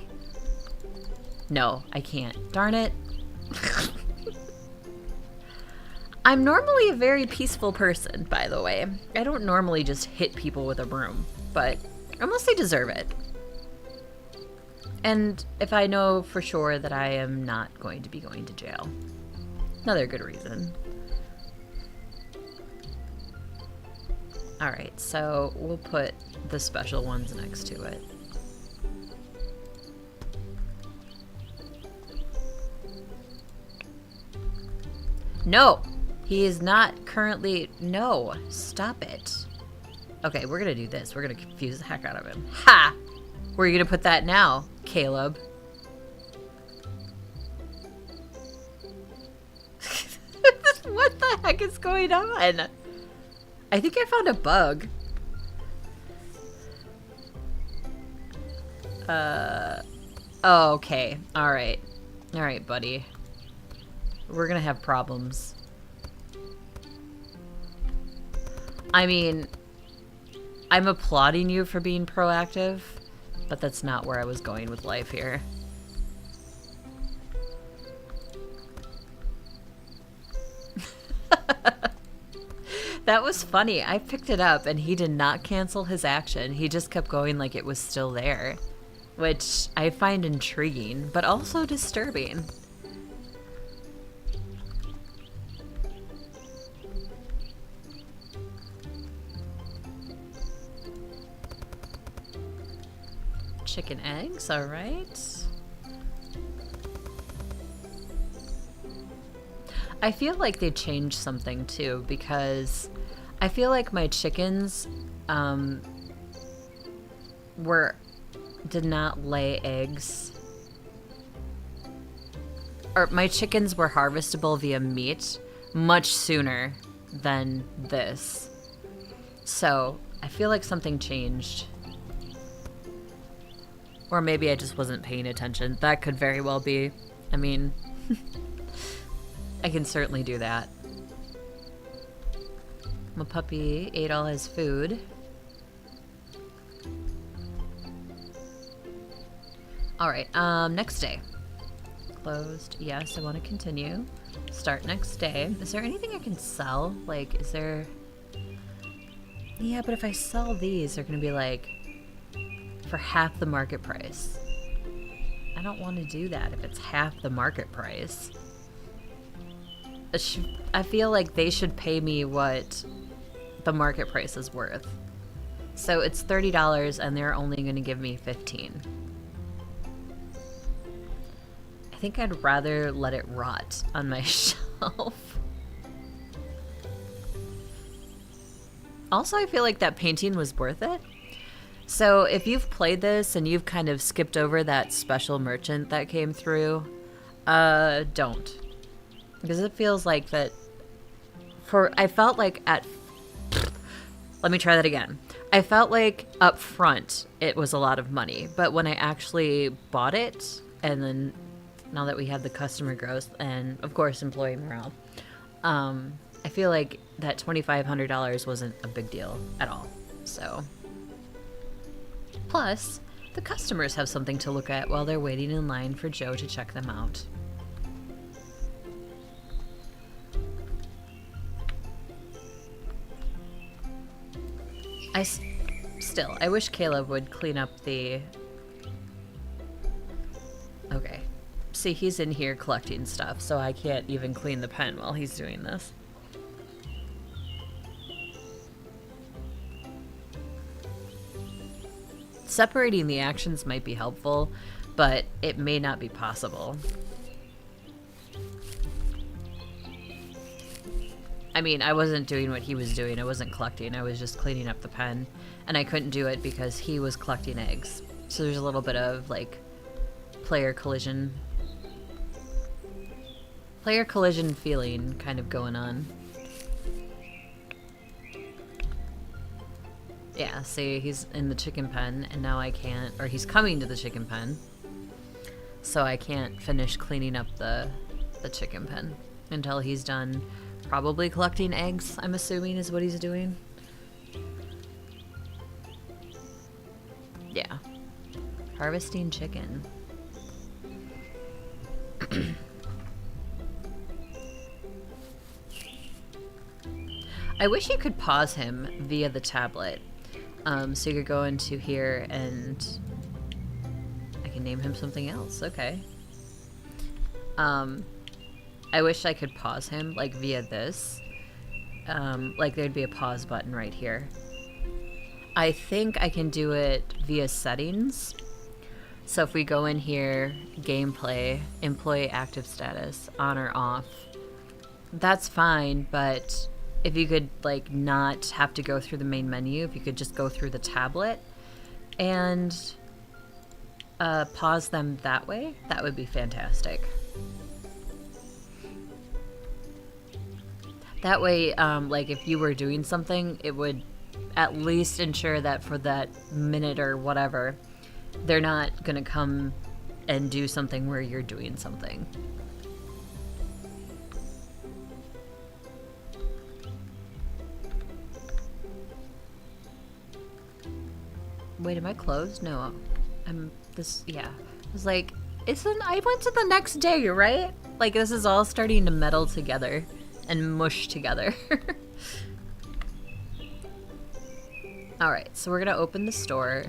No, I can't. Darn it. I'm normally a very peaceful person, by the way. I don't normally just hit people with a broom, but unless they deserve it. And if I know for sure that I am not going to be going to jail. Another good reason. Alright, so we'll put the special ones next to it. No! He is not currently... No! Stop it. Okay, we're gonna do this. We're gonna confuse the heck out of him. Ha! Where are you gonna put that now, Caleb? What the heck is going on? I think I found a bug. Oh, okay. Alright. Alright, buddy. We're gonna have problems. I mean, I'm applauding you for being proactive, but that's not where I was going with life here. That was funny. I picked it up and he did not cancel his action. He just kept going like it was still there, which I find intriguing, but also disturbing. Chicken eggs, all right. I feel like they changed something too, because I feel like my chickens did not lay eggs, or my chickens were harvestable via meat much sooner than this. So I feel like something changed. Or maybe I just wasn't paying attention. That could very well be. I mean, I can certainly do that. My puppy ate all his food. Alright, next day. Closed. Yes, I want to continue. Start next day. Is there anything I can sell? Like, is there... Yeah, but if I sell these, they're going to be like... for half the market price. I don't want to do that if it's half the market price. I feel like they should pay me what the market price is worth. So it's $30 and they're only going to give me $15. I think I'd rather let it rot on my shelf. Also, I feel like that painting was worth it. So if you've played this and you've kind of skipped over that special merchant that came through, don't. Because it feels like that I felt like let me try that again. I felt like up front it was a lot of money, but when I actually bought it, and then now that we have the customer growth and of course employee morale, I feel like that $2,500 wasn't a big deal at all. So, plus the customers have something to look at while they're waiting in line for Joe to check them out. I wish Caleb would clean up the... Okay. See, he's in here collecting stuff, so I can't even clean the pen while he's doing this. Separating the actions might be helpful, but it may not be possible. I mean, I wasn't doing what he was doing. I wasn't collecting. I was just cleaning up the pen. And I couldn't do it because he was collecting eggs. So there's a little bit of, like, player collision feeling kind of going on. Yeah, see, he's in the chicken pen, and now I can't, or he's coming to the chicken pen. So I can't finish cleaning up the chicken pen until he's done probably collecting eggs, I'm assuming is what he's doing. Yeah. Harvesting chicken. I wish you could pause him via the tablet. So you could go into here and I can name him something else. Okay. I wish I could pause him, like, via this. Like, there'd be a pause button right here. I think I can do it via settings. So if we go in here, gameplay, employee active status, on or off, that's fine, but if you could, like, not have to go through the main menu, if you could just go through the tablet and pause them that way, that would be fantastic. That way, like, if you were doing something, it would at least ensure that for that minute or whatever, they're not going to come and do something where you're doing something. Wait, am I closed? No. Yeah. I was like, I went to the next day, right? Like, this is all starting to meddle together and mush together. Alright, so we're gonna open the store.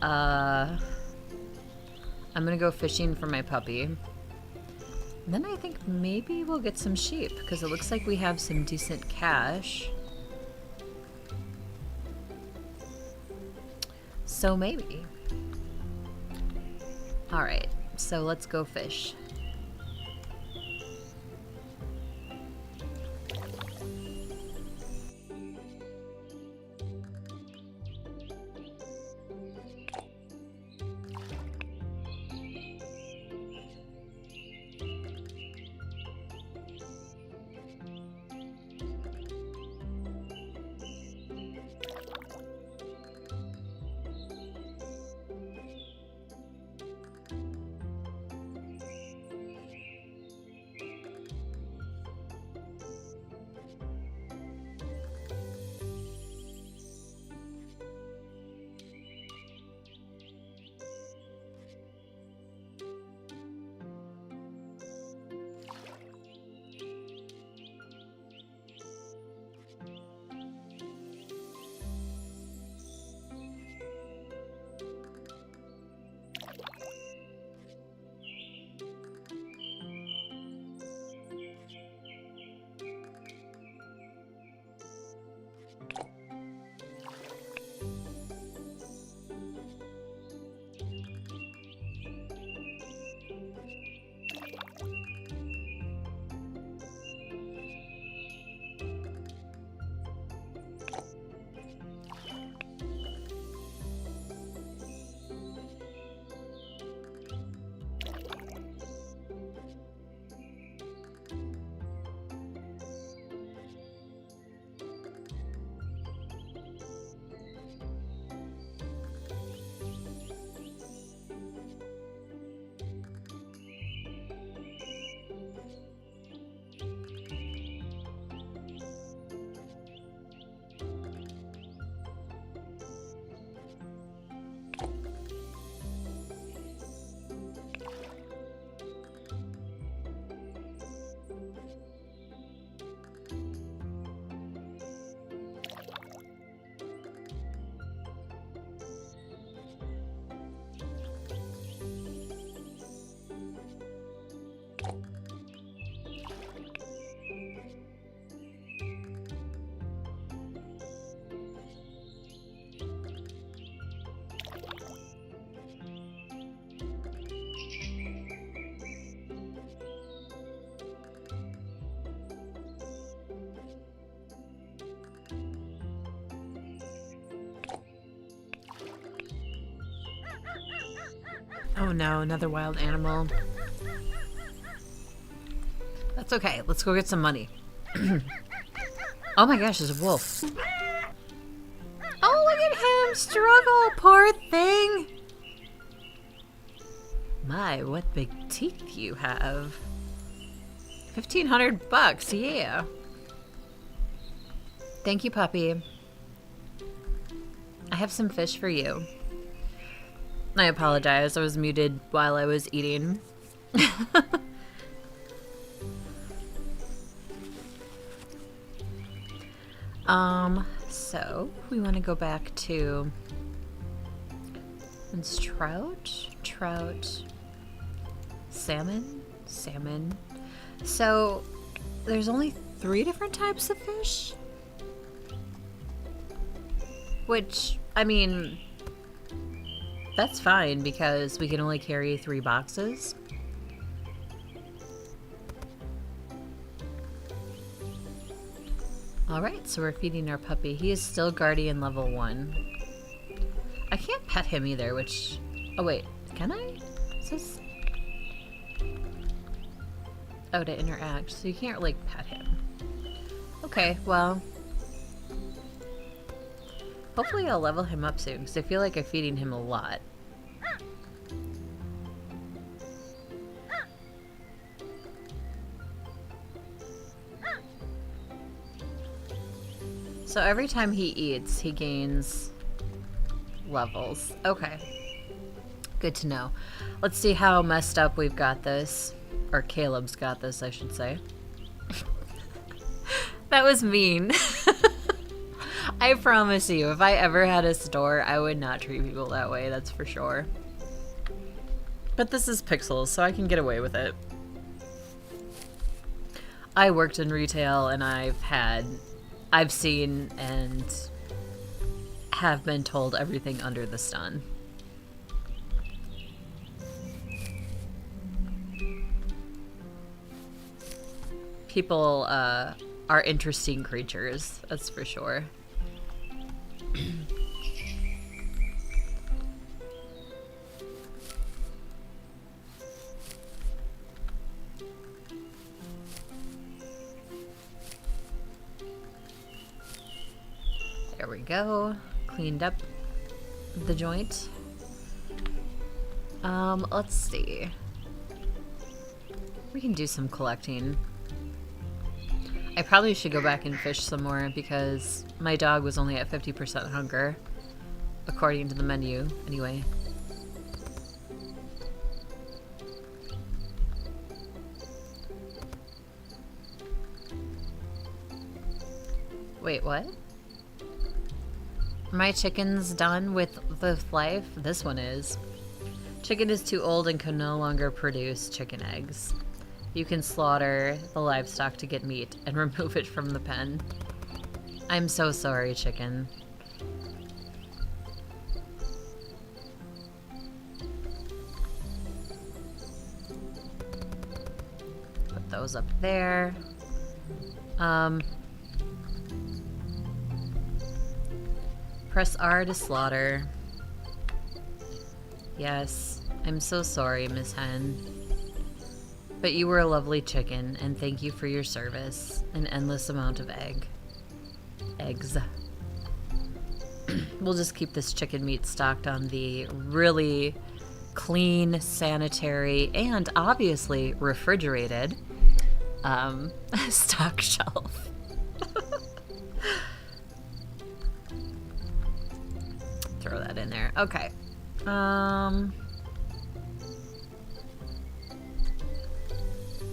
I'm gonna go fishing for my puppy. And then I think maybe we'll get some sheep, because it looks like we have some decent cash. So maybe. Alright, so let's go fish. Oh no, another wild animal. That's okay. Let's go get some money. Oh my gosh, there's a wolf. Oh, look at him struggle, poor thing. My, what big teeth you have. 1,500 bucks, yeah. Thank you, puppy. I have some fish for you. I apologize, I was muted while I was eating. So we want to go back to it's trout, salmon. So there's only 3 different types of fish, which, I mean, that's fine because we can only carry 3 boxes. Alright, so we're feeding our puppy. He is still Guardian level 1. I can't pet him either, which... Oh wait, can I? Is this... Oh, to interact. So you can't, like, pet him. Okay, well... Hopefully I'll level him up soon, because I feel like I'm feeding him a lot. So every time he eats, he gains levels. Okay. Good to know. Let's see how messed up we've got this. Or Caleb's got this, I should say. That was mean. I promise you, if I ever had a store, I would not treat people that way, that's for sure. But this is Pixels, so I can get away with it. I worked in retail and I've seen and have been told everything under the sun. People are interesting creatures, that's for sure. There we go. Cleaned up the joint. Let's see. We can do some collecting. I probably should go back and fish some more because my dog was only at 50% hunger, according to the menu, anyway. Wait, what? My chicken's done with life? This one is. Chicken is too old and can no longer produce chicken eggs. You can slaughter the livestock to get meat and remove it from the pen. I'm so sorry, chicken. Put those up there. Press R to slaughter. Yes, I'm so sorry, Miss Hen. But you were a lovely chicken, and thank you for your service. An endless amount of eggs. We'll just keep this chicken meat stocked on the really clean, sanitary, and obviously refrigerated stock shelf. Throw that in there. Okay.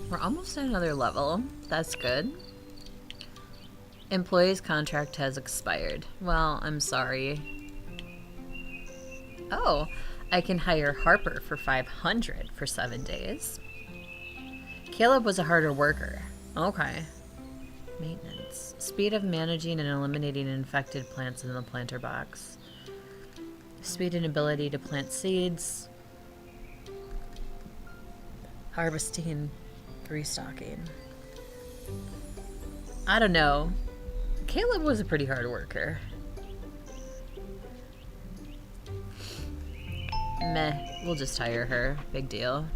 We're almost at another level. That's good. Employee's contract has expired. Well, I'm sorry. Oh, I can hire Harper for 500 for 7 days. Caleb was a harder worker. Okay. Maintenance. Speed of managing and eliminating infected plants in the planter box. Speed and ability to plant seeds. Harvesting. Restocking. I don't know. Caleb was a pretty hard worker. Meh. We'll just hire her. Big deal.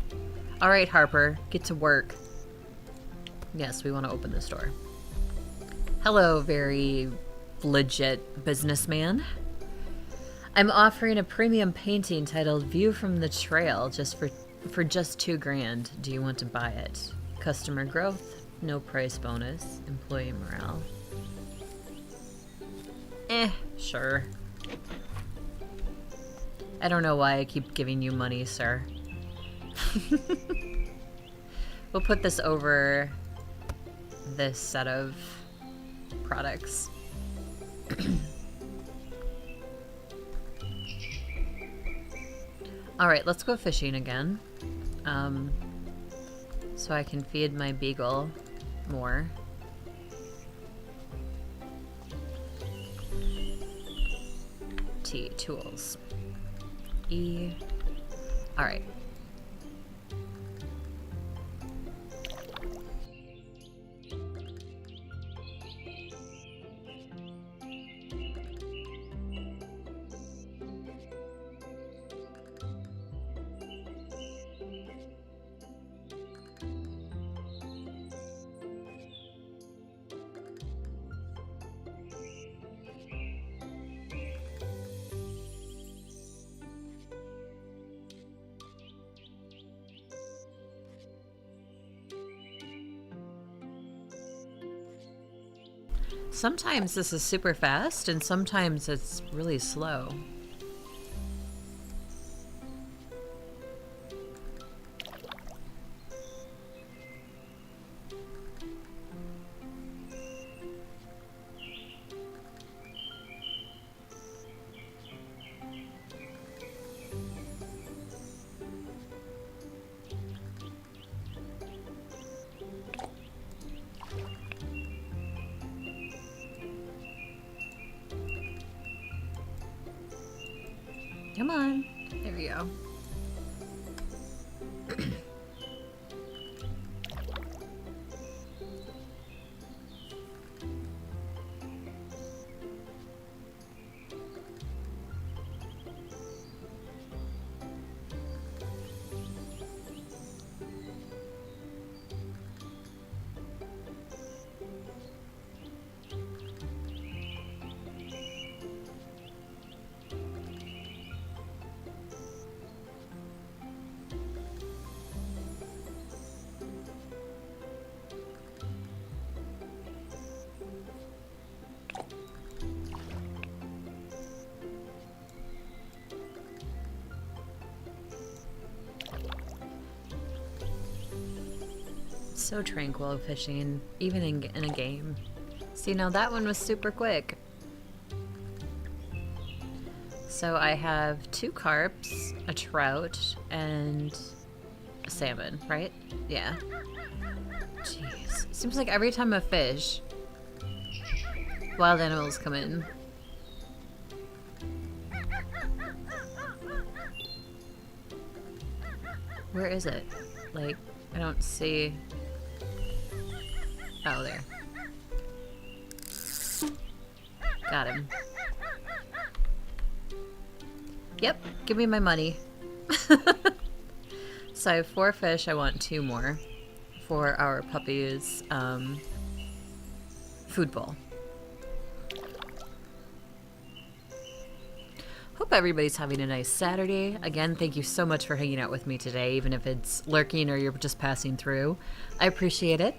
Alright, Harper. Get to work. Yes, we want to open this door. Hello, very legit businessman. I'm offering a premium painting titled View from the Trail just for just $2,000. Do you want to buy it? Customer growth, no price bonus, employee morale. Sure. I don't know why I keep giving you money, sir. We'll put this over this set of products. Alright, let's go fishing again. So I can feed my beagle more. T, tools. E. Alright. Sometimes this is super fast, and sometimes it's really slow. Come on. There we go. So tranquil fishing, even in a game. See, now that one was super quick. So I have 2 carps, a trout, and a salmon, right? Yeah. Jeez. Seems like every time I fish, wild animals come in. Where is it? Like, I don't see... Oh, there. Got him. Yep, give me my money. So I have 4 fish, I want 2 more for our puppy's food bowl. Hope everybody's having a nice Saturday. Again, thank you so much for hanging out with me today, even if it's lurking or you're just passing through. I appreciate it.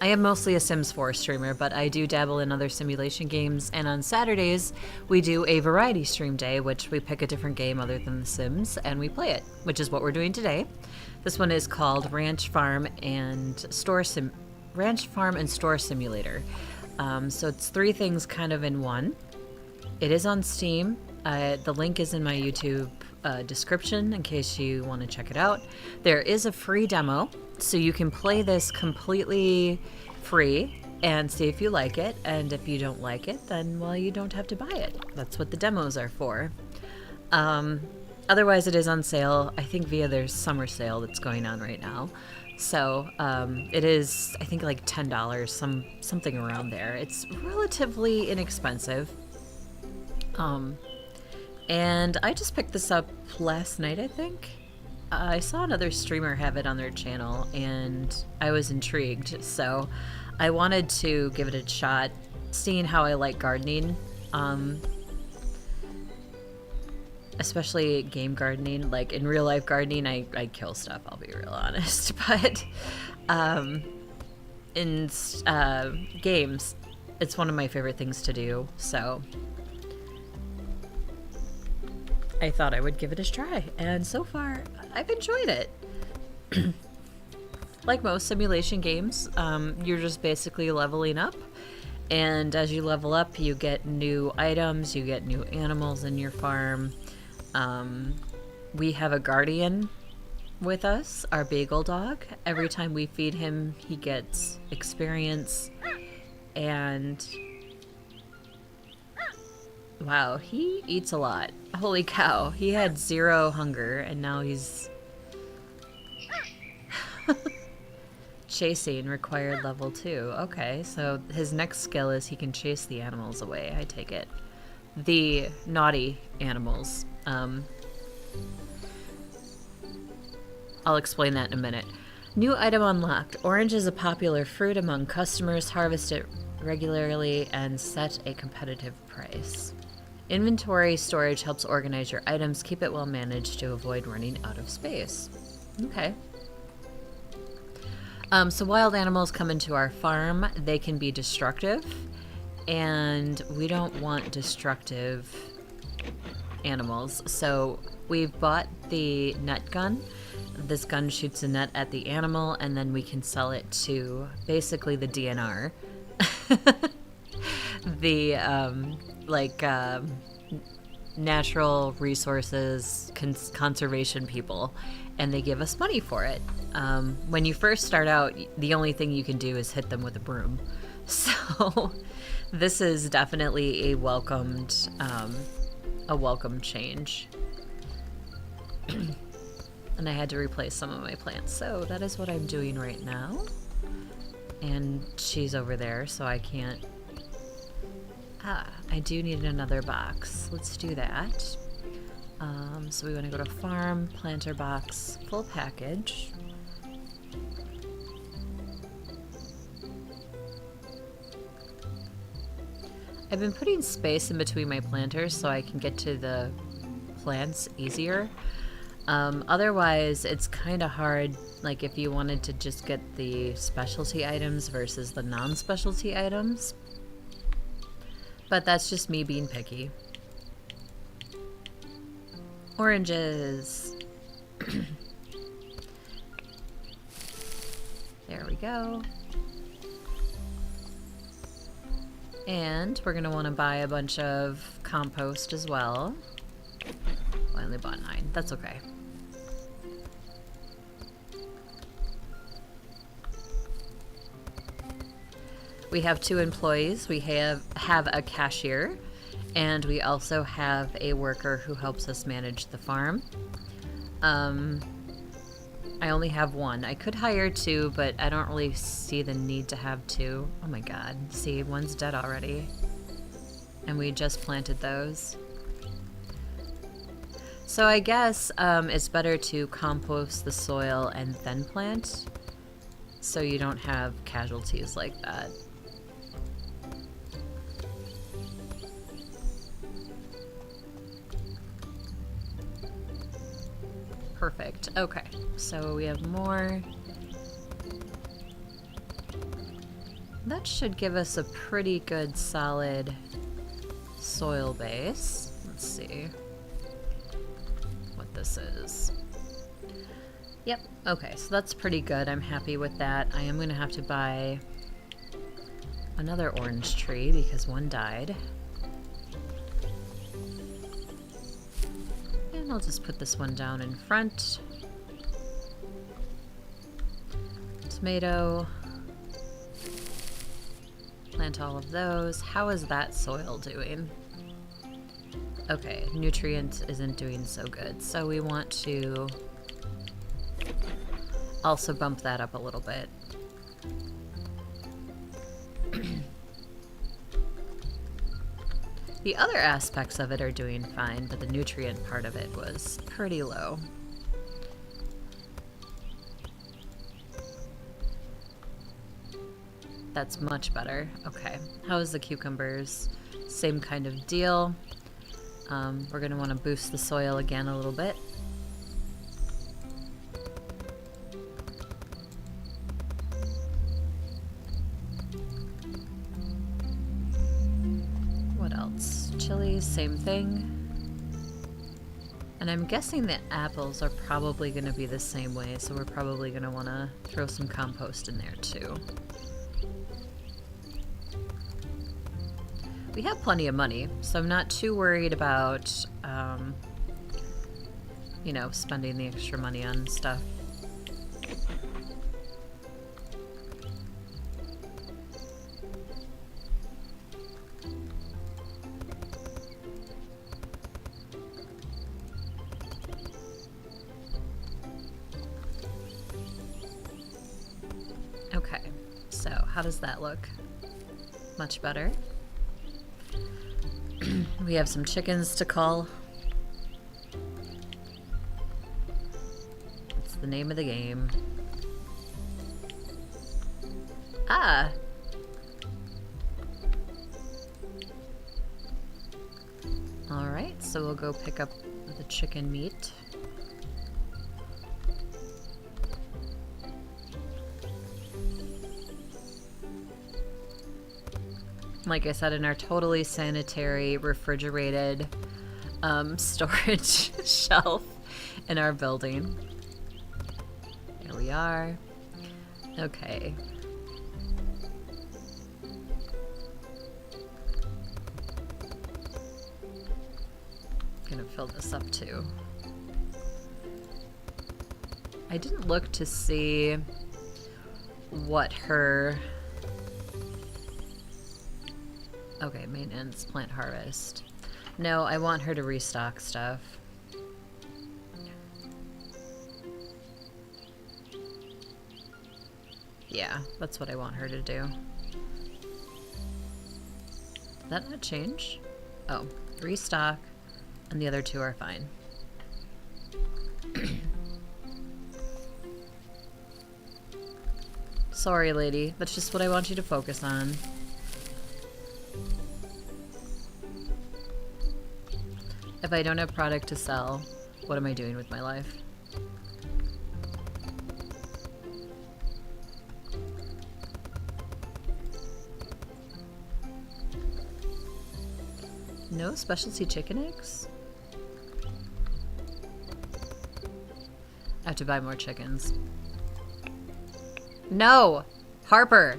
I am mostly a Sims 4 streamer, but I do dabble in other simulation games, and on Saturdays we do a variety stream day, which we pick a different game other than The Sims, and we play it, which is what we're doing today. This one is called Ranch Farm and Store Simulator. So it's 3 things kind of in one. It is on Steam. The link is in my YouTube description in case you want to check it out. There is a free demo, so you can play this completely free and see if you like it. And if you don't like it, then, well, you don't have to buy it. That's what the demos are for. Otherwise, it is on sale, I think, via their summer sale that's going on right now. So it is, I think, like $10, something around there. It's relatively inexpensive. And I just picked this up last night, I think. I saw another streamer have it on their channel, and I was intrigued. So I wanted to give it a shot, seeing how I like gardening. Especially game gardening. Like in real life gardening, I kill stuff, I'll be real honest. But in games, it's one of my favorite things to do. So I thought I would give it a try, and so far I've enjoyed it. Like most simulation games, you're just basically leveling up, and as you level up, you get new items, you get new animals in your farm. We have a guardian with us, our bagel dog. Every time we feed him, he gets experience, and wow, he eats a lot. Holy cow, he had 0 hunger, and now he's chasing, required level 2. Okay, so his next skill is he can chase the animals away, I take it. The naughty animals. I'll explain that in a minute. New item unlocked. Orange is a popular fruit among customers. Harvest it regularly and set a competitive price. Inventory storage helps organize your items. Keep it well managed to avoid running out of space. Okay. So wild animals come into our farm. They can be destructive, and we don't want destructive animals. So we've bought the net gun. This gun shoots a net at the animal, and then we can sell it to basically the DNR. The natural resources conservation people, and they give us money for it. When you first start out, the only thing you can do is hit them with a broom. So this is definitely a welcome change. And I had to replace some of my plants, so that is what I'm doing right now. And she's over there, so I can't. I do need another box. Let's do that. So we want to go to farm, planter box, full package. I've been putting space in between my planters so I can get to the plants easier. Otherwise, it's kind of hard, like if you wanted to just get the specialty items versus the non-specialty items. But that's just me being picky. Oranges. There we go. And we're going to want to buy a bunch of compost as well. I only bought 9. That's okay. We have 2 employees. We have a cashier, and we also have a worker who helps us manage the farm. I only have 1. I could hire 2, but I don't really see the need to have 2. Oh my god. See, 1's dead already. And we just planted those. So I guess it's better to compost the soil and then plant, so you don't have casualties like that. Perfect. Okay, so we have more. That should give us a pretty good solid soil base. Let's see what this is. Yep, okay, so that's pretty good. I'm happy with that. I am going to have to buy another orange tree because 1 died. And I'll just put this one down in front. Tomato. Plant all of those. How is that soil doing? Okay, nutrient isn't doing so good, so we want to also bump that up a little bit. The other aspects of it are doing fine, but the nutrient part of it was pretty low. That's much better. Okay, how's the cucumbers? Same kind of deal. We're going to want to boost the soil again a little bit. What else? Chilies, same thing. And I'm guessing the apples are probably going to be the same way, so we're probably going to want to throw some compost in there too. We have plenty of money, so I'm not too worried about, you know, spending the extra money on stuff. Okay, so how does that look? Much better. We have some chickens to cull. It's the name of the game. Ah! Alright, so we'll go pick up the chicken meat. Like I said, in our totally sanitary, refrigerated storage shelf in our building. There we are. Okay. Gonna fill this up too. I didn't look to see what her... Okay, maintenance, plant harvest. No, I want her to restock stuff. Yeah, that's what I want her to do. Did that not change? Oh, restock, and the other two are fine. Sorry, lady. That's just what I want you to focus on. If I don't have product to sell, what am I doing with my life? No specialty chicken eggs? I have to buy more chickens. No! Harper!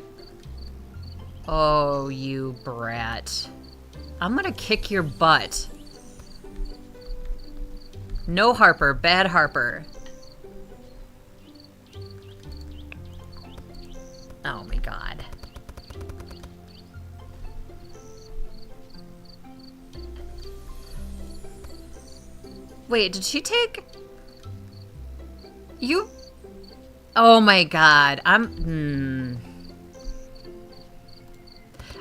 Oh, you brat. I'm gonna kick your butt. No Harper, bad Harper. Oh my god. Wait, did she take... You... Oh my god,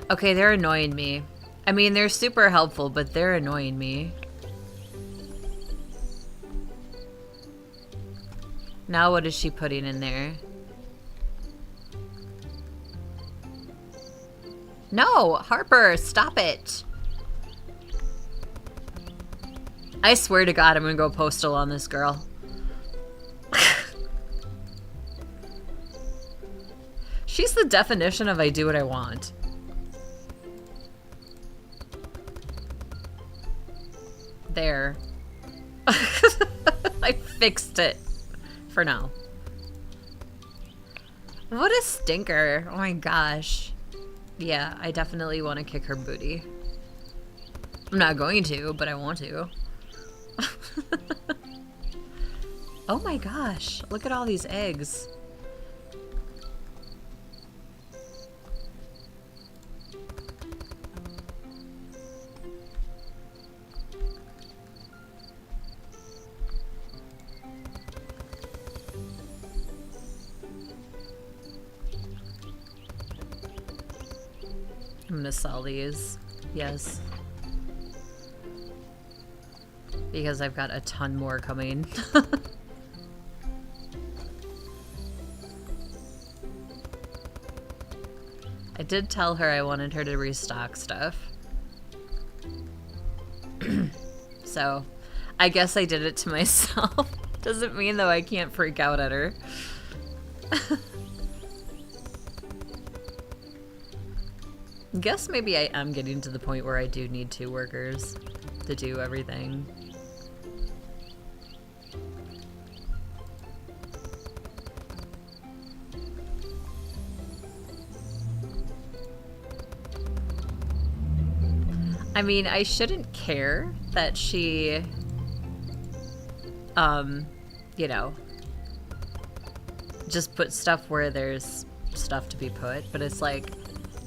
Okay, they're annoying me. I mean, they're super helpful, but they're annoying me. Now what is she putting in there? No, Harper, stop it. I swear to God, I'm gonna go postal on this girl. She's the definition of I do what I want. There. I fixed it. For now. What a stinker. Oh my gosh. Yeah, I definitely want to kick her booty. I'm not going to, but I want to. Oh my gosh, look at all these eggs. I'm gonna sell these, yes. Because I've got a ton more coming. I did tell her I wanted her to restock stuff. So, I guess I did it to myself. Doesn't mean though I can't freak out at her. Guess maybe I am getting to the point where I do need 2 workers to do everything. I mean, I shouldn't care that she, you know, just put stuff where there's stuff to be put, but it's like,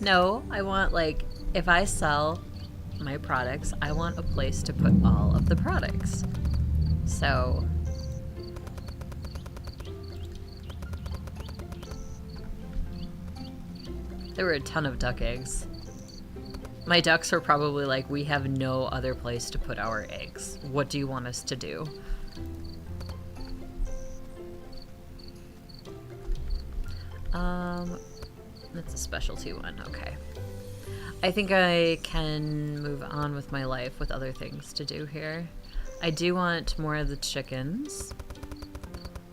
no, I want, like, if I sell my products, I want a place to put all of the products. So, there were a ton of duck eggs. My ducks are probably like, we have no other place to put our eggs. What do you want us to do? That's a specialty one, okay. I think I can move on with my life with other things to do here. I do want more of the chickens.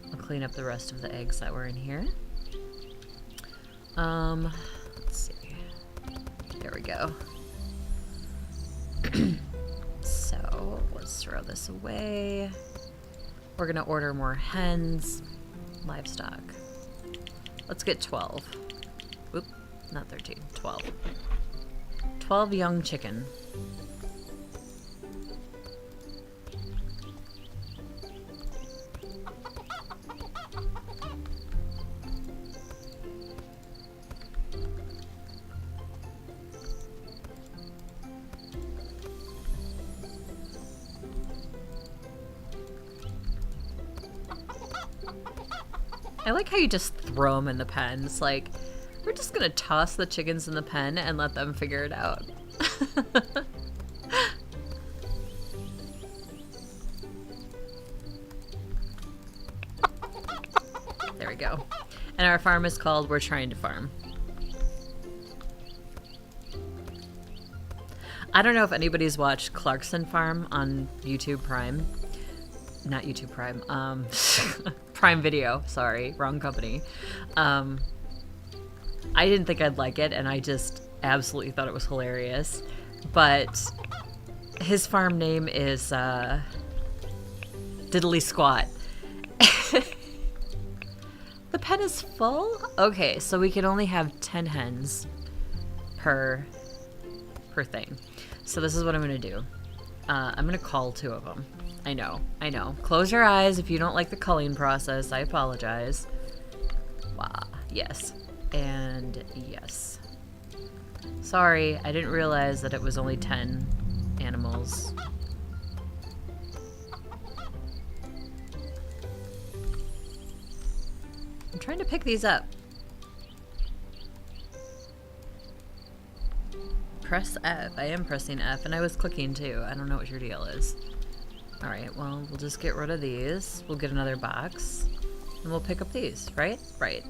I'll clean up the rest of the eggs that were in here. Let's see. There we go. So, let's throw this away. We're gonna order more hens. Livestock. Let's get 12. Oop, not 13, 12. 12 young chicken. I like how you just throw them in the pen. It's like, we're just gonna toss the chickens in the pen and let them figure it out. There we go. And our farm is called We're Trying to Farm. I don't know if anybody's watched Clarkson Farm on YouTube Prime. Not YouTube Prime. Prime Video. Sorry, wrong company. I didn't think I'd like it, and I just absolutely thought it was hilarious. But his farm name is Diddly Squat. The pen is full? Okay, so we can only have 10 hens per thing. So this is what I'm gonna do. I'm gonna cull 2 of them. I know. Close your eyes if you don't like the culling process. I apologize. Wow. Yes. And yes. Sorry, I didn't realize that it was only 10 animals. I'm trying to pick these up. Press F. I am pressing F, and I was clicking too. I don't know what your deal is. Alright, well, we'll just get rid of these. We'll get another box. And we'll pick up these, right? Right.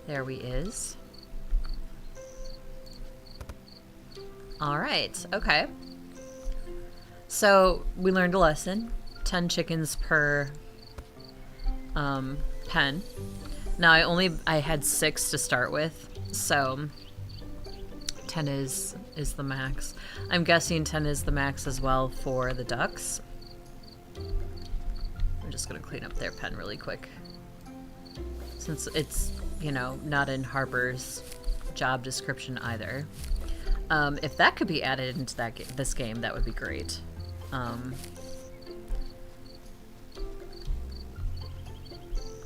There we is. Alright, okay. So, we learned a lesson. 10 chickens per pen. Now, I had 6 to start with, so 10 is the max. I'm guessing 10 is the max as well for the ducks. I'm just gonna clean up their pen really quick. Since it's, you know, not in Harper's job description either. If that could be added into this game, that would be great.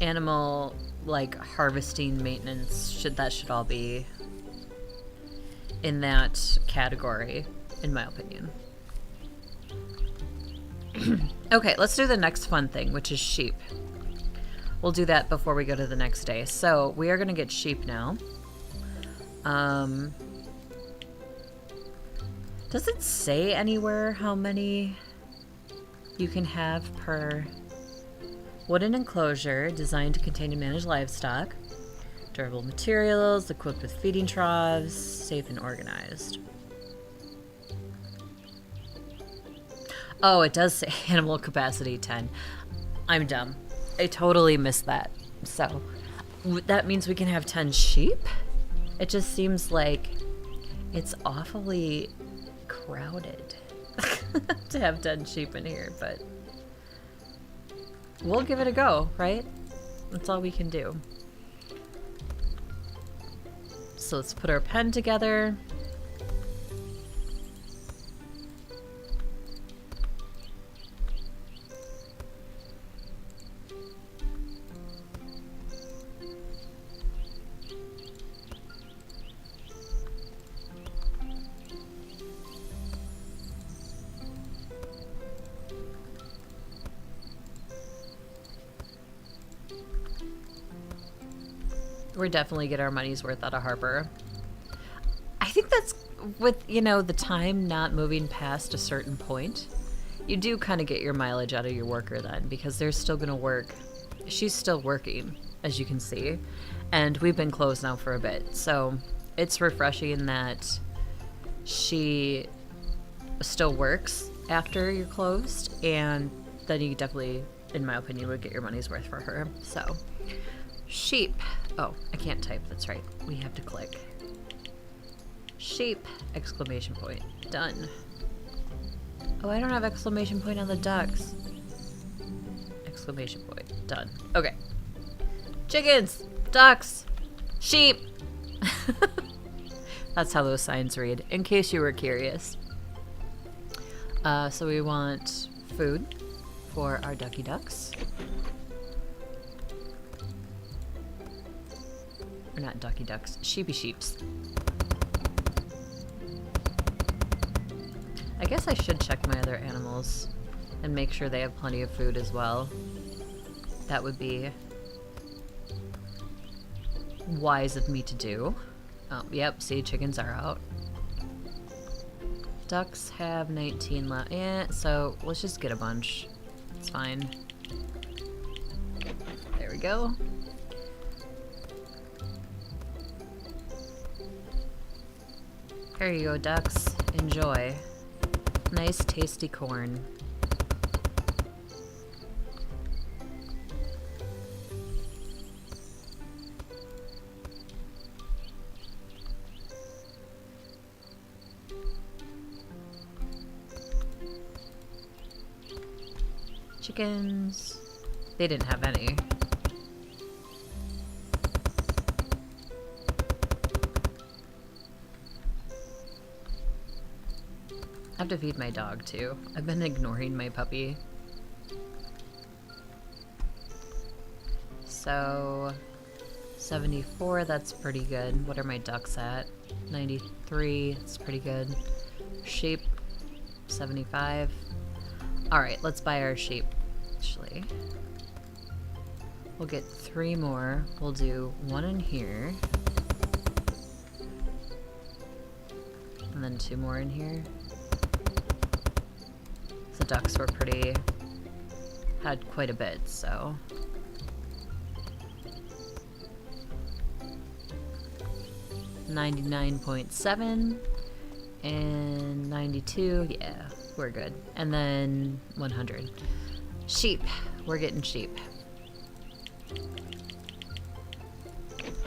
animal like harvesting maintenance should all be in that category, in my opinion. Okay, let's do the next fun thing, which is sheep. We'll do that before we go to the next day. So we are going to get sheep now. Does it say anywhere how many you can have per wooden enclosure designed to contain and manage livestock? Durable materials, equipped with feeding troughs, safe and organized. Oh, it does say animal capacity 10. I'm dumb. I totally missed that. So, that means we can have 10 sheep? It just seems like it's awfully crowded to have 10 sheep in here, but we'll give it a go, right? That's all we can do. So let's put our pen together. We're definitely get our money's worth out of Harper. I think that's with, you know, the time not moving past a certain point. You do kind of get your mileage out of your worker then, because they're still going to work. She's still working, as you can see. And we've been closed now for a bit. So it's refreshing that she still works after you're closed. And then you definitely, in my opinion, would get your money's worth for her. So, sheep. Oh, I can't type. That's right. We have to click. Sheep! Exclamation point. Done. Oh, I don't have exclamation point on the ducks. Exclamation point. Done. Okay. Chickens! Ducks! Sheep! That's how those signs read, in case you were curious. So we want food for our ducky ducks. Or not ducky ducks, sheepy sheeps. I guess I should check my other animals and make sure they have plenty of food as well. That would be wise of me to do. Oh, yep, see, chickens are out. Ducks have 19 left. Yeah, so let's just get a bunch. It's fine. There we go. There you go, ducks. Enjoy. Nice, tasty corn. Chickens. They didn't have any. I have to feed my dog too. I've been ignoring my puppy. So 74, that's pretty good. What are my ducks at? 93, that's pretty good. Sheep, 75. Alright, let's buy our sheep, actually. We'll get 3 more. We'll do 1 in here. And then 2 more in here. The ducks were had quite a bit, so. $99.7 and 92, yeah, we're good. And then 100. Sheep, we're getting sheep.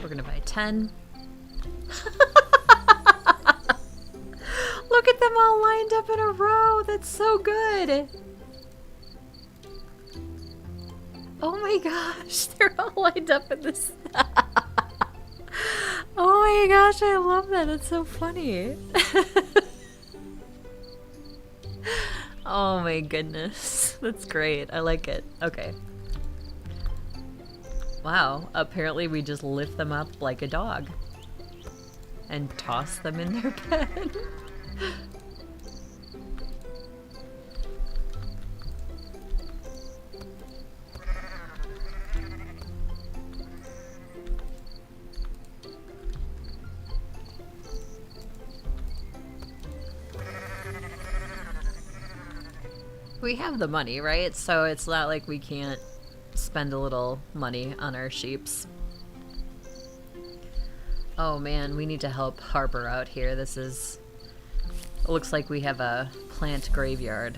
We're gonna buy 10. Look at them all lined up in a row. That's so good. Oh my gosh. They're all lined up in this. Oh my gosh. I love that. That's so funny. Oh my goodness. That's great. I like it. Okay. Wow, apparently we just lift them up like a dog and toss them in their bed. We have the money, right? So it's not like we can't spend a little money on our sheeps. Oh man, we need to help Harper out here. This is... It looks like we have a plant graveyard.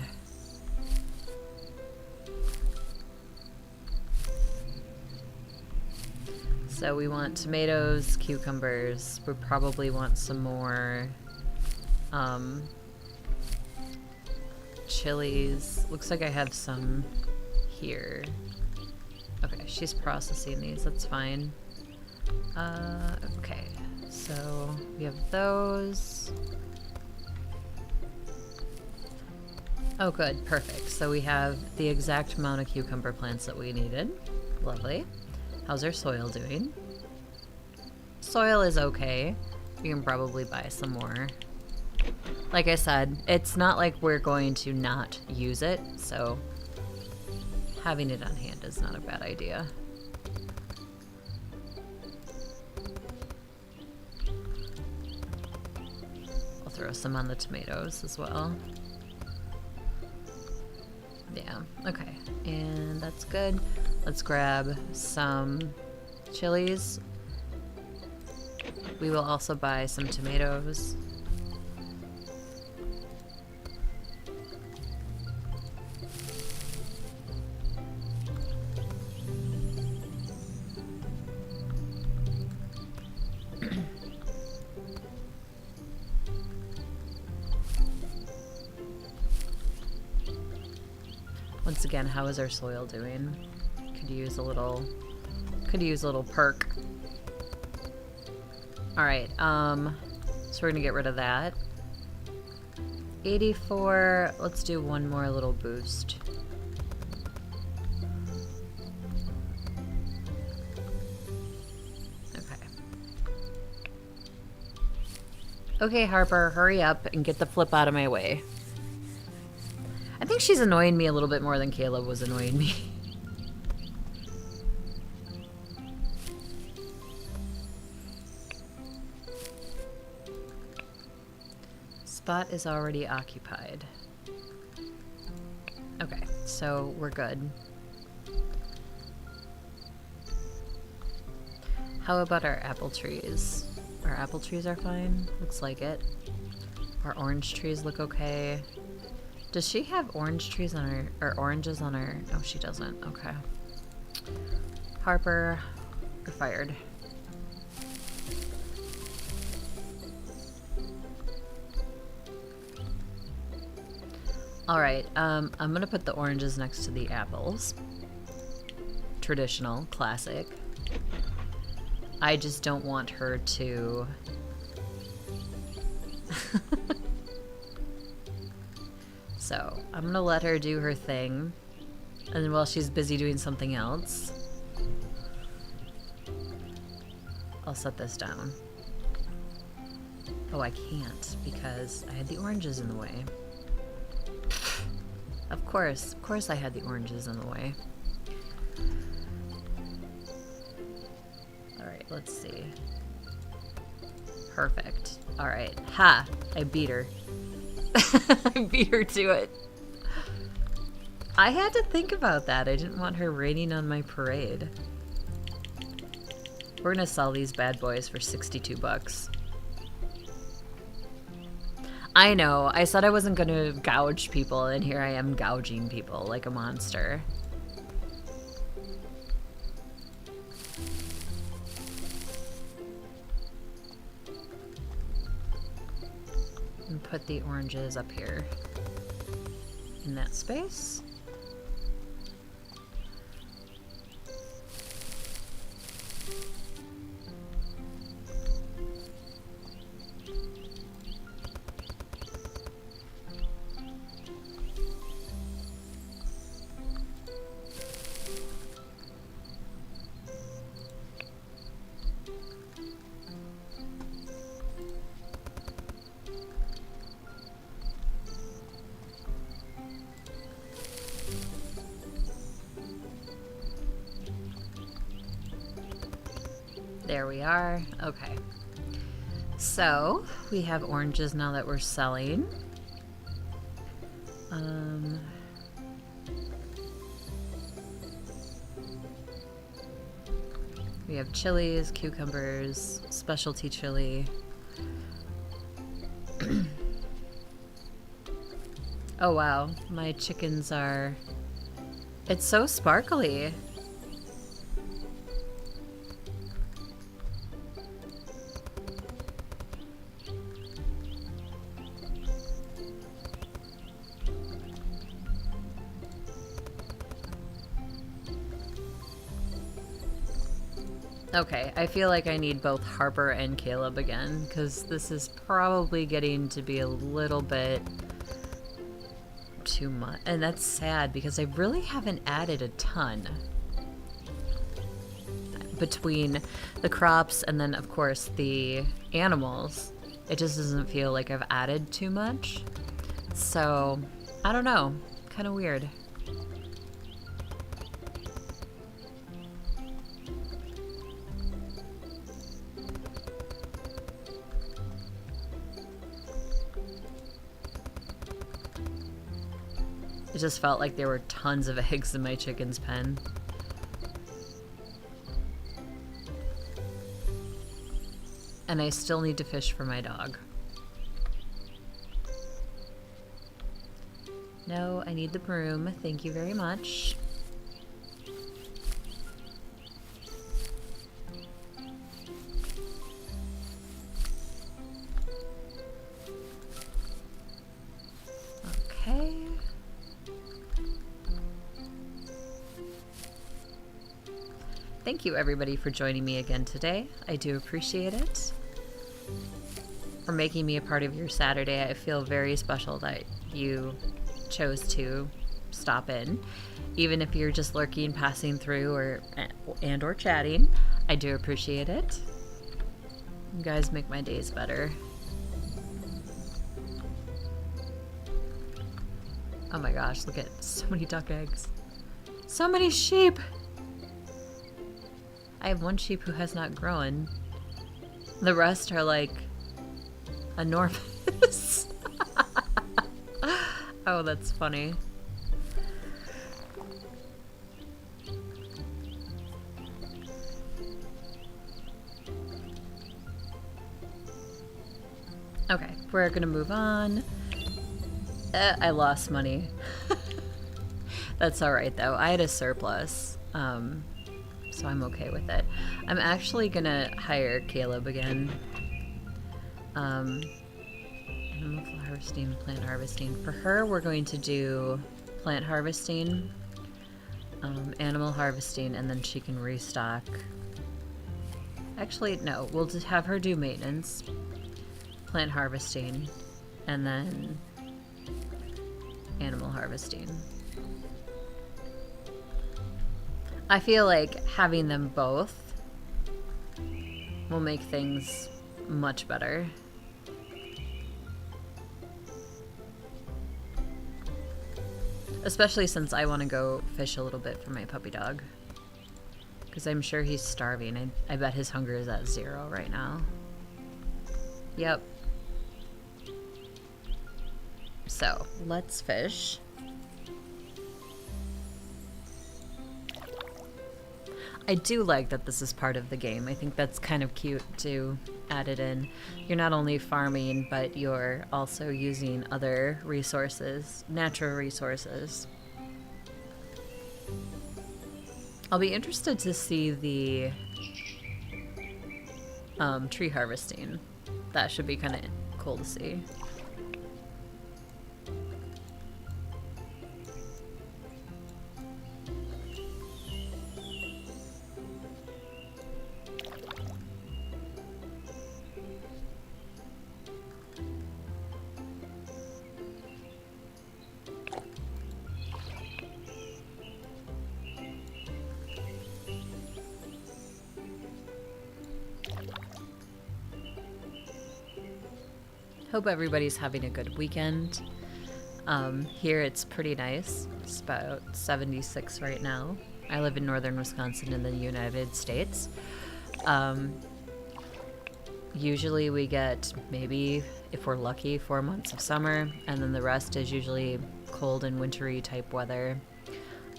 So we want tomatoes, cucumbers. We probably want some more chilies. Looks like I have some here. Okay, she's processing these. That's fine. Okay, so we have those. Oh, good. Perfect. So we have the exact amount of cucumber plants that we needed. Lovely. How's our soil doing? Soil is okay. We can probably buy some more. Like I said, it's not like we're going to not use it, so having it on hand is not a bad idea. I'll throw some on the tomatoes as well. Yeah, okay. And that's good. Let's grab some chilies. We will also buy some tomatoes. Once again, how is our soil doing? Could use a little perk. Alright, so we're gonna get rid of that. 84, let's do one more little boost. Okay. Okay, Harper, hurry up and get the flip out of my way. I think she's annoying me a little bit more than Caleb was annoying me. Spot is already occupied. Okay, so we're good. How about our apple trees? Our apple trees are fine. Looks like it. Our orange trees look okay. Does she have orange trees on her, or oranges on her? No, she doesn't. Okay. Harper, you're fired. Alright, I'm gonna put the oranges next to the apples. Traditional, classic. I just don't want her to... So, I'm gonna let her do her thing. And then while she's busy doing something else, I'll set this down. Oh, I can't because I had the oranges in the way. Of course I had the oranges in the way. Alright, let's see. Perfect. Alright. Ha! I beat her. I beat her to it. I had to think about that. I didn't want her raining on my parade. We're gonna sell these bad boys for 62 bucks. I know. I said I wasn't gonna gouge people, and here I am gouging people like a monster. And put the oranges up here in that space. There we are. Okay. So, we have oranges now that we're selling. We have chilies, cucumbers, specialty chili. Oh wow, my chickens are... It's so sparkly. Okay, I feel like I need both Harper and Caleb again, because this is probably getting to be a little bit too much. And that's sad, because I really haven't added a ton between the crops and then, of course, the animals. It just doesn't feel like I've added too much. So, I don't know. Kind of weird. It just felt like there were tons of eggs in my chicken's pen. And I still need to fish for my dog. No, I need the broom. Thank you very much. Okay. Thank you everybody for joining me again today. I do appreciate it. For making me a part of your Saturday. I feel very special that you chose to stop in. Even if you're just lurking, passing through, or chatting. I do appreciate it. You guys make my days better. Oh my gosh, look at so many duck eggs. So many sheep! I have one sheep who has not grown. The rest are like enormous. Oh, that's funny. Okay, we're gonna move on. I lost money. That's alright though. I had a surplus. So I'm okay with it. I'm actually gonna hire Caleb again. Animal harvesting, plant harvesting. For her, we're going to do plant harvesting, animal harvesting, and then she can restock. Actually, no, we'll just have her do maintenance, plant harvesting, and then animal harvesting. I feel like having them both will make things much better. Especially since I want to go fish a little bit for my puppy dog. Because I'm sure he's starving. I bet his hunger is at 0 right now. Yep. So, let's fish. I do like that this is part of the game. I think that's kind of cute to add it in. You're not only farming, but you're also using other resources, natural resources. I'll be interested to see the tree harvesting. That should be kind of cool to see. Hope everybody's having a good weekend. Here it's pretty nice. It's about 76 right now. I live in northern Wisconsin in the United States. Usually we get maybe, if we're lucky, 4 months of summer, and then the rest is usually cold and wintry type weather.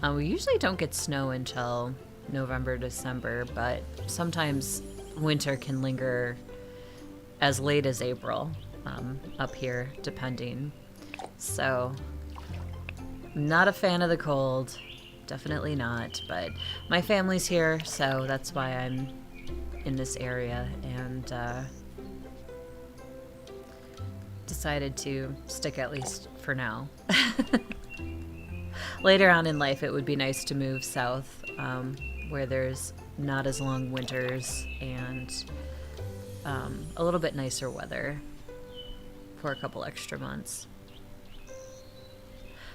We usually don't get snow until November, December, but sometimes winter can linger as late as April up here, depending. So, not a fan of the cold, definitely not, but my family's here, so that's why I'm in this area, and decided to stick at least for now. Later on in life, it would be nice to move south, where there's not as long winters and a little bit nicer weather for a couple extra months.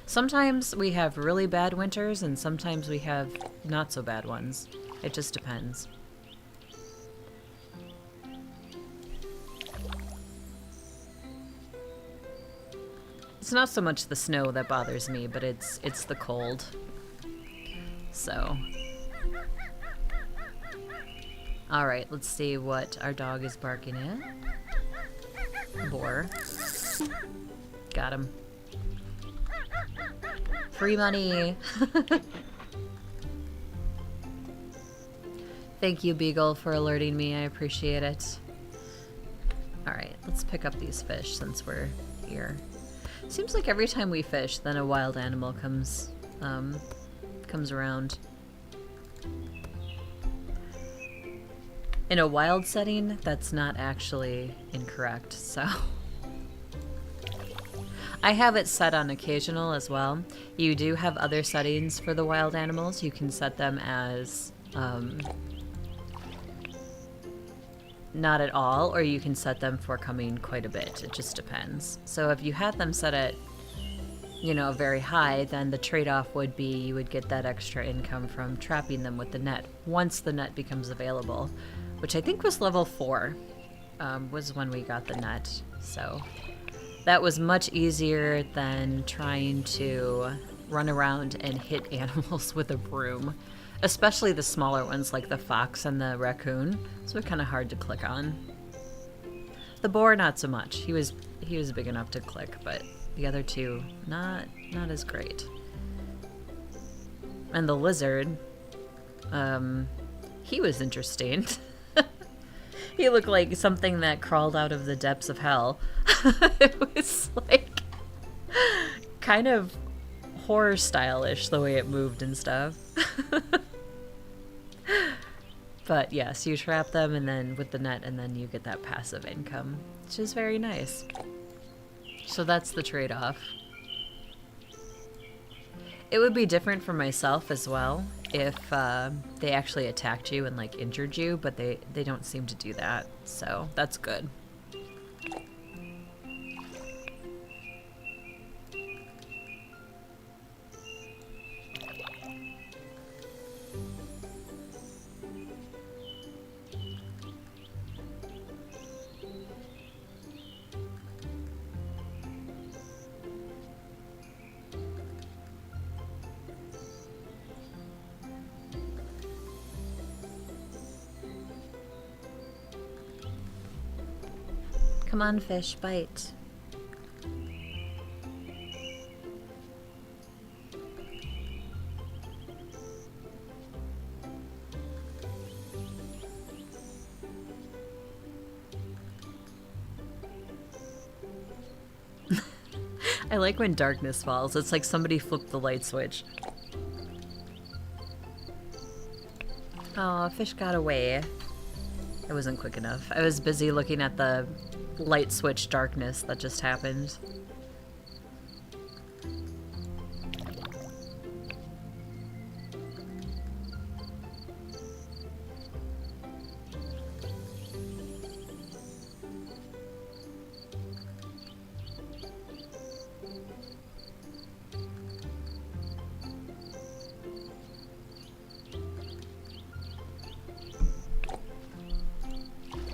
Sometimes we have really bad winters, and sometimes we have not so bad ones. It just depends. It's not so much the snow that bothers me, but it's the cold. So, all right, let's see what our dog is barking at. Boar. Got him. Free money. Thank you, Beagle, for alerting me. I appreciate it. All right, let's pick up these fish since we're here. Seems like every time we fish, then a wild animal comes around. In a wild setting, that's not actually incorrect, so. I have it set on occasional as well. You do have other settings for the wild animals. You can set them as not at all, or you can set them for coming quite a bit. It just depends. So if you had them set at, very high, then the trade-off would be you would get that extra income from trapping them with the net once the net becomes available, which I think was level 4, was when we got the net. So that was much easier than trying to run around and hit animals with a broom. Especially the smaller ones like the fox and the raccoon. So they're kind of hard to click on. The boar, not so much. He was big enough to click, but the other two, not as great. And the lizard, he was interesting. He looked like something that crawled out of the depths of hell. It was like kind of horror stylish the way it moved and stuff. But yes, you trap them and then with the net, and then you get that passive income, which is very nice. So that's the trade-off. It would be different for myself as well if they actually attacked you and like injured you, but they don't seem to do that, so that's good. Come on, fish, bite. I like when darkness falls. It's like somebody flipped the light switch. Oh, fish got away. I wasn't quick enough. I was busy looking at the light switch darkness that just happened.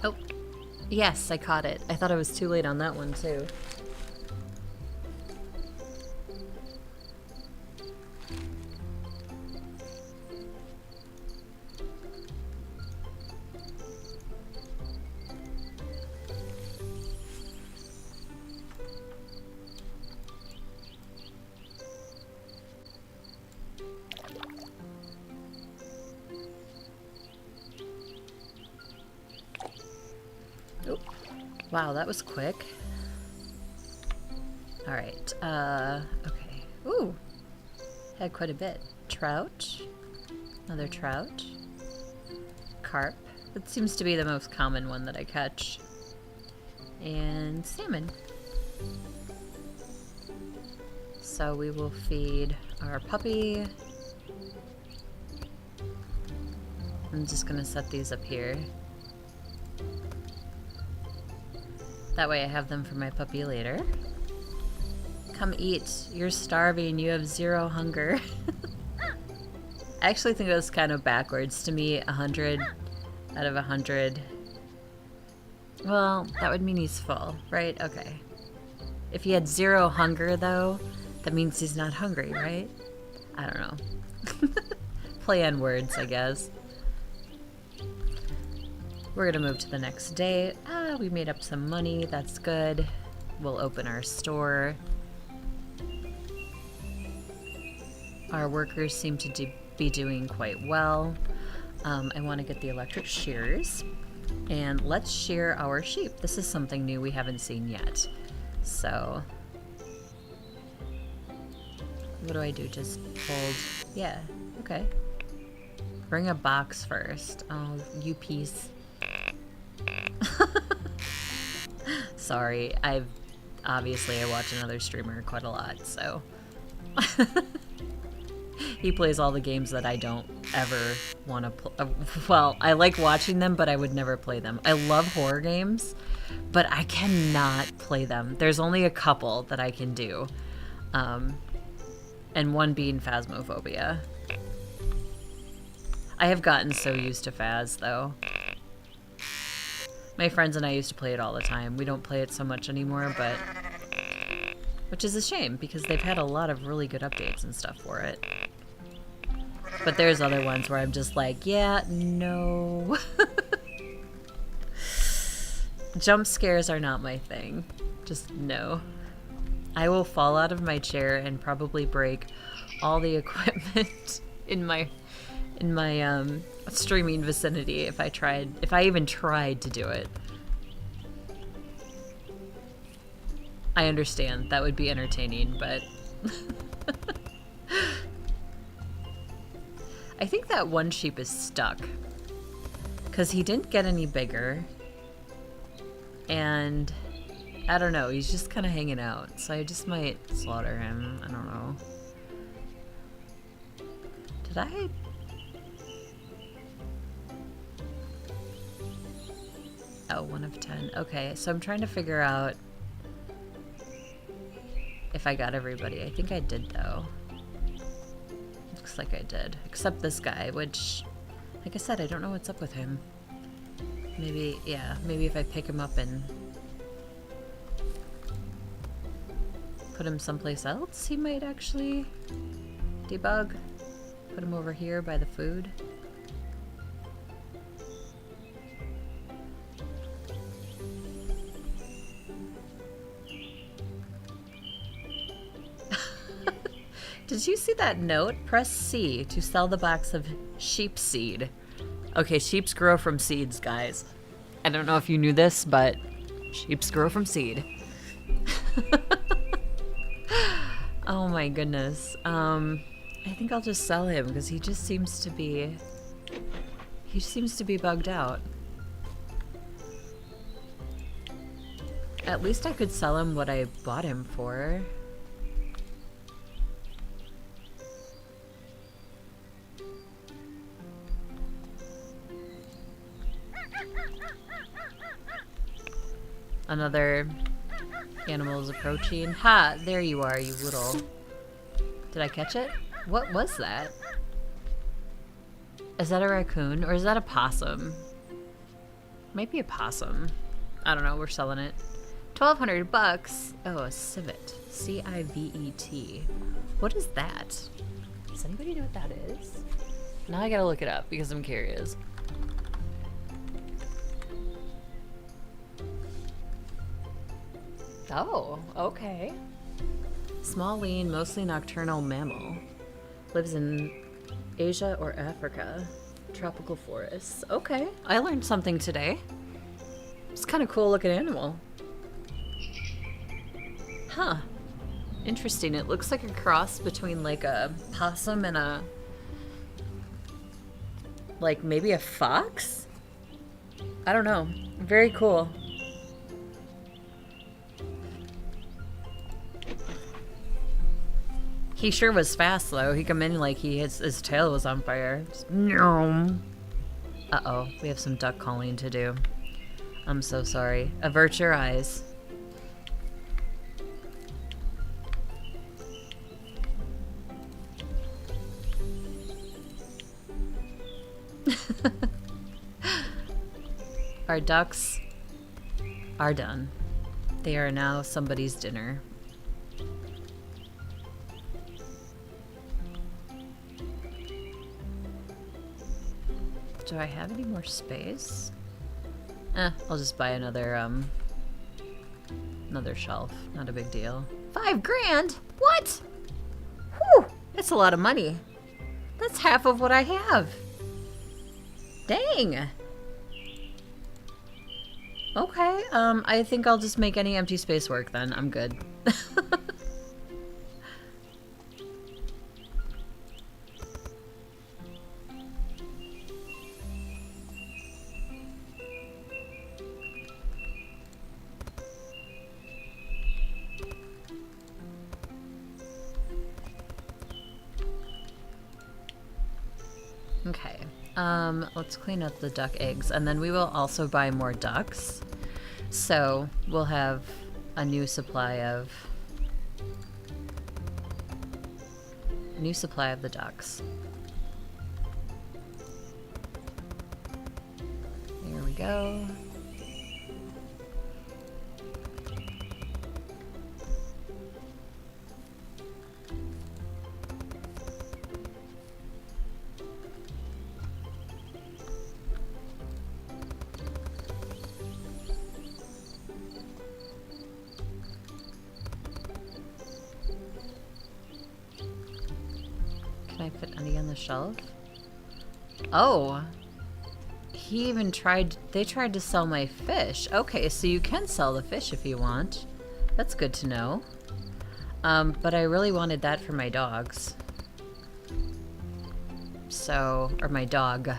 Oh, yes, I caught it. I thought I was too late on that one, too. Wow, that was quick. Alright, okay. Ooh! Had quite a bit. Trout. Another trout. Carp. That seems to be the most common one that I catch. And salmon. So we will feed our puppy. I'm just gonna set these up here. That way I have them for my puppy later. Come eat. You're starving. You have 0 hunger. I actually think it was kind of backwards to me. 100 out of 100. Well, that would mean he's full, right? Okay. If he had 0 hunger, though, that means he's not hungry, right? I don't know. Play on words, I guess. We're gonna move to the next day. We made up some money. That's good. We'll open our store. Our workers seem to be doing quite well. I want to get the electric shears. And let's shear our sheep. This is something new we haven't seen yet. So, what do I do? Just hold. Yeah, okay. Bring a box first. Oh, you piece. Sorry, I watch another streamer quite a lot, so. He plays all the games that I don't ever want to play. Well, I like watching them, but I would never play them. I love horror games, but I cannot play them. There's only a couple that I can do. And one being Phasmophobia. I have gotten so used to Phas, though. My friends and I used to play it all the time. We don't play it so much anymore, but... Which is a shame, because they've had a lot of really good updates and stuff for it. But there's other ones where I'm just like, yeah, no. Jump scares are not my thing. Just no. I will fall out of my chair and probably break all the equipment in my streaming vicinity if I even tried to do it. I understand that would be entertaining, but I think that one sheep is stuck because he didn't get any bigger, and I don't know, he's just kind of hanging out, so I just might slaughter him. I don't know. Did I? Oh, 1 of 10. Okay, so I'm trying to figure out if I got everybody. I think I did, though. Looks like I did. Except this guy, which, like I said, I don't know what's up with him. Maybe, yeah, maybe if I pick him up and put him someplace else, he might actually debug. Put him over here by the food. Did you see that note? Press C to sell the box of sheep seed. Okay, sheeps grow from seeds, guys. I don't know if you knew this, but sheeps grow from seed. Oh my goodness. I think I'll just sell him because he just seems to be... He seems to be bugged out. At least I could sell him what I bought him for. Another animal is approaching. Ha! There you are, you little... Did I catch it? What was that? Is that a raccoon? Or is that a possum? Might be a possum. I don't know, we're selling it. 1,200 bucks. Oh, a civet. C-I-V-E-T. What is that? Does anybody know what that is? Now I gotta look it up because I'm curious. Oh, okay. Small, lean, mostly nocturnal mammal. Lives in Asia or Africa. Tropical forests. Okay, I learned something today. It's kind of cool looking animal. Huh. Interesting. It looks like a cross between like a possum and a... like maybe a fox? I don't know. Very cool. He sure was fast though. He come in like his tail was on fire. Uh-oh. We have some duck calling to do. I'm so sorry. Avert your eyes. Our ducks are done. They are now somebody's dinner. Do I have any more space? I'll just buy another shelf. Not a big deal. $5 grand? What? Whew! That's a lot of money. That's half of what I have. Dang. Okay, I think I'll just make any empty space work then. I'm good. Okay, let's clean up the duck eggs, and then we will also buy more ducks. So we'll have a new supply of the ducks. There we go. Can I fit any on the shelf? Oh, they tried to sell my fish. Okay, so you can sell the fish if you want. That's good to know. But I really wanted that for my dogs. So, or my dog.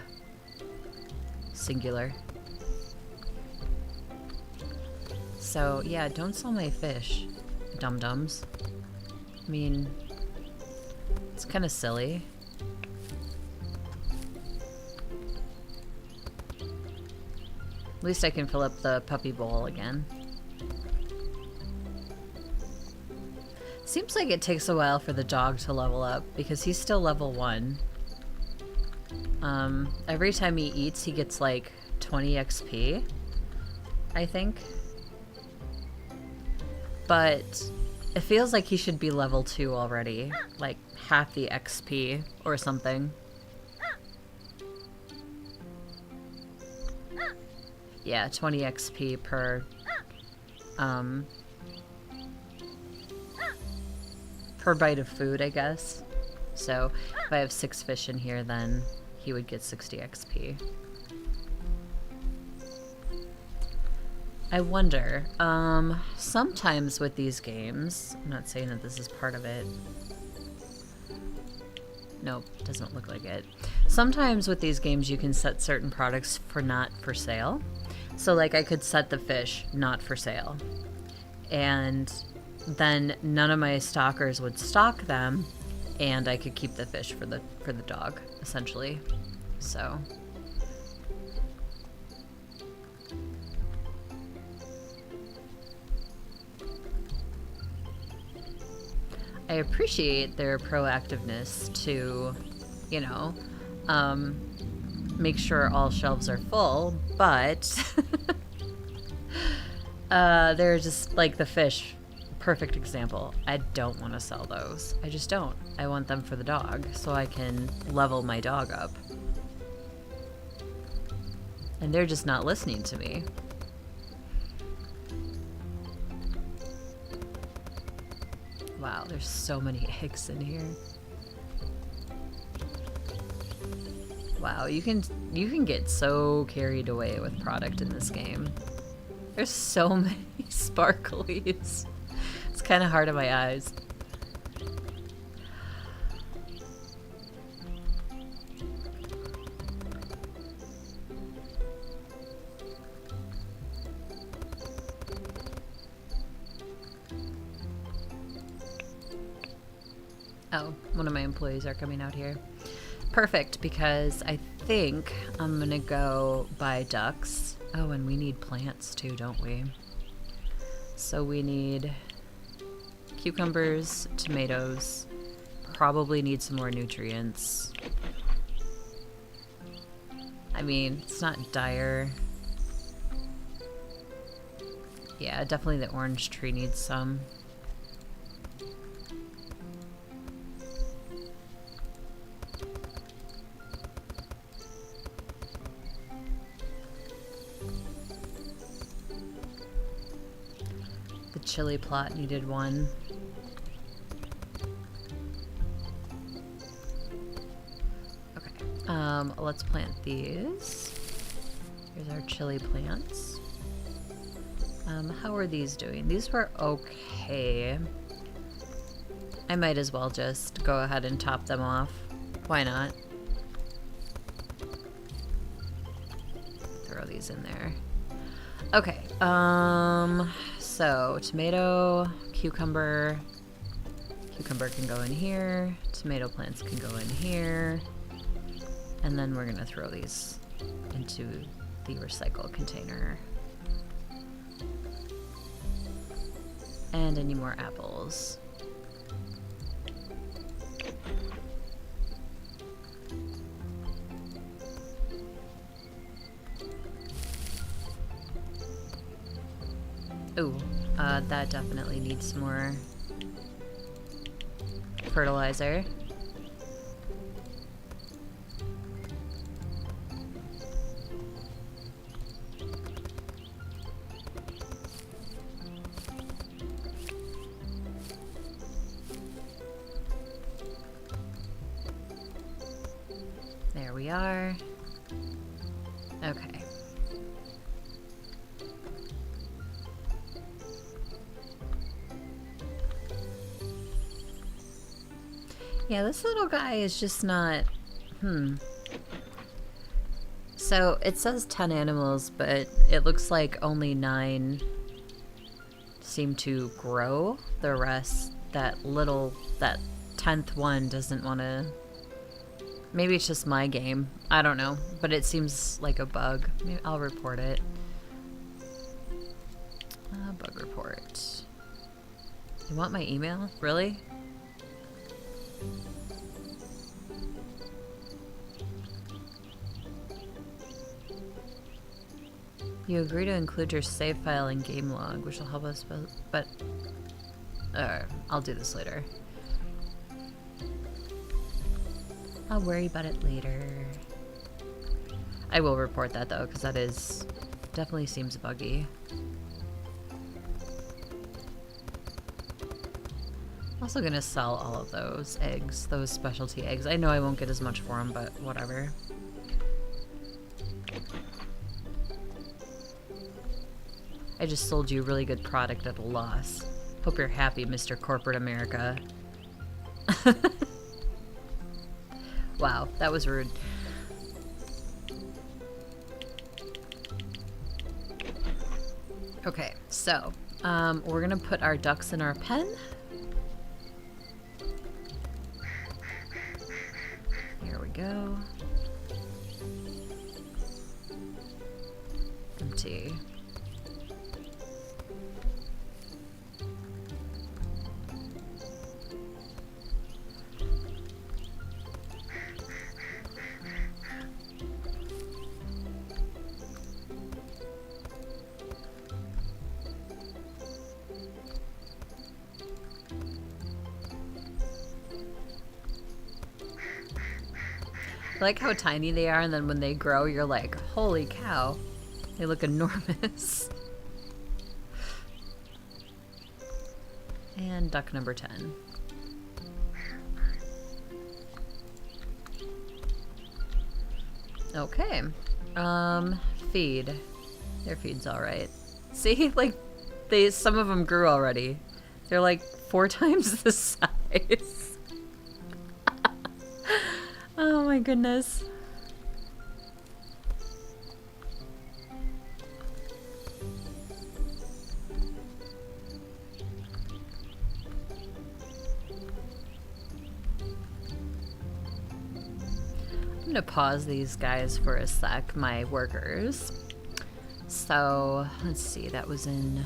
Singular. So, yeah, don't sell my fish, dum-dums. I mean, it's kind of silly. At least I can fill up the puppy bowl again. Seems like it takes a while for the dog to level up because he's still level 1. Every time he eats, he gets like 20 XP, I think. But it feels like he should be level 2 already, like half the XP or something. Yeah, 20 XP per bite of food, I guess. So if I have 6 fish in here, then he would get 60 XP. I wonder, sometimes with these games, I'm not saying that this is part of it. Nope, doesn't look like it. Sometimes with these games you can set certain products for not for sale. So like I could set the fish not for sale. And then none of my stockers would stock them and I could keep the fish for the dog, essentially. So I appreciate their proactiveness to, you know, make sure all shelves are full, but they're just like the fish. Perfect example. I don't want to sell those. I just don't. I want them for the dog so I can level my dog up. And they're just not listening to me. Wow, there's so many eggs in here. Wow, you can get so carried away with product in this game. There's so many sparklies. It's kind of hard on my eyes. Oh, one of my employees are coming out here. Perfect, because I think I'm gonna go buy ducks. Oh, and we need plants too, don't we? So we need cucumbers, tomatoes, probably need some more nutrients. I mean, it's not dire. Yeah, definitely the orange tree needs some. The chili plot needed one. Okay, let's plant these. Here's our chili plants. How are these doing? These were okay. I might as well just go ahead and top them off. Why not? Throw these in there. Okay, so tomato, cucumber. Cucumber can go in here. Tomato plants can go in here. And then we're gonna throw these into the recycle container. And any more apples. Ooh, that definitely needs more fertilizer. There we are. Okay. Yeah, this little guy is just not... So, it says 10 animals, but it looks like only 9 seem to grow. The rest, that 10th one doesn't want to... Maybe it's just my game. I don't know. But it seems like a bug. Maybe I'll report it. Bug report. You want my email? Really? You agree to include your save file and game log, which will help us, but I'll do this later. I'll worry about it later. I will report that though, because that is definitely seems buggy. I'm also gonna sell all of those eggs, those specialty eggs. I know I won't get as much for them, but whatever. I just sold you really good product at a loss. Hope you're happy, Mr. Corporate America. Wow, that was rude. Okay, so we're gonna put our ducks in our pen. Here we go. Empty. I like how tiny they are, and then when they grow, you're like, holy cow, they look enormous. And duck number 10. Okay. Feed. Their feed's alright. See, like, some of them grew already. They're like 4 times the size. Oh my goodness. I'm gonna pause these guys for a sec, my workers. So, let's see, that was in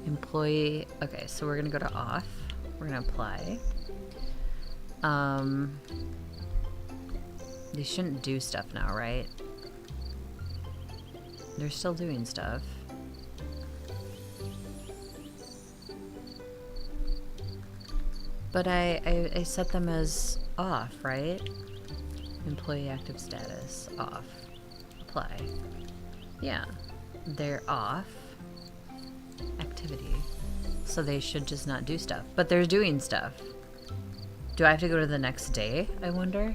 employee. Okay, so we're gonna go to off. We're gonna apply. They shouldn't do stuff now, right? They're still doing stuff. But I set them as off, right? Employee active status, off. Apply. Yeah, they're off. Activity. So they should just not do stuff. But they're doing stuff. Do I have to go to the next day, I wonder?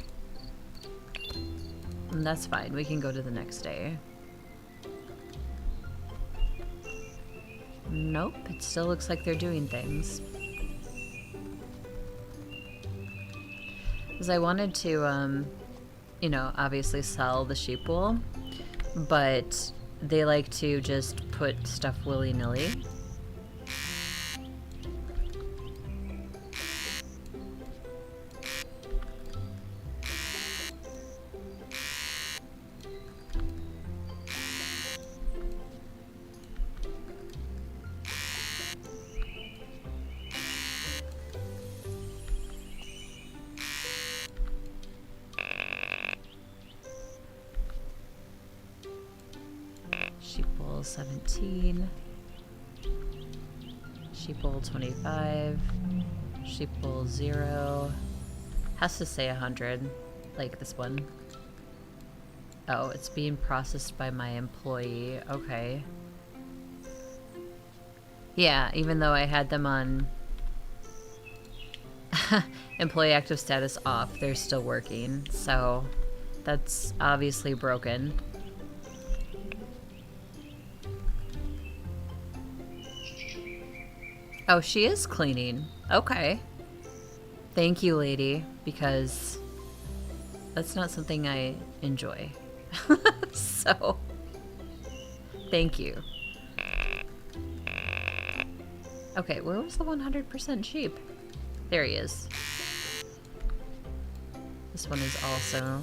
That's fine, we can go to the next day. Nope, it still looks like they're doing things. Because I wanted to, you know, obviously sell the sheep wool, but they like to just put stuff willy-nilly. Sheep wool 17, sheep wool 25, sheep wool 0, has to say 100, like this one. Oh, it's being processed by my employee, okay. Yeah, even though I had them on employee active status off, they're still working, so that's obviously broken. Oh, she is cleaning. Okay. Thank you, lady, because that's not something I enjoy. So, thank you. Okay, where was the 100% sheep? There he is. This one is also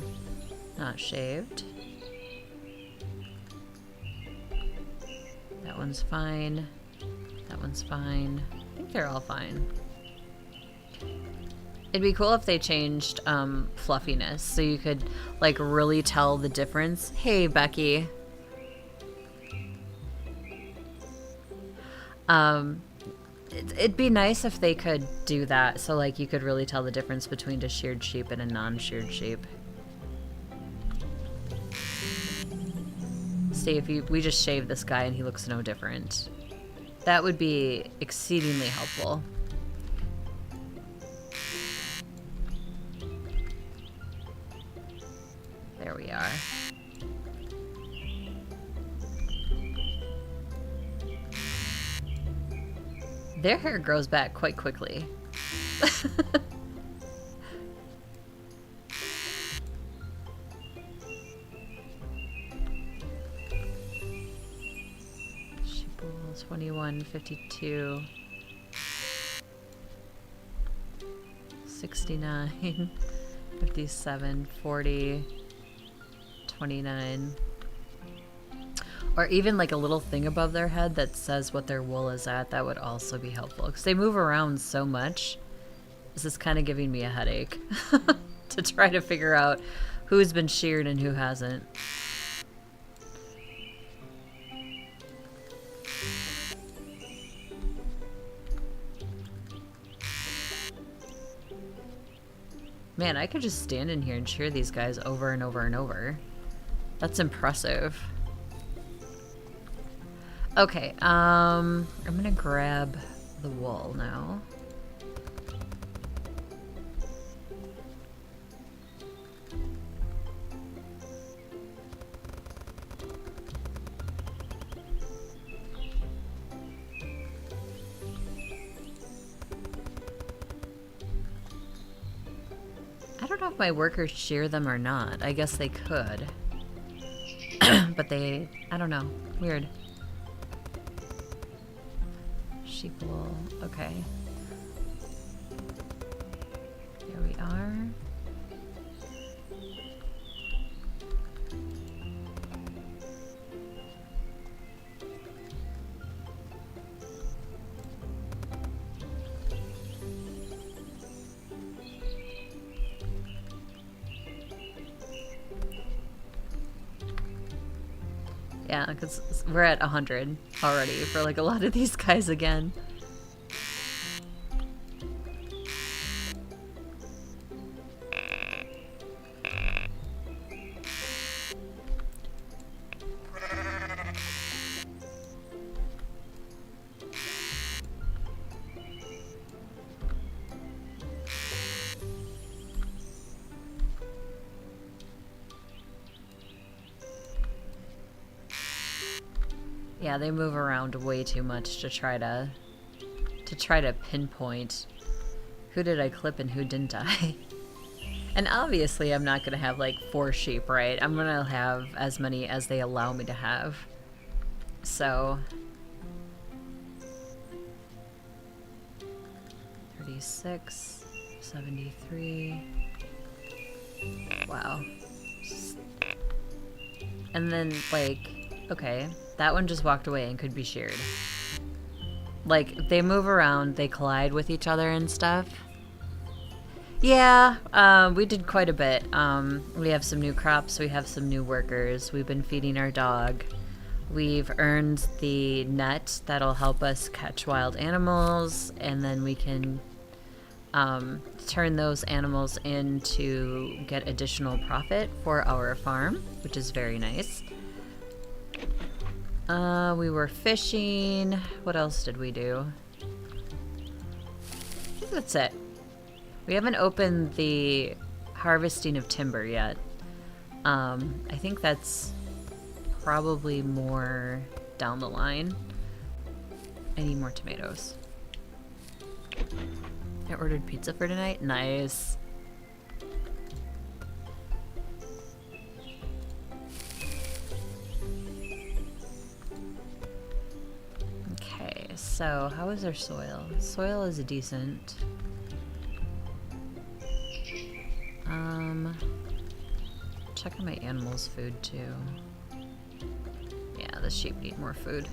not shaved. That one's fine. That one's fine. I think they're all fine. It'd be cool if they changed fluffiness so you could like really tell the difference. Hey, Becky. It'd be nice if they could do that so like you could really tell the difference between a sheared sheep and a non-sheared sheep. See, if we just shave this guy and he looks no different. That would be exceedingly helpful. There we are. Their hair grows back quite quickly. Sheep wool 21, 52, 69, 57, 40, 29. Or even like a little thing above their head that says what their wool is at. That would also be helpful because they move around so much. This is kind of giving me a headache to try to figure out who's been sheared and who hasn't. Man, I could just stand in here and shear these guys over and over and over. That's impressive. Okay, I'm gonna grab the wool now. don't know if my workers shear them or not. I guess they could. But they, I don't know. Weird. Sheep wool. Okay. Here we are. Yeah, because we're at 100 already for like a lot of these guys again. Yeah, they move around way too much to try to pinpoint who did I clip and who didn't I. And obviously I'm not gonna have like 4 sheep, right? I'm gonna have as many as they allow me to have. So 36, 73. Wow. And then like, okay, that one just walked away and could be sheared. Like, they move around, they collide with each other and stuff. Yeah, we did quite a bit. We have some new crops, we have some new workers, we've been feeding our dog. We've earned the net that'll help us catch wild animals, and then we can turn those animals in to get additional profit for our farm, which is very nice. We were fishing. What else did we do? I think that's it. We haven't opened the harvesting of timber yet. I think that's probably more down the line. I need more tomatoes. I ordered pizza for tonight. Nice. Okay, so how is our soil? Soil is decent. Check on my animals' food too. Yeah, the sheep need more food.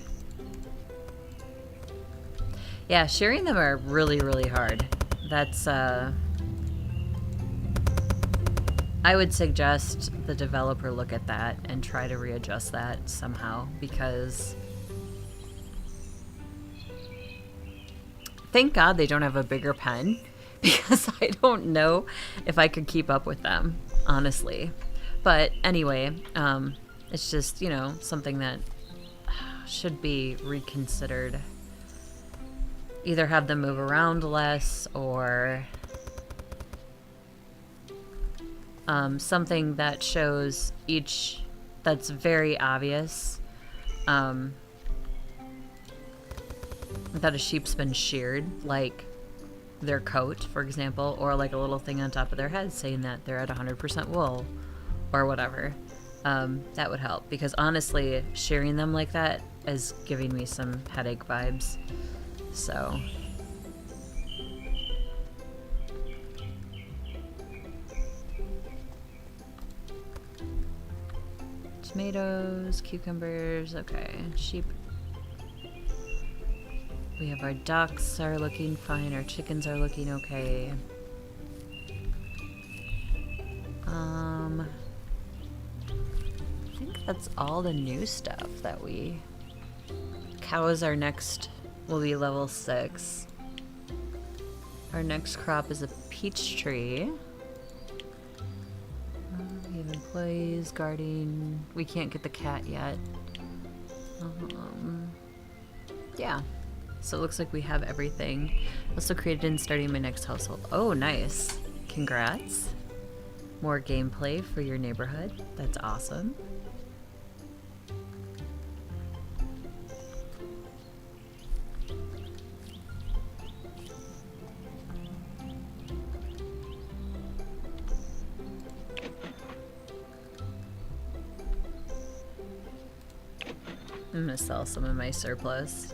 Yeah, shearing them are really, really hard. That's, I would suggest the developer look at that and try to readjust that somehow, because thank God they don't have a bigger pen, because I don't know if I could keep up with them, honestly. But anyway, it's just, you know, something that should be reconsidered. Either have them move around less, or something that shows each, that's very obvious, that a sheep's been sheared, like their coat, for example, or like a little thing on top of their head saying that they're at 100% wool, or whatever. That would help, because honestly, shearing them like that is giving me some headache vibes. So tomatoes, cucumbers, okay, sheep. We have our ducks are looking fine, our chickens are looking okay. I think that's all the new stuff that we... Cows are next, will be level 6. Our next crop is a peach tree. We have employees, guarding. We can't get the cat yet. Yeah. So it looks like we have everything. Also created in starting my next household. Oh, nice. Congrats. More gameplay for your neighborhood. That's awesome. I'm gonna sell some of my surplus.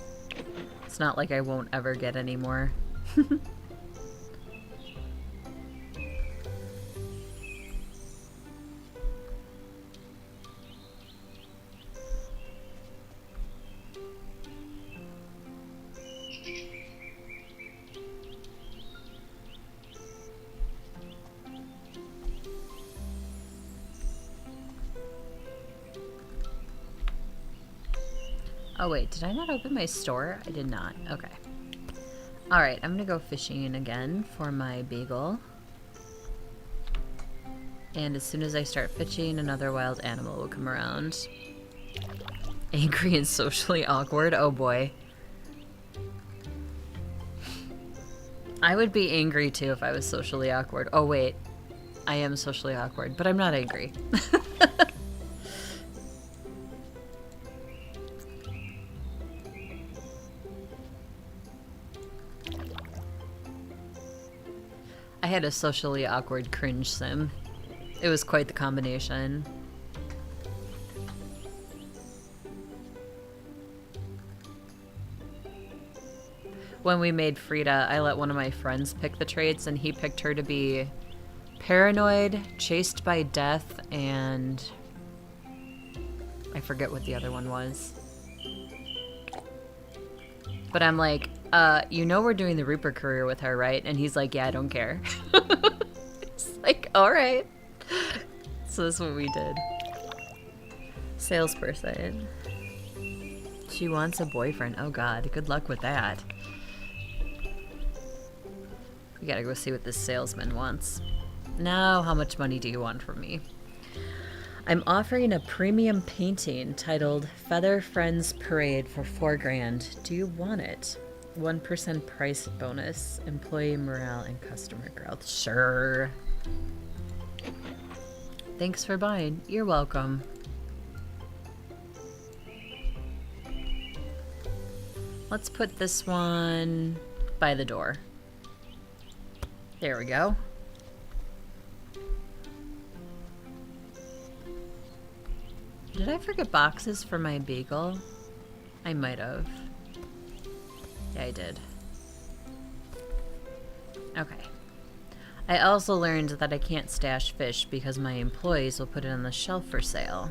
It's not like I won't ever get any more. Oh wait, did I not open my store? I did not. Okay. Alright, I'm gonna go fishing again for my beagle. And as soon as I start fishing, another wild animal will come around. Angry and socially awkward? Oh boy. I would be angry too if I was socially awkward. Oh wait, I am socially awkward, but I'm not angry. I had a socially awkward cringe sim. It was quite the combination. When we made Frida, I let one of my friends pick the traits, and he picked her to be paranoid, chased by death, and I forget what the other one was. But I'm like, you know we're doing the Reaper career with her, right? And he's like, yeah, I don't care. It's like, all right. So that's what we did. Salesperson. She wants a boyfriend. Oh god, good luck with that. We gotta go see what this salesman wants. Now, how much money do you want from me? I'm offering a premium painting titled Feather Friends Parade for $4 grand. Do you want it? 1% price bonus, employee morale, and customer growth. Sure. Thanks for buying. You're welcome. Let's put this one by the door. There we go. Did I forget boxes for my beagle? I might have. Yeah, I did. Okay. I also learned that I can't stash fish because my employees will put it on the shelf for sale.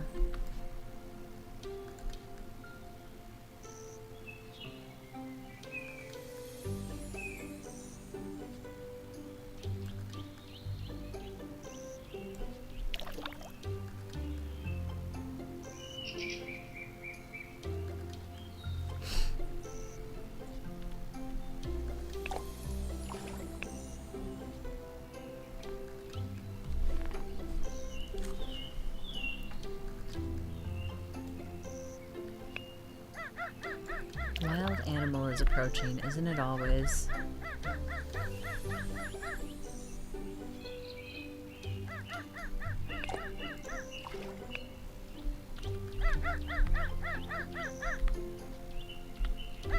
Wild animal is approaching, isn't it always?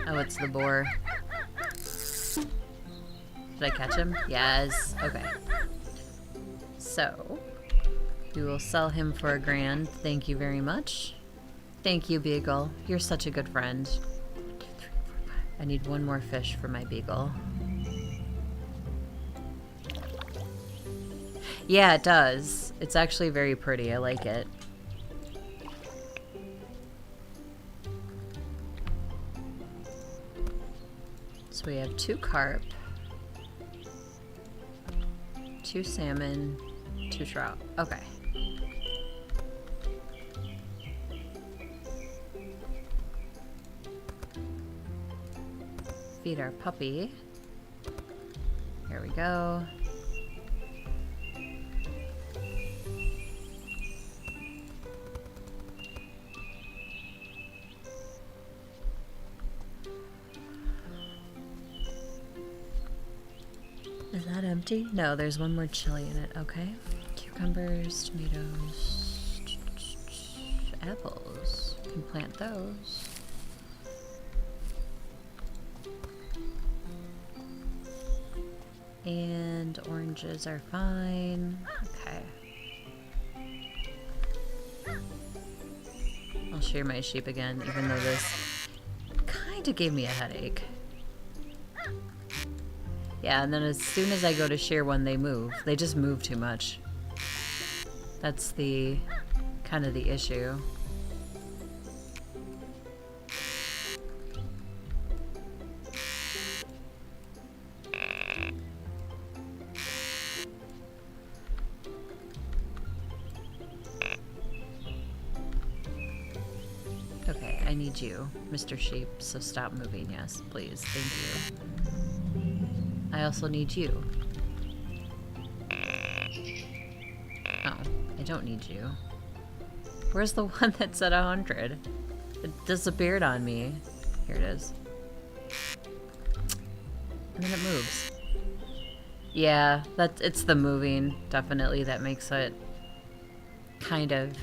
Oh, it's the boar. Did I catch him? Yes. Okay. So, we will sell him for $1 grand. Thank you very much. Thank you, Beagle. You're such a good friend. I need one more fish for my beagle. Yeah, it does. It's actually very pretty. I like it. So we have 2 carp, 2 salmon, 2 trout. Okay. Feed our puppy. Here we go. Is that empty? No, there's one more chili in it. Okay. Cucumbers, tomatoes, apples. You can plant those. And oranges are fine. Okay. I'll shear my sheep again, even though this kind of gave me a headache. Yeah, and then as soon as I go to shear one, they move. They just move too much. That's the kind of the issue. Okay, I need you, Mr. Sheep, so stop moving. Yes, please. Thank you. I also need you. Oh, I don't need you. Where's the one that said 100? It disappeared on me. Here it is. And then it moves. Yeah, it's the moving, definitely, that makes it kind of...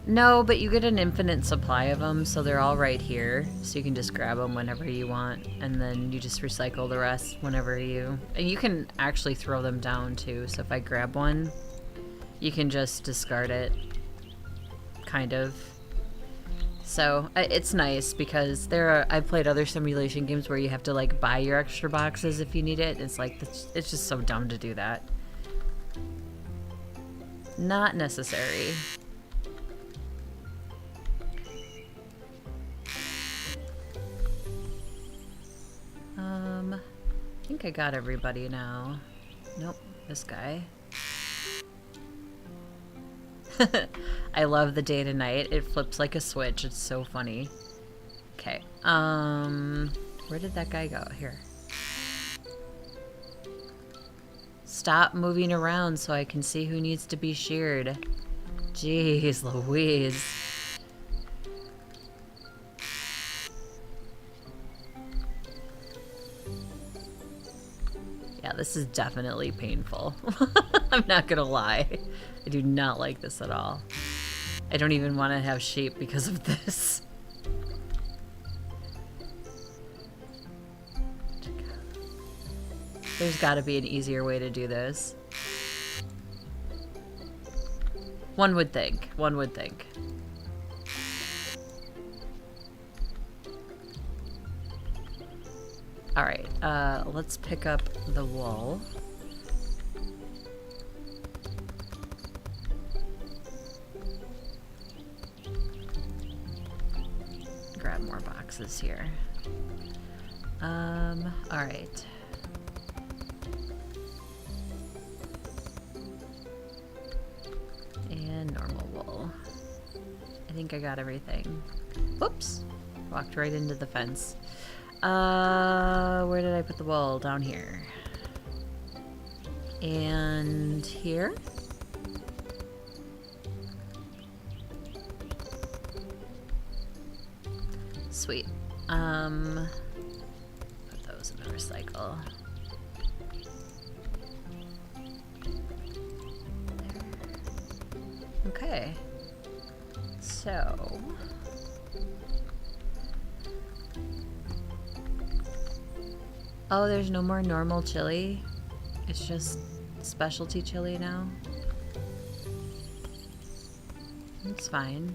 No, but you get an infinite supply of them, so they're all right here. So you can just grab them whenever you want, and then you just recycle the rest whenever you... And you can actually throw them down, too. So if I grab one, you can just discard it, kind of. So it's nice because I've played other simulation games where you have to like buy your extra boxes if you need it. It's like, it's just so dumb to do that. Not necessary. I think I got everybody now. Nope, this guy. I love the day to night. It flips like a switch. It's so funny. Okay. Where did that guy go? Here. Stop moving around so I can see who needs to be sheared. Jeez Louise. Yeah, this is definitely painful. I'm not gonna lie. I do not like this at all. I don't even want to have sheep because of this. There's gotta be an easier way to do this. One would think. One would think. Alright, let's pick up the wool. Grab more boxes here. Alright. And normal wool. I think I got everything. Whoops! Walked right into the fence. Where did I put the wool? Down here. And here? Sweet. Put those in the recycle. There. Okay. So... Oh, there's no more normal chili. It's just specialty chili now. It's fine.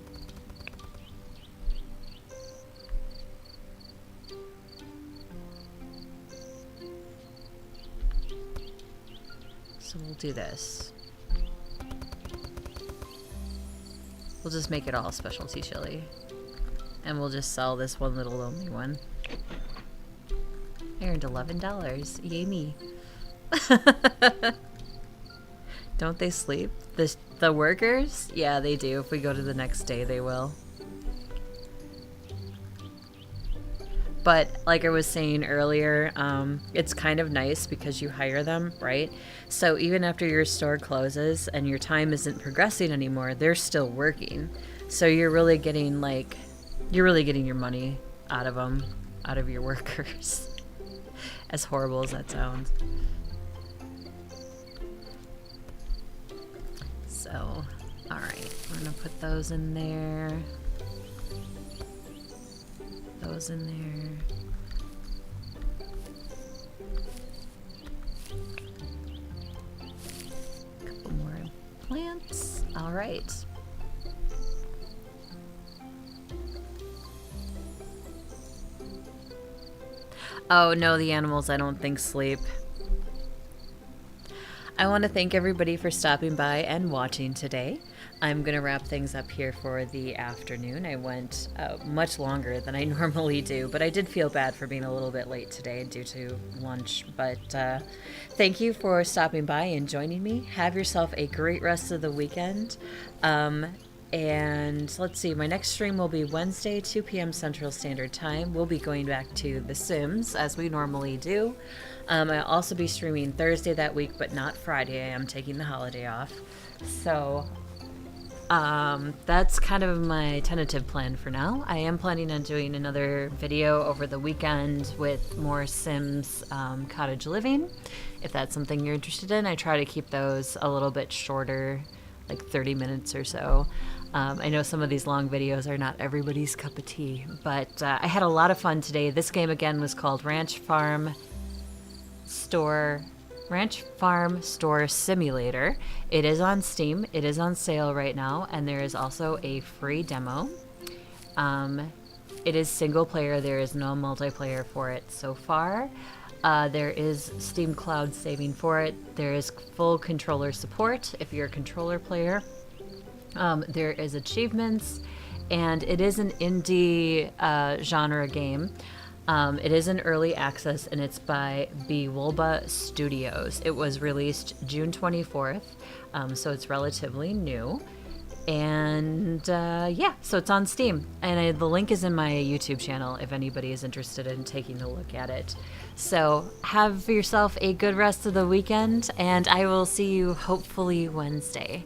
So we'll do this. We'll just make it all specialty chili. And we'll just sell this one little lonely one. I earned $11. Yay me. Don't they sleep? The workers? Yeah, they do. If we go to the next day, they will. But like I was saying earlier, it's kind of nice because you hire them, right? So even after your store closes and your time isn't progressing anymore, they're still working. So you're really getting your money out of them, out of your workers. As horrible as that sounds. So, alright, we're gonna put those in there. Those in there. Couple more plants. Alright. Oh, no, the animals I don't think sleep. I want to thank everybody for stopping by and watching today. I'm going to wrap things up here for the afternoon. I went much longer than I normally do, but I did feel bad for being a little bit late today due to lunch. But thank you for stopping by and joining me. Have yourself a great rest of the weekend. And let's see, my next stream will be Wednesday, 2 p.m. Central Standard Time. We'll be going back to The Sims as we normally do. I'll also be streaming Thursday that week, but not Friday. I am taking the holiday off. So that's kind of my tentative plan for now. I am planning on doing another video over the weekend with more Sims cottage living. If that's something you're interested in, I try to keep those a little bit shorter, like 30 minutes or so. I know some of these long videos are not everybody's cup of tea, but I had a lot of fun today. This game again was called Ranch Farm Store Simulator. It is on Steam. It is on sale right now, and there is also a free demo. It is single player. There is no multiplayer for it so far. There is Steam Cloud saving for it. There is full controller support if you're a controller player. There is achievements, and it is an indie genre game. It is in early access, and it's by Bewolba Studios. It was released June 24th, so it's relatively new. And yeah, so it's on Steam. And the link is in my YouTube channel if anybody is interested in taking a look at it. So have yourself a good rest of the weekend, and I will see you hopefully Wednesday.